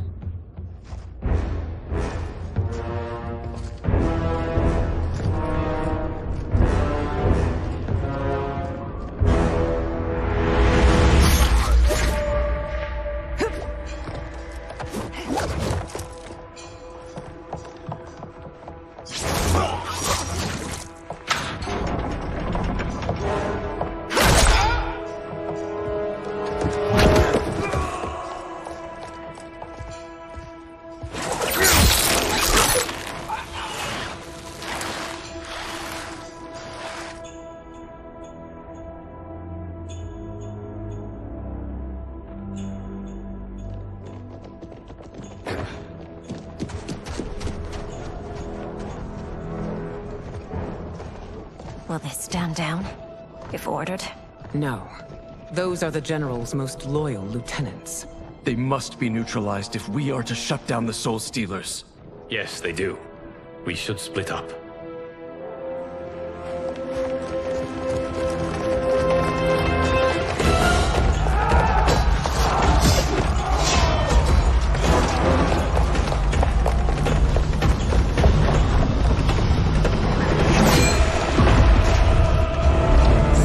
Will they stand down, if ordered? No. Those are the General's most loyal lieutenants. They must be neutralized if we are to shut down the Soul Stealers. Yes, they do. We should split up.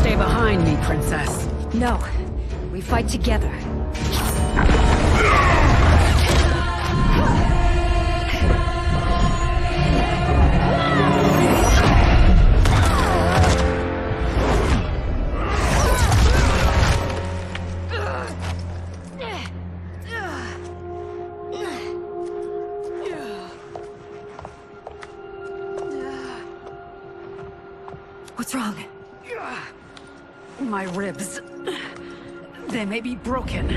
Stay behind me, Princess. No. We fight together. What's wrong? My ribs. They may be broken.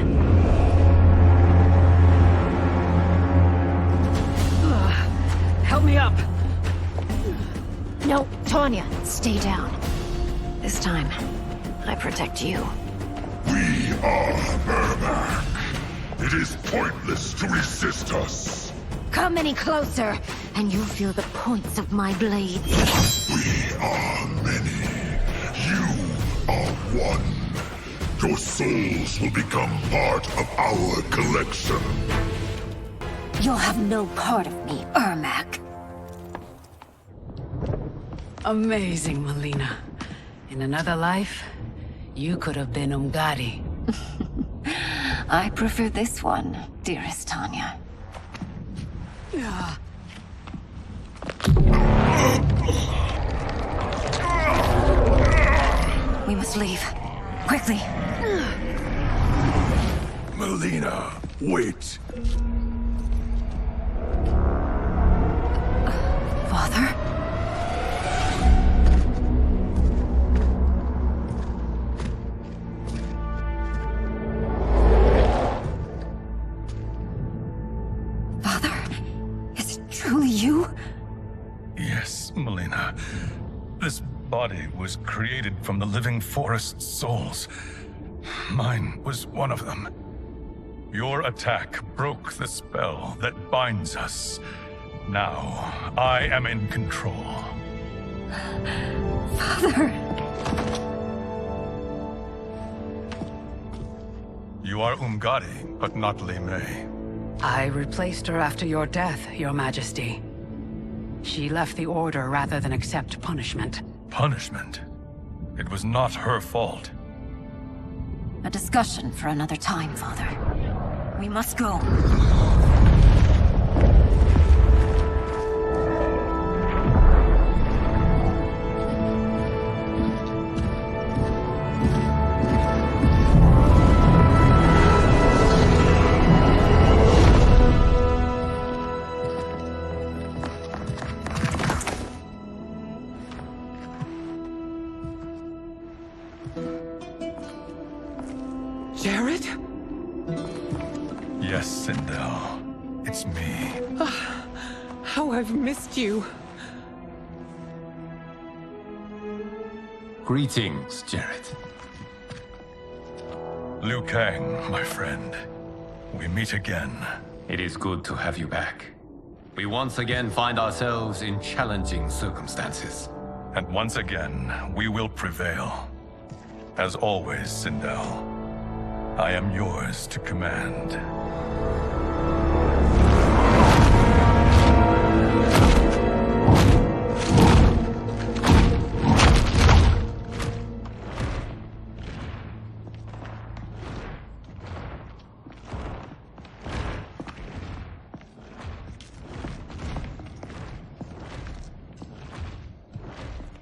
Help me up. No, Tanya, stay down. This time, I protect you. We are Ermac. It is pointless to resist us. Come any closer, and you'll feel the points of my blades. We are many. You are one. Your souls will become part of our collection. You'll have no part of me, Ermac. Amazing, Melina. In another life, you could have been Umgadi. I prefer this one, dearest Tanya. We must leave. Quickly. Melina, wait. Father? Father? Is it truly you? Yes, Melina. This body was created from the living forest's souls. Mine was one of them. Your attack broke the spell that binds us. Now, I am in control. Father! You are Umgadi, but not Li Mei. I replaced her after your death, Your Majesty. She left the Order rather than accept punishment. Punishment? It was not her fault. A discussion for another time, Father. We must go. Jared? Yes, Sindel. It's me. How I've missed you. Greetings, Jared. Liu Kang, my friend. We meet again. It is good to have you back. We once again find ourselves in challenging circumstances. And once again, we will prevail. As always, Sindel, I am yours to command.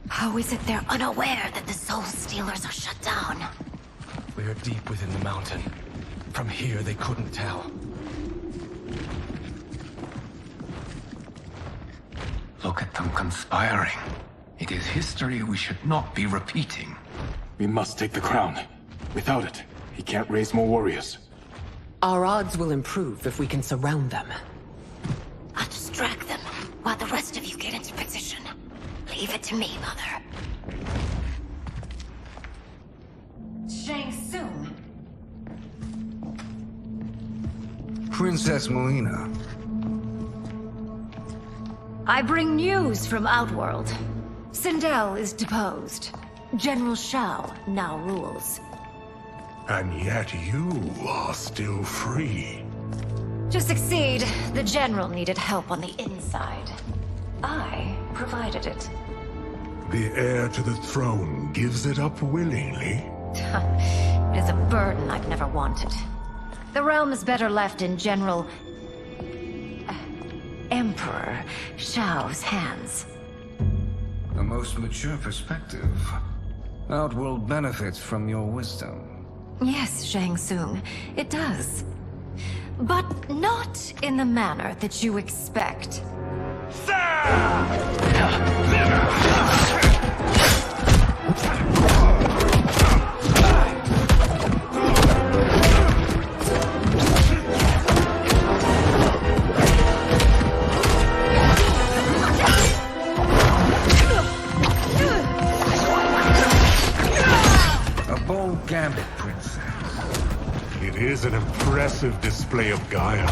How is it they're unaware that the Soul Stealers are shut down? We're deep within the mountain. From here, they couldn't tell. Look at them conspiring. It is history we should not be repeating. We must take the crown. Without it, he can't raise more warriors. Our odds will improve if we can surround them. I'll distract them while the rest of you get into position. Leave it to me, Mother. Shang Tsung. Princess Melina. I bring news from Outworld. Sindel is deposed. General Shao now rules. And yet you are still free. To succeed, the General needed help on the inside. I provided it. The heir to the throne gives it up willingly. It is a burden I've never wanted. The realm is better left in General... Emperor Shao's hands. A most mature perspective. Outworld benefits from your wisdom. Yes, Shang Tsung, it does. But not in the manner that you expect. A bold gambit, Princess. It is an impressive display of guile.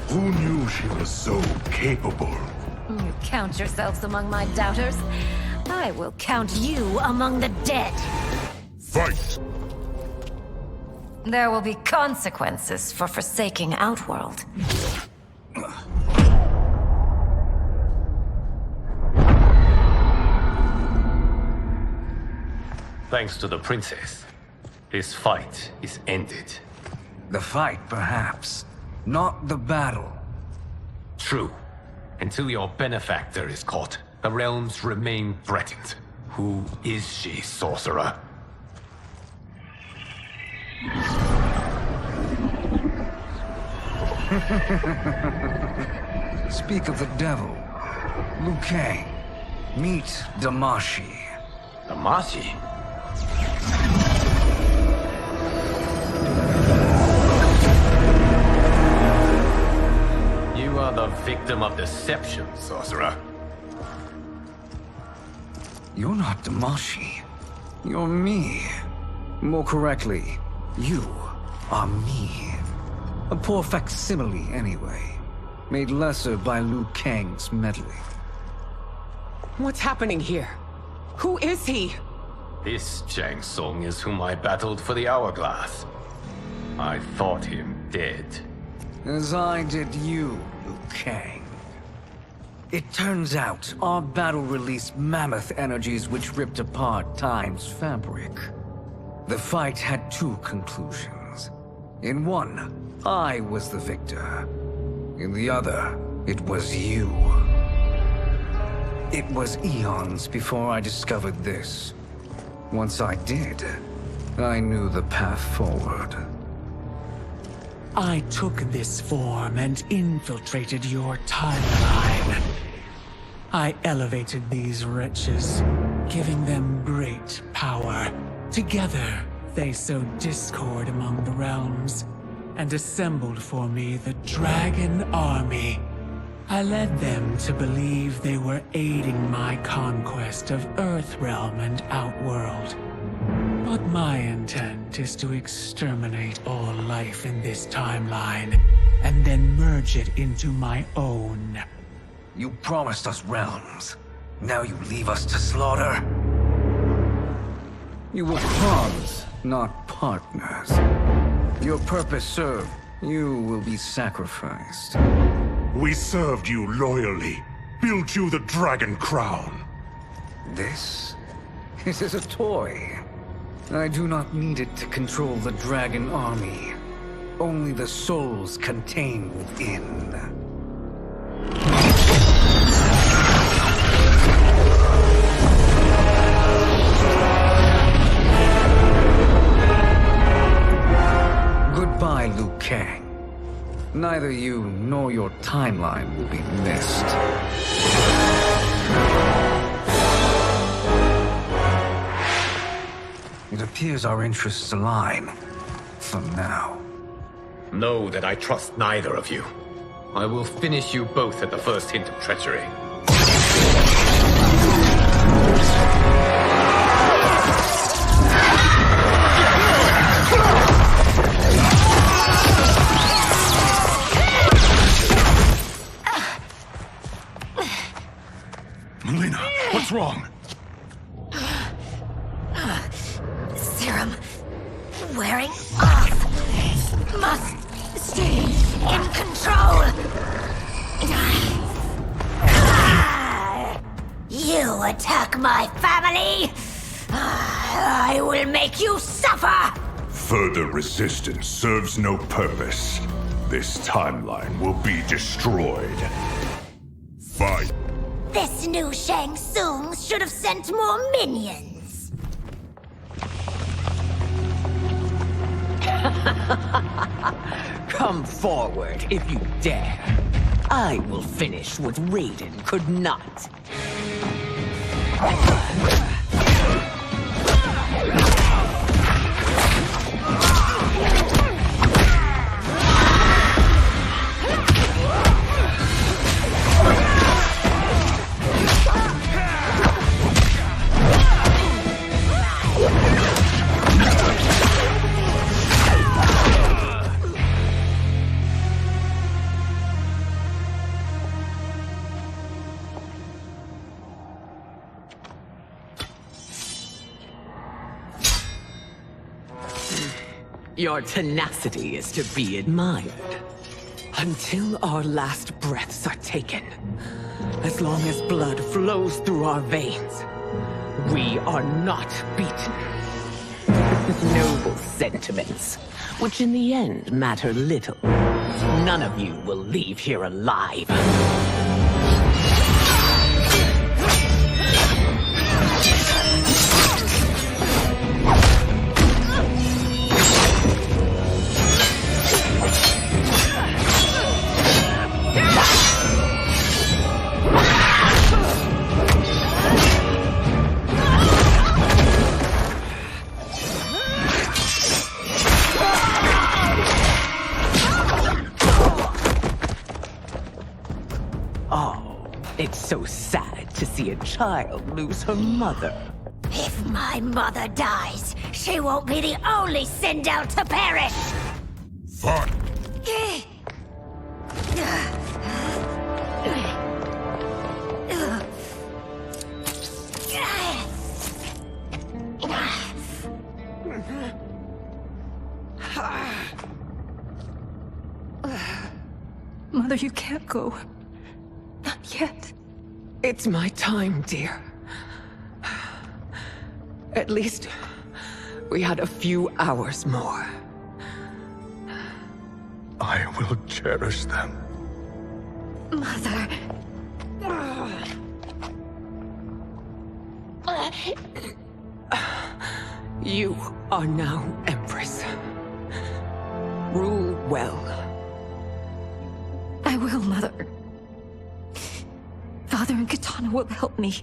Who knew she was so capable? You count yourselves among my doubters. I will count you among the dead. Fight! There will be consequences for forsaking Outworld. Thanks to the princess, this fight is ended. The fight, perhaps. Not the battle. True. Until your benefactor is caught, the realms remain threatened. Who is she, sorcerer? Speak of the devil. Liu Kang. Meet Damashi. Damashi? You are the victim of deception, sorcerer. You're not Damashi. You're me. More correctly, you are me. A poor facsimile, anyway. Made lesser by Liu Kang's meddling. What's happening here? Who is he? This Shang Tsung is whom I battled for the Hourglass. I thought him dead. As I did you, Liu Kang. It turns out our battle released mammoth energies which ripped apart time's fabric. The fight had two conclusions. In one, I was the victor. In the other, it was you. It was eons before I discovered this. Once I did, I knew the path forward. I took this form and infiltrated your timeline. I elevated these wretches, giving them great power. Together, they sowed discord among the realms, and assembled for me the Dragon Army. I led them to believe they were aiding my conquest of Earthrealm and Outworld. But my intent is to exterminate all life in this timeline, and then merge it into my own. You promised us realms. Now you leave us to slaughter? You were pawns, not partners. Your purpose served. You will be sacrificed. We served you loyally, built you the Dragon Crown. This is a toy. I do not need it to control the Dragon Army. Only the souls contained within. Goodbye, Liu Kang. Neither you nor your timeline will be missed. It appears our interests align. For now. Know that I trust neither of you. I will finish you both at the first hint of treachery. Melina, what's wrong? Serum wearing off. Must stay in control. You attack my family. I will make you suffer. Further resistance serves no purpose. This timeline will be destroyed. Fight. This new Shang Tsung should have sent more minions. Come forward if you dare. I will finish what Raiden could not. Your tenacity is to be admired. Until our last breaths are taken. As long as blood flows through our veins, we are not beaten. Noble sentiments, which in the end matter little. None of you will leave here alive. It's so sad to see a child lose her mother. If my mother dies, she won't be the only send out to perish. Fine. Mother, you can't go. Not yet. It's my time, dear. At least we had a few hours more. I will cherish them. Mother. You are now Empress. Rule well. I will, Mother. Father and Katana will help me.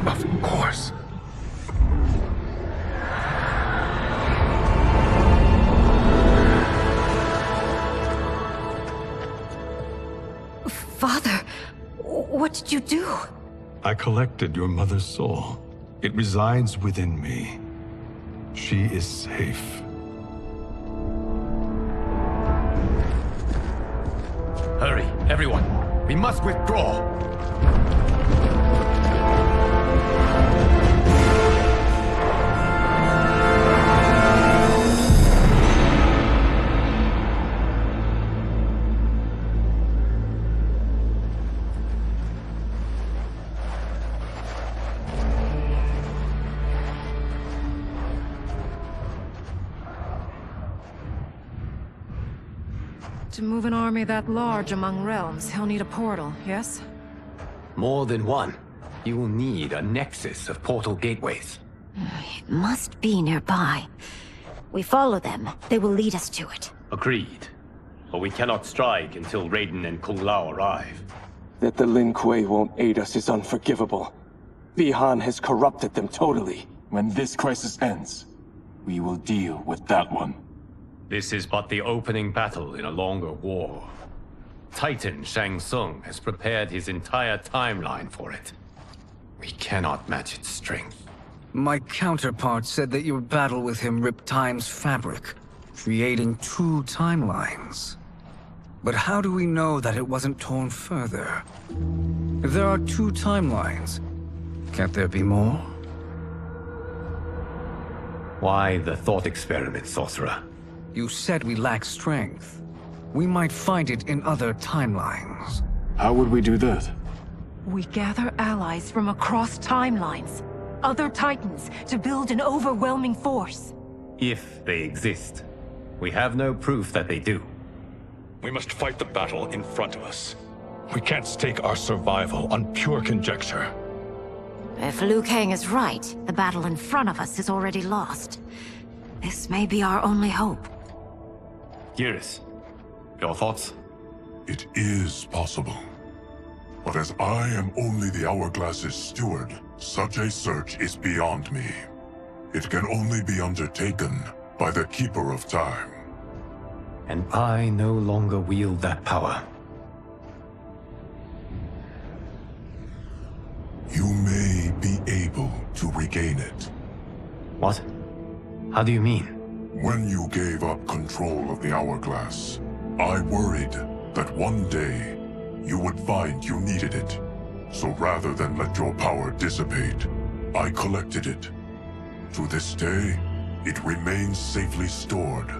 Of course. Father, what did you do? I collected your mother's soul. It resides within me. She is safe. Hurry, everyone. We must withdraw. To move an army that large among realms, he'll need a portal, yes? More than one. You will need a nexus of portal gateways. It must be nearby. We follow them. They will lead us to it. Agreed. But we cannot strike until Raiden and Kung Lao arrive. That the Lin Kuei won't aid us is unforgivable. Bi-Han has corrupted them totally. When this crisis ends, we will deal with that one. This is but the opening battle in a longer war. Titan Shang Tsung has prepared his entire timeline for it. We cannot match its strength. My counterpart said that your battle with him ripped time's fabric, creating two timelines. But how do we know that it wasn't torn further? If there are two timelines, can't there be more? Why the thought experiment, Sorcerer? You said we lack strength. We might find it in other timelines. How would we do that? We gather allies from across timelines, other titans, to build an overwhelming force. If they exist. We have no proof that they do. We must fight the battle in front of us. We can't stake our survival on pure conjecture. If Liu Kang is right, the battle in front of us is already lost. This may be our only hope. Geras, your thoughts? It is possible. But as I am only the Hourglass's steward, such a search is beyond me. It can only be undertaken by the Keeper of Time. And I no longer wield that power. You may be able to regain it. What? How do you mean? When you gave up control of the Hourglass, I worried that one day you would find you needed it. So rather than let your power dissipate, I collected it. To this day, it remains safely stored.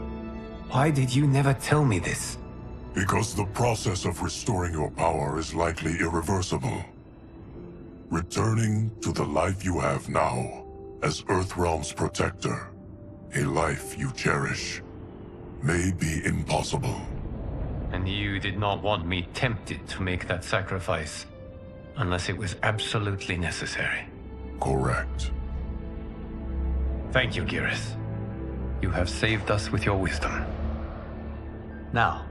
Why did you never tell me this? Because the process of restoring your power is likely irreversible. Returning to the life you have now, as Earthrealm's protector, a life you cherish, may be impossible. And you did not want me tempted to make that sacrifice, unless it was absolutely necessary. Correct. Thank you, Geras. You have saved us with your wisdom. Now,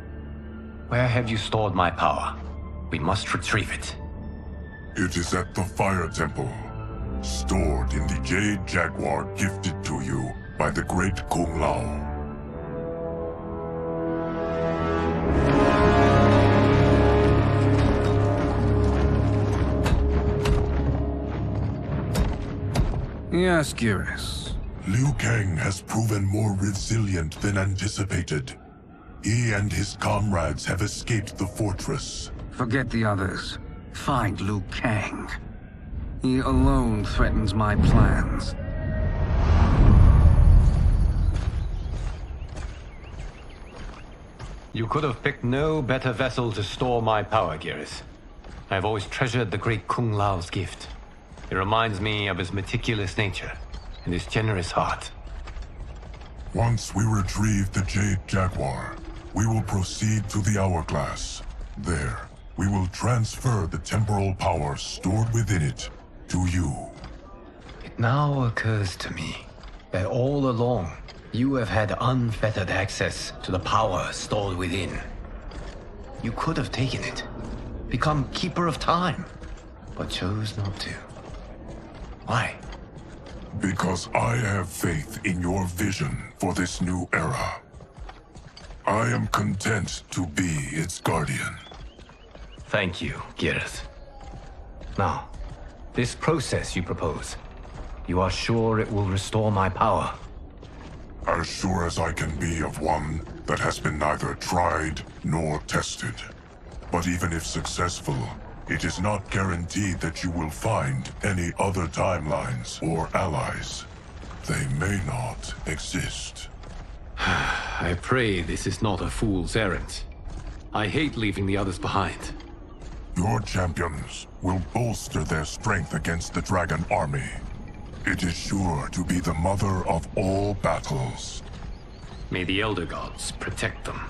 where have you stored my power? We must retrieve it. It is at the Fire Temple, stored in the Jade Jaguar gifted to you by the great Kung Lao. Yes, Geras. Liu Kang has proven more resilient than anticipated. He and his comrades have escaped the fortress. Forget the others. Find Liu Kang. He alone threatens my plans. You could have picked no better vessel to store my power, Geras. I have always treasured the great Kung Lao's gift. It reminds me of his meticulous nature and his generous heart. Once we retrieve the Jade Jaguar, we will proceed to the Hourglass. There, we will transfer the temporal power stored within it to you. It now occurs to me that all along, you have had unfettered access to the power stored within. You could have taken it, become Keeper of Time, but chose not to. Why? Because I have faith in your vision for this new era. I am content to be its guardian. Thank you, Geras. Now, this process you propose, you are sure it will restore my power? As sure as I can be of one that has been neither tried nor tested. But even if successful, it is not guaranteed that you will find any other timelines or allies. They may not exist. I pray this is not a fool's errand. I hate leaving the others behind. Your champions will bolster their strength against the Dragon Army. It is sure to be the mother of all battles. May the Elder Gods protect them.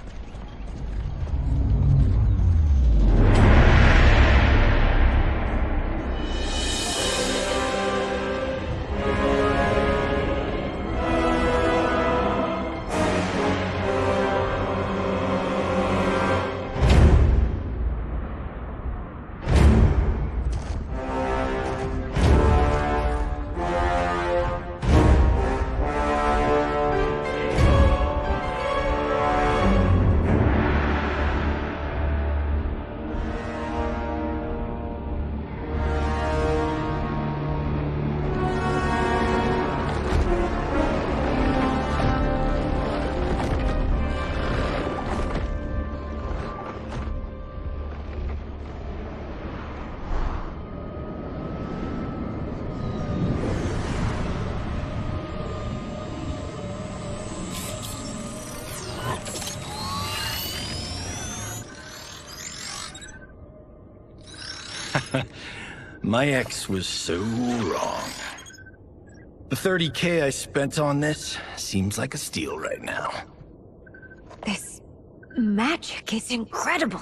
My ex was so wrong. The 30K I spent on this seems like a steal right now. This magic is incredible.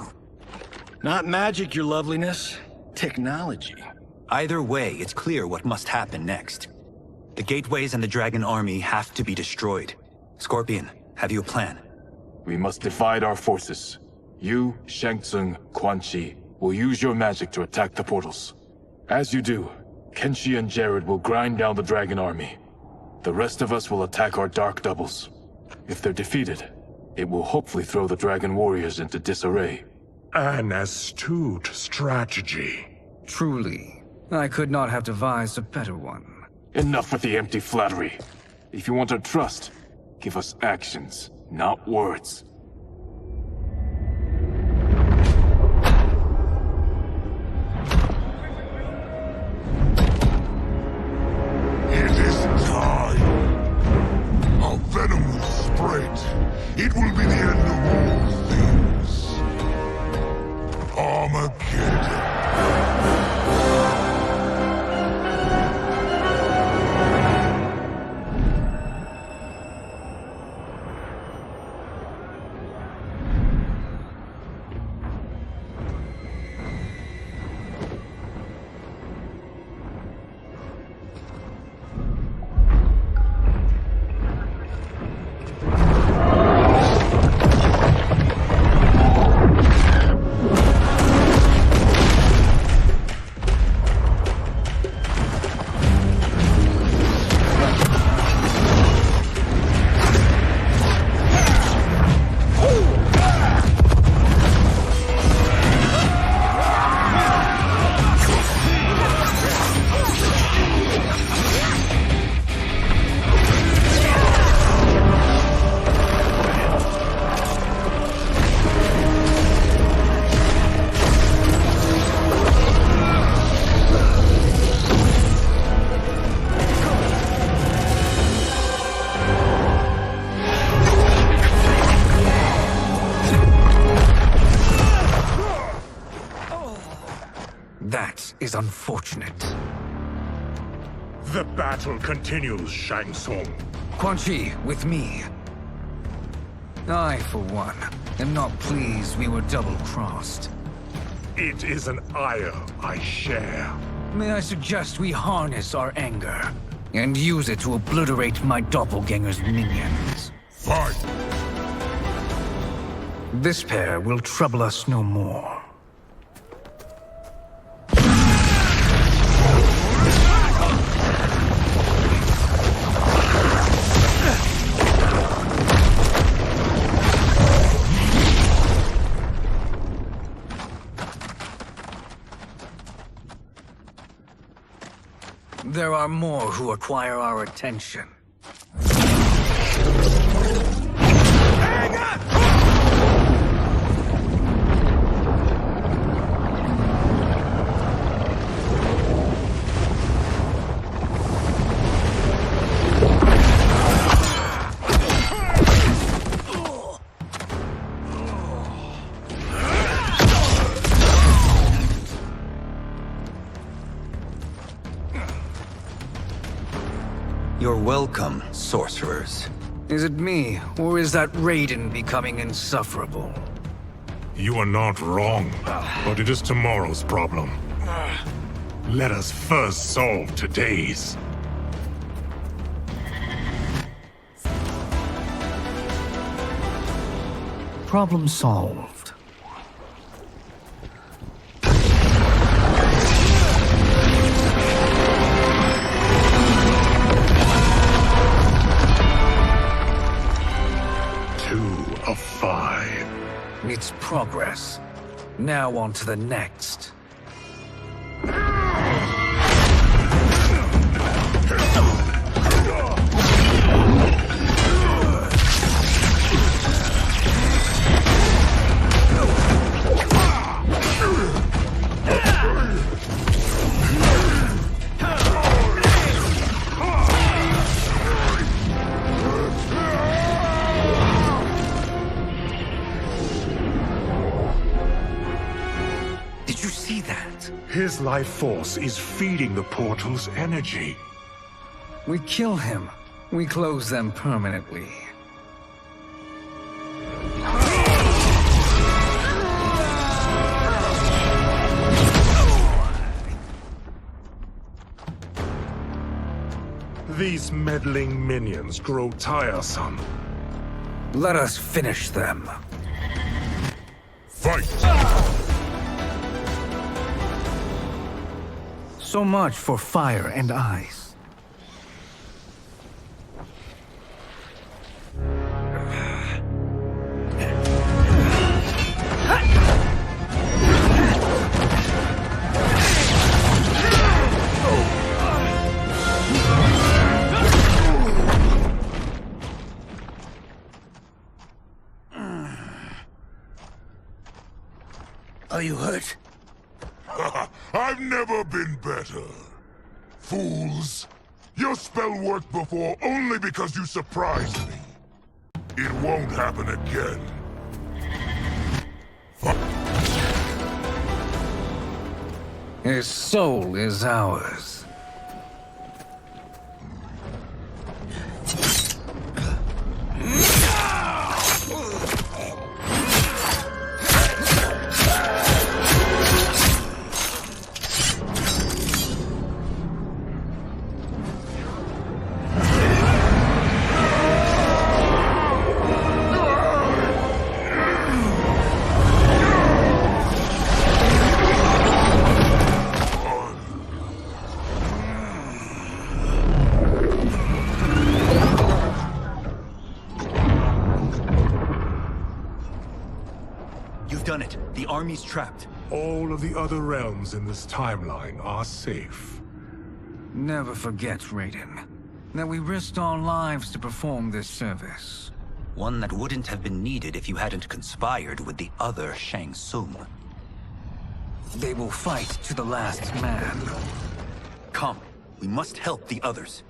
Not magic, your loveliness. Technology. Either way, it's clear what must happen next. The gateways and the Dragon Army have to be destroyed. Scorpion, have you a plan? We must divide our forces. You, Shang Tsung, Quan Chi, will use your magic to attack the portals. As you do, Kenshi and Jared will grind down the Dragon Army. The rest of us will attack our Dark Doubles. If they're defeated, it will hopefully throw the Dragon Warriors into disarray. An astute strategy. Truly, I could not have devised a better one. Enough with the empty flattery. If you want our trust, give us actions, not words. It is time. Our venom will spread. It will be the end of all things. Armageddon. That is unfortunate. The battle continues, Shang Tsung. Quan Chi, with me. I, for one, am not pleased we were double-crossed. It is an ire I share. May I suggest we harness our anger and use it to obliterate my doppelganger's minions? Fight! This pair will trouble us no more. There are more who acquire our attention. You're welcome, sorcerers. Is it me, or is that Raiden becoming insufferable? You are not wrong, but it is tomorrow's problem. Let us first solve today's. Problem solved. Of 5. It's progress. Now on to the next. His life force is feeding the portal's energy. We kill him. We close them permanently. These meddling minions grow tiresome. Let us finish them. Fight! So much for fire and ice. Are you hurt? I've never been better. Fools. Your spell worked before only because you surprised me. It won't happen again. His soul is ours. Done it. The army's trapped. All of the other realms in this timeline are safe. Never forget, Raiden, that we risked our lives to perform this service. One that wouldn't have been needed if you hadn't conspired with the other Shang Tsung. They will fight to the last man. Come, we must help the others.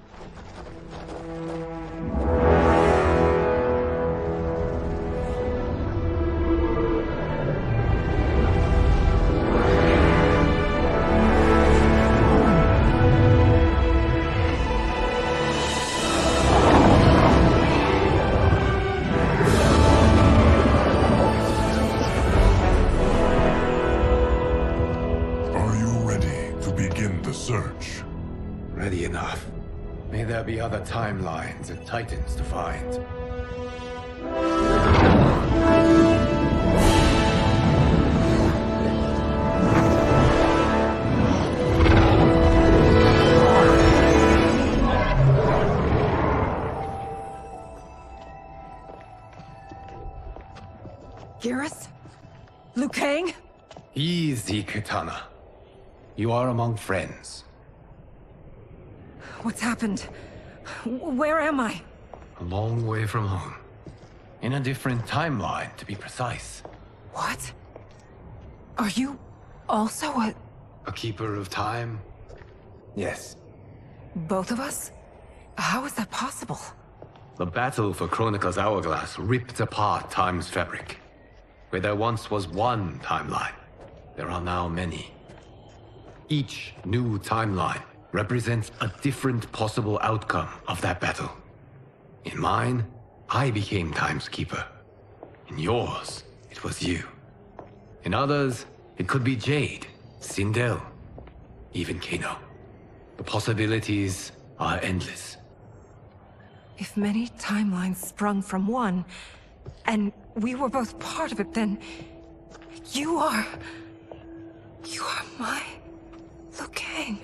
search. Ready enough. May there be other timelines and titans to find. Garrus? Liu Kang? Easy, Kitana. You are among friends. What's happened? Where am I? A long way from home. In a different timeline, to be precise. What? Are you also a keeper of time? Yes. both of us? How is that possible? The battle for Chronica's Hourglass ripped apart time's fabric. Where there once was one timeline, there are now many. Each new timeline represents a different possible outcome of that battle. In mine, I became Time's Keeper. In yours, it was you. In others, it could be Jade, Sindel, even Kano. The possibilities are endless. If many timelines sprung from one, and we were both part of it, then you are my Liu Kang.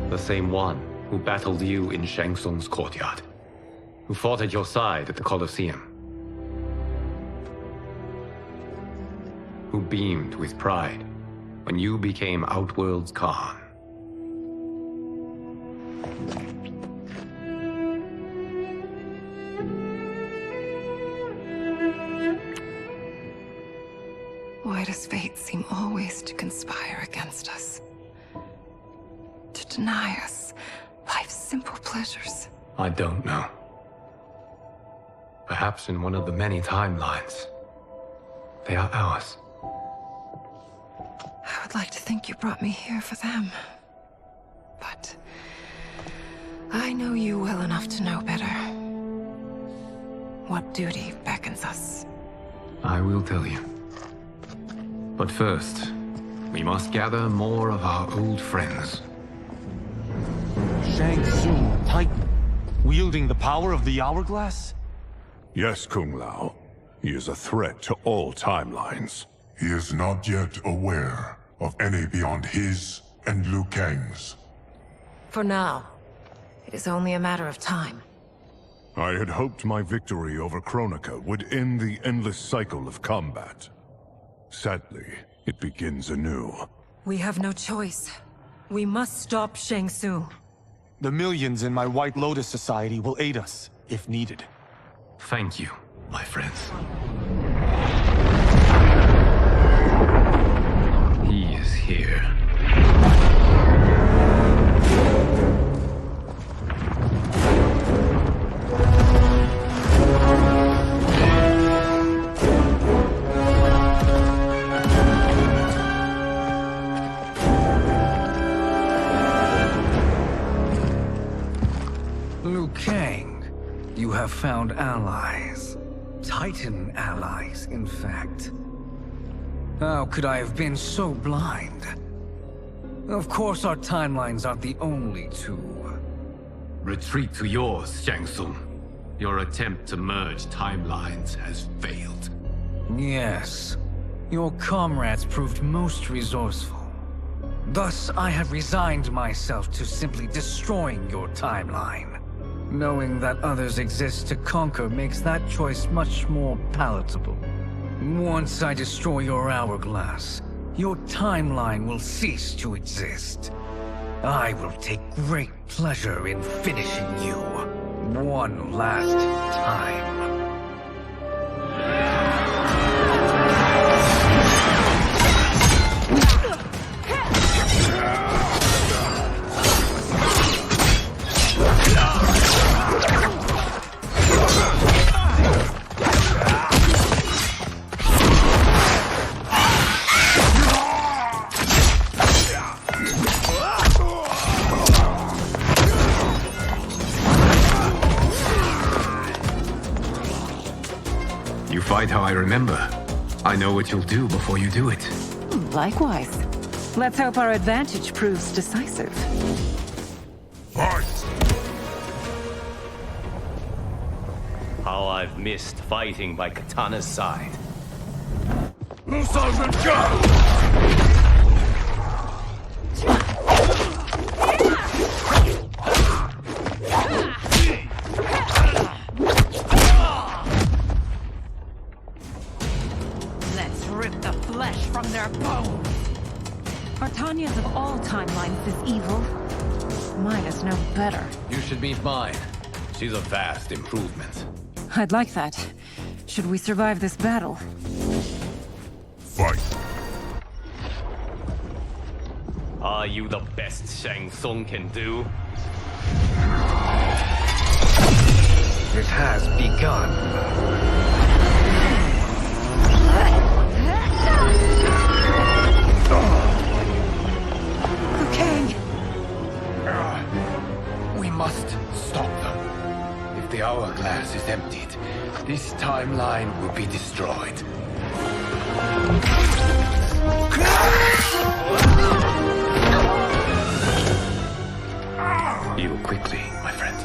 The same one who battled you in Shang Tsung's courtyard. Who fought at your side at the Colosseum. Who beamed with pride when you became Outworld's Khan. Why does fate seem always to conspire against us? To deny us life's simple pleasures? I don't know. Perhaps in one of the many timelines, they are ours. I would like to think you brought me here for them. But I know you well enough to know better. What duty beckons us? I will tell you. But first, we must gather more of our old friends. Shang Tsung, Titan, wielding the power of the Hourglass? Yes, Kung Lao. He is a threat to all timelines. He is not yet aware of any beyond his and Liu Kang's. For now, it is only a matter of time. I had hoped my victory over Chronica would end the endless cycle of combat. Sadly, it begins anew. We have no choice. We must stop Shang Tsung. The millions in my White Lotus Society will aid us, if needed. Thank you, my friends. He is here. Liu Kang. You have found allies. Titan allies, in fact. How could I have been so blind? Of course our timelines aren't the only two. Retreat to yours, Shang Tsung. Your attempt to merge timelines has failed. Yes. Your comrades proved most resourceful. Thus, I have resigned myself to simply destroying your timeline. Knowing that others exist to conquer makes that choice much more palatable. Once I destroy your hourglass, your timeline will cease to exist. I will take great pleasure in finishing you one last time. You fight how I remember. I know what you'll do before you do it. Likewise. Let's hope our advantage proves decisive. Fight! How I've missed fighting by Katana's side. Sergeant John! Let's rip the flesh from their bones. Artania's of all timelines is evil. Mine is no better. You should meet mine. She's a vast improvement. I'd like that. Should we survive this battle? Fight! Are you the best Shang Tsung can do? It has begun. Liu Kang! We must stop them. If the hourglass is emptied, this timeline will be destroyed. Heal quickly, my friend.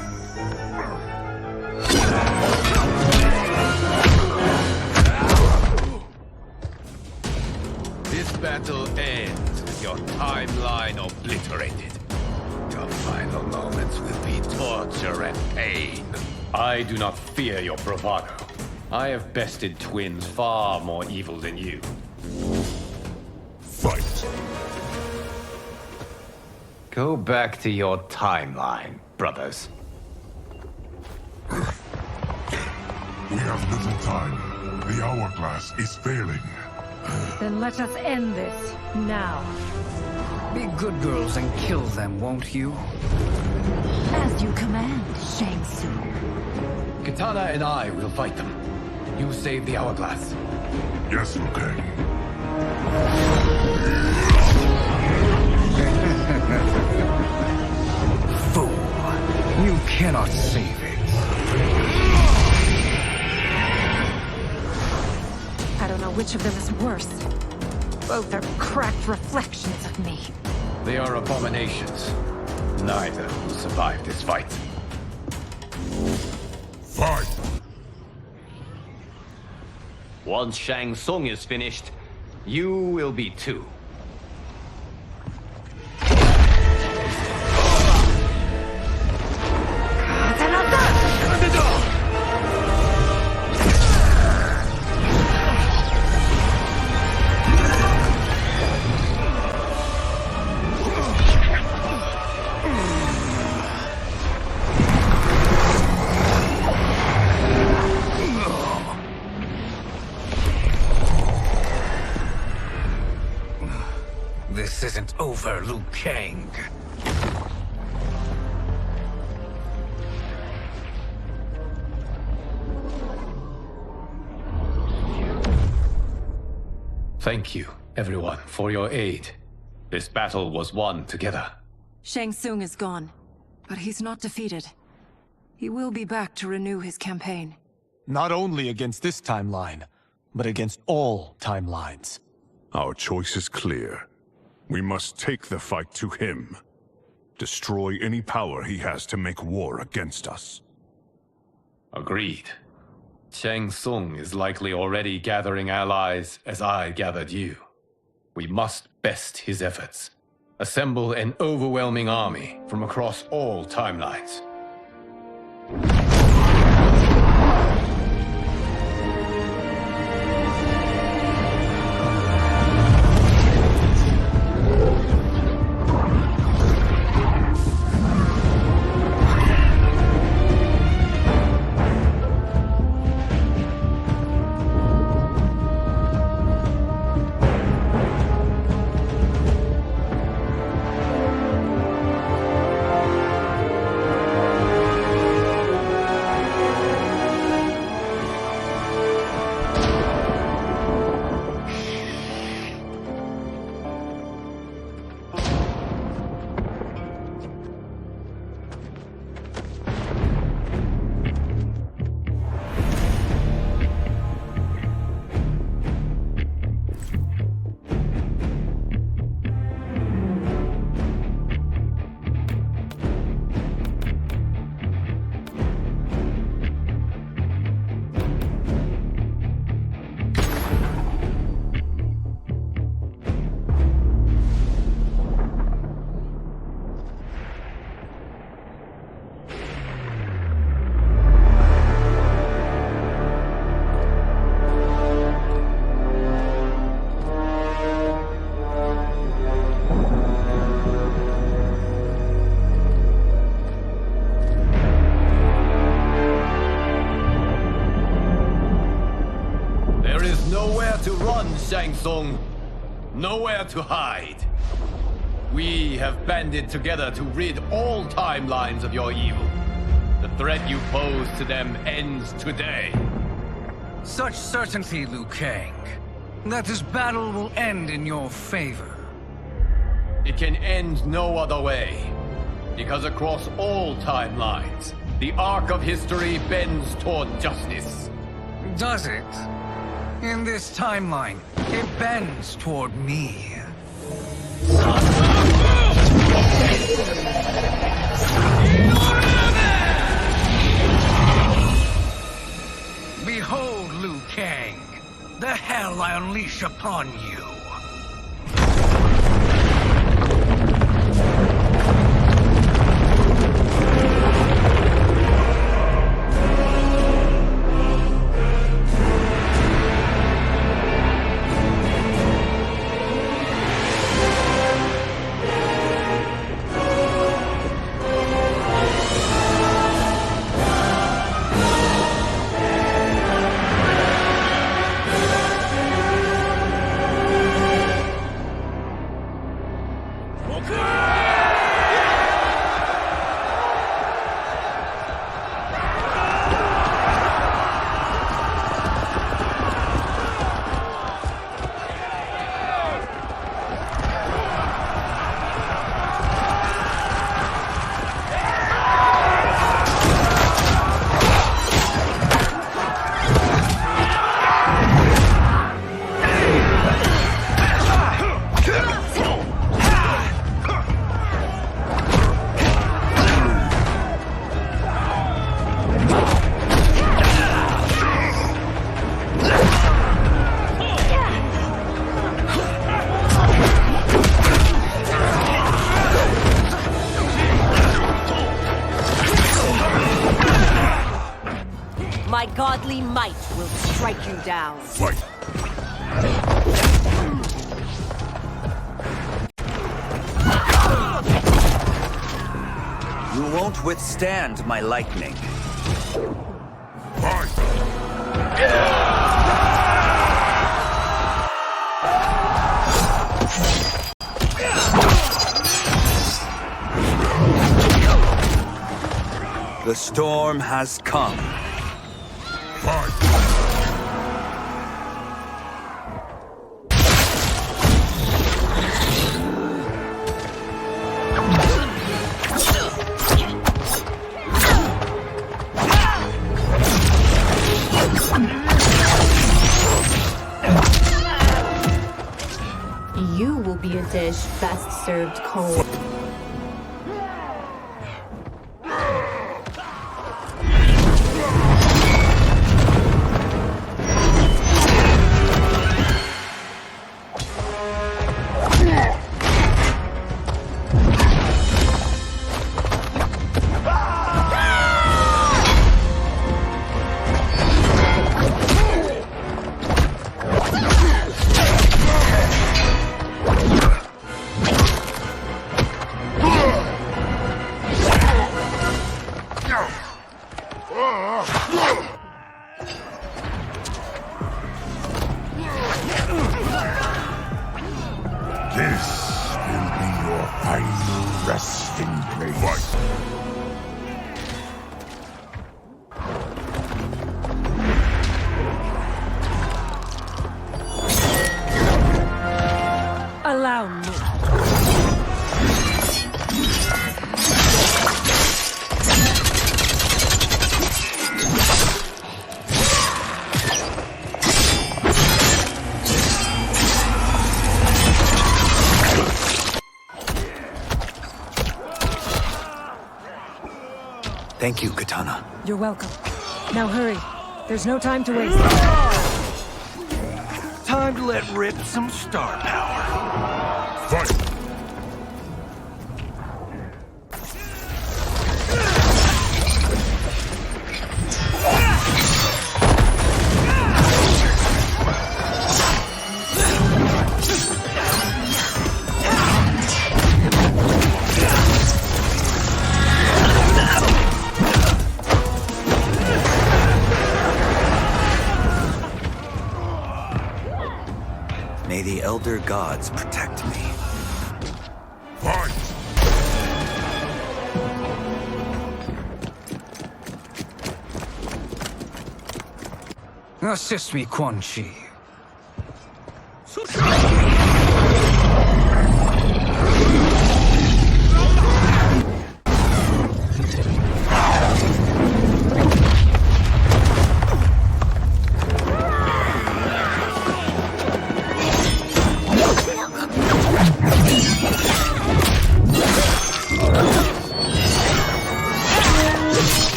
This battle ends with your timeline obliterated. Your final moments will be torture and pain. I do not fear your bravado. I have bested twins far more evil than you. Fight! Go back to your timeline, brothers. We have little time. The hourglass is failing. Then let us end this, now. Be good girls and kill them, won't you? As you command, Shang Tsung. Katana and I will fight them. You save the hourglass. Yes, Liu Kang. Fool! You cannot save it. I don't know which of them is worse. Both are cracked reflections of me. They are abominations. Neither will survive this fight. Fight! Once Shang Tsung is finished, you will be too. This isn't over, Liu Kang. Thank you, everyone, for your aid. This battle was won together. Shang Tsung is gone, but he's not defeated. He will be back to renew his campaign. Not only against this timeline, but against all timelines. Our choice is clear. We must take the fight to him. Destroy any power he has to make war against us. Agreed. Shang Tsung is likely already gathering allies as I gathered you. We must best his efforts. Assemble an overwhelming army from across all timelines. Tsung. Nowhere to hide. We have banded together to rid all timelines of your evil. The threat you pose to them ends today. Such certainty, Liu Kang, that this battle will end in your favor. It can end no other way. Because across all timelines, the arc of history bends toward justice. Does it? In this timeline, it bends toward me. Behold, Liu Kang, the hell I unleash upon you. My godly might will strike you down. Fight! You won't withstand my lightning. The storm has come. You will be a dish best served cold. This will be your final resting place. Allow me. Thank you, Katana. You're welcome. Now hurry. There's no time to waste. Time to let rip some star power. Fight! May other gods protect me. Fight! Assist me, Quan Chi.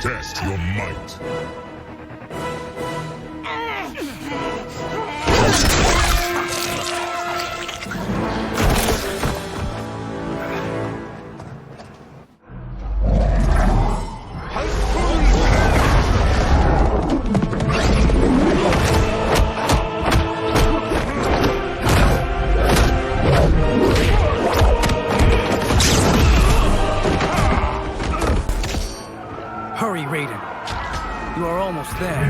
Test your might. Hurry, Raiden. You are almost there.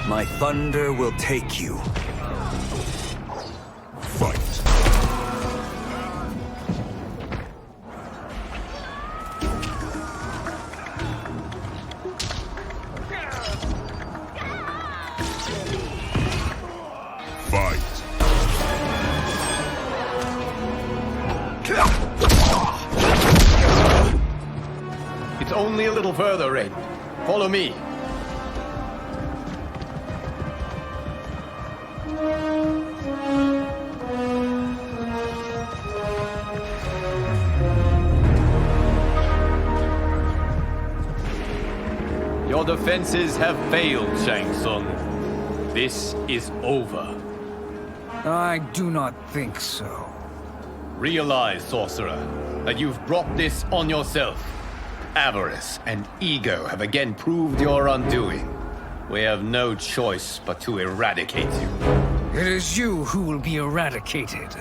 My thunder will take you. Fight. Fight. It's only a little further, Raiden. Follow me. Your defenses have failed, Shang Tsung. This is over. I do not think so. Realize, sorcerer, that you've brought this on yourself. Avarice and ego have again proved your undoing. We have no choice but to eradicate you. It is you who will be eradicated.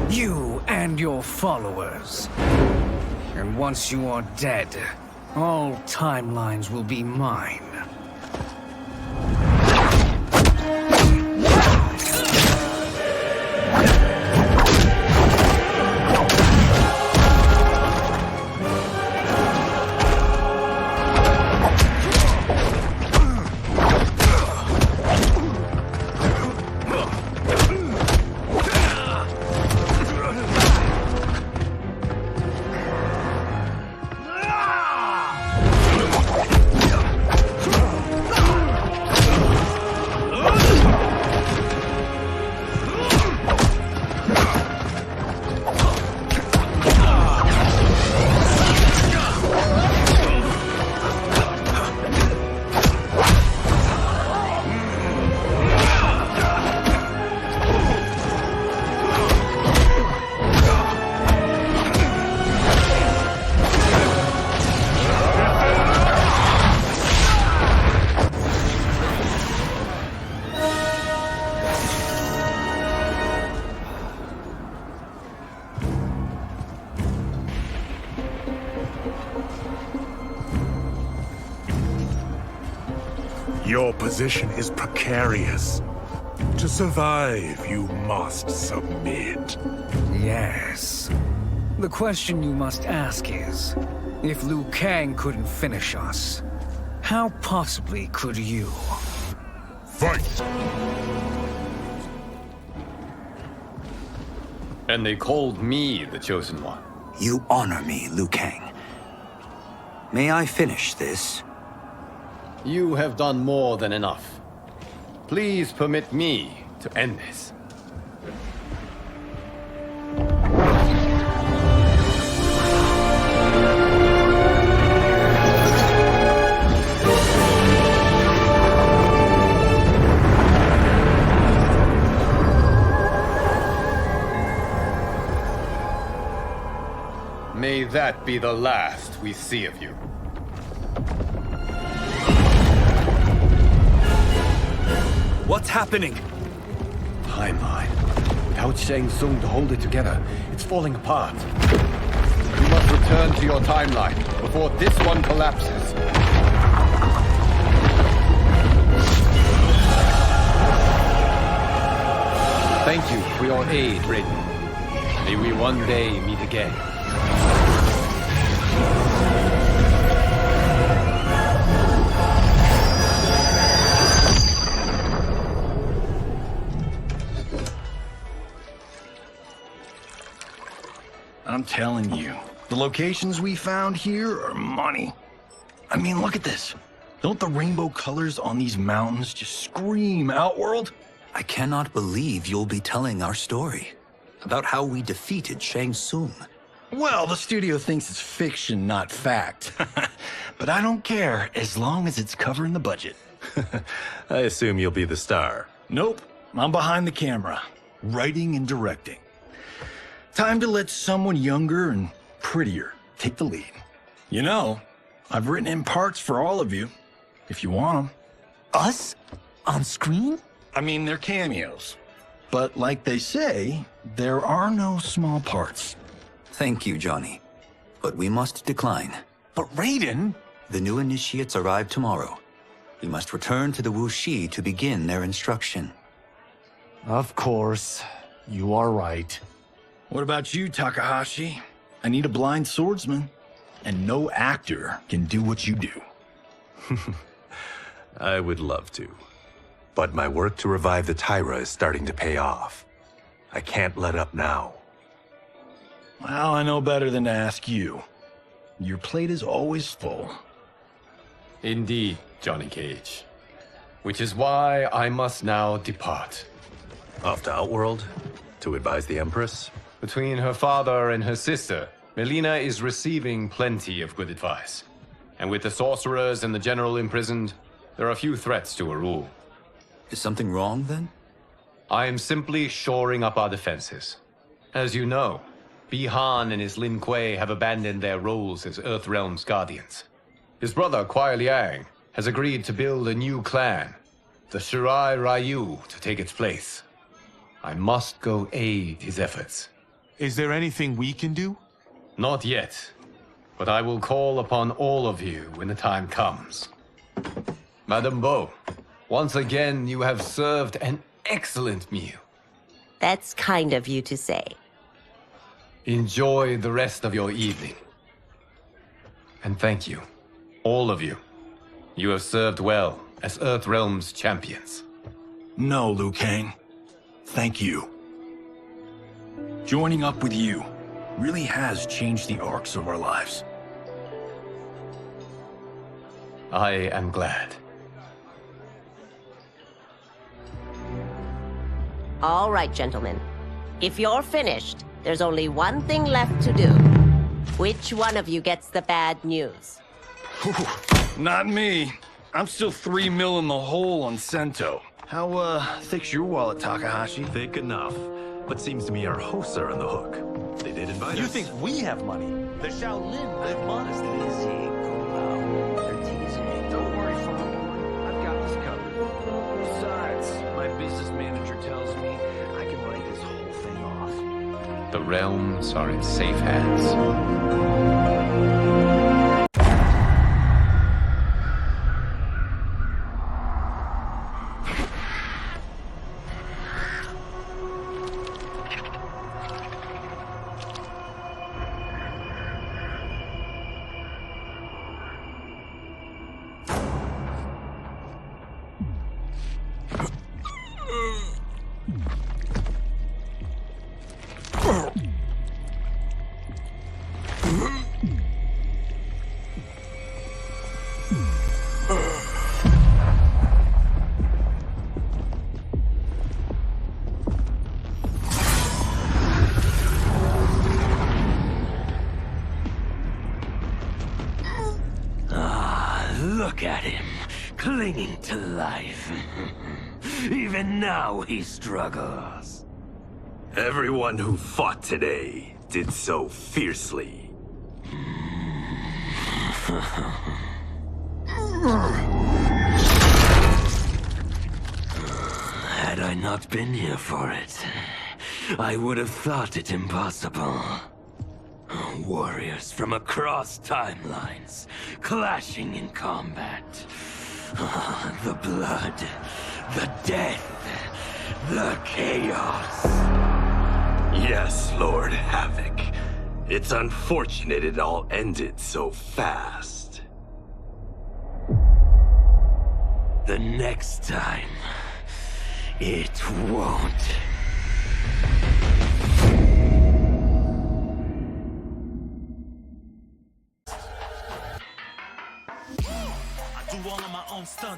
You and your followers. And once you are dead, all timelines will be mine. Your position is precarious. To survive, you must submit. Yes. The question you must ask is, if Liu Kang couldn't finish us, how possibly could you? Fight! And they called me the Chosen One. You honor me, Liu Kang. May I finish this? You have done more than enough. Please permit me to end this. May that be the last we see of you. What's happening? Timeline. Without Shang Tsung to hold it together, it's falling apart. You must return to your timeline before this one collapses. Thank you for your aid, Raiden. May we one day meet again. I'm telling you, the locations we found here are money. I mean, look at this. Don't the rainbow colors on these mountains just scream Outworld? I cannot believe you'll be telling our story about how we defeated Shang Tsung. Well, the studio thinks it's fiction, not fact. But I don't care, as long as it's covering the budget. I assume you'll be the star. Nope, I'm behind the camera, writing and directing. Time to let someone younger and prettier take the lead. You know, I've written in parts for all of you, if you want them. Us? On screen? I mean, they're cameos. But like they say, there are no small parts. Thank you, Johnny. But we must decline. But Raiden? The new initiates arrive tomorrow. We must return to the Wuxi to begin their instruction. Of course. You are right. What about you, Takahashi? I need a blind swordsman, and no actor can do what you do. I would love to. But my work to revive the Tyra is starting to pay off. I can't let up now. Well, I know better than to ask you. Your plate is always full. Indeed, Johnny Cage. Which is why I must now depart. Off to Outworld? To advise the Empress? Between her father and her sister, Melina is receiving plenty of good advice. And with the sorcerers and the general imprisoned, there are few threats to her rule. Is something wrong, then? I am simply shoring up our defenses. As you know, Bi-Han and his Lin Kuei have abandoned their roles as Earthrealm's guardians. His brother, Kuai Liang, has agreed to build a new clan, the Shirai Ryu, to take its place. I must go aid his efforts. Is there anything we can do? Not yet, but I will call upon all of you when the time comes. Madame Bo, once again you have served an excellent meal. That's kind of you to say. Enjoy the rest of your evening. And thank you, all of you. You have served well as Earthrealm's champions. No, Liu Kang. Thank you. Joining up with you really has changed the arcs of our lives. I am glad. All right, gentlemen. If you're finished, there's only one thing left to do. Which one of you gets the bad news? Not me. I'm still 3 mil in the hole on Sento. How, thick's your wallet, Takahashi? Thick enough. But seems to me our hosts are on the hook. They did invite us. You think we have money? The Shaolin live modestly. They're teasing. Don't worry, Father. I've got this covered. Besides, my business manager tells me I can write this whole thing off. The realms are in safe hands. Look at him, clinging to life. Even now he struggles. Everyone who fought today did so fiercely. not been here for it, I would have thought it impossible. Warriors from across timelines, clashing in combat. The blood, the death, the chaos. Yes, Lord Havoc. It's unfortunate it all ended so fast. The next time, it won't. I do all of my own stunts.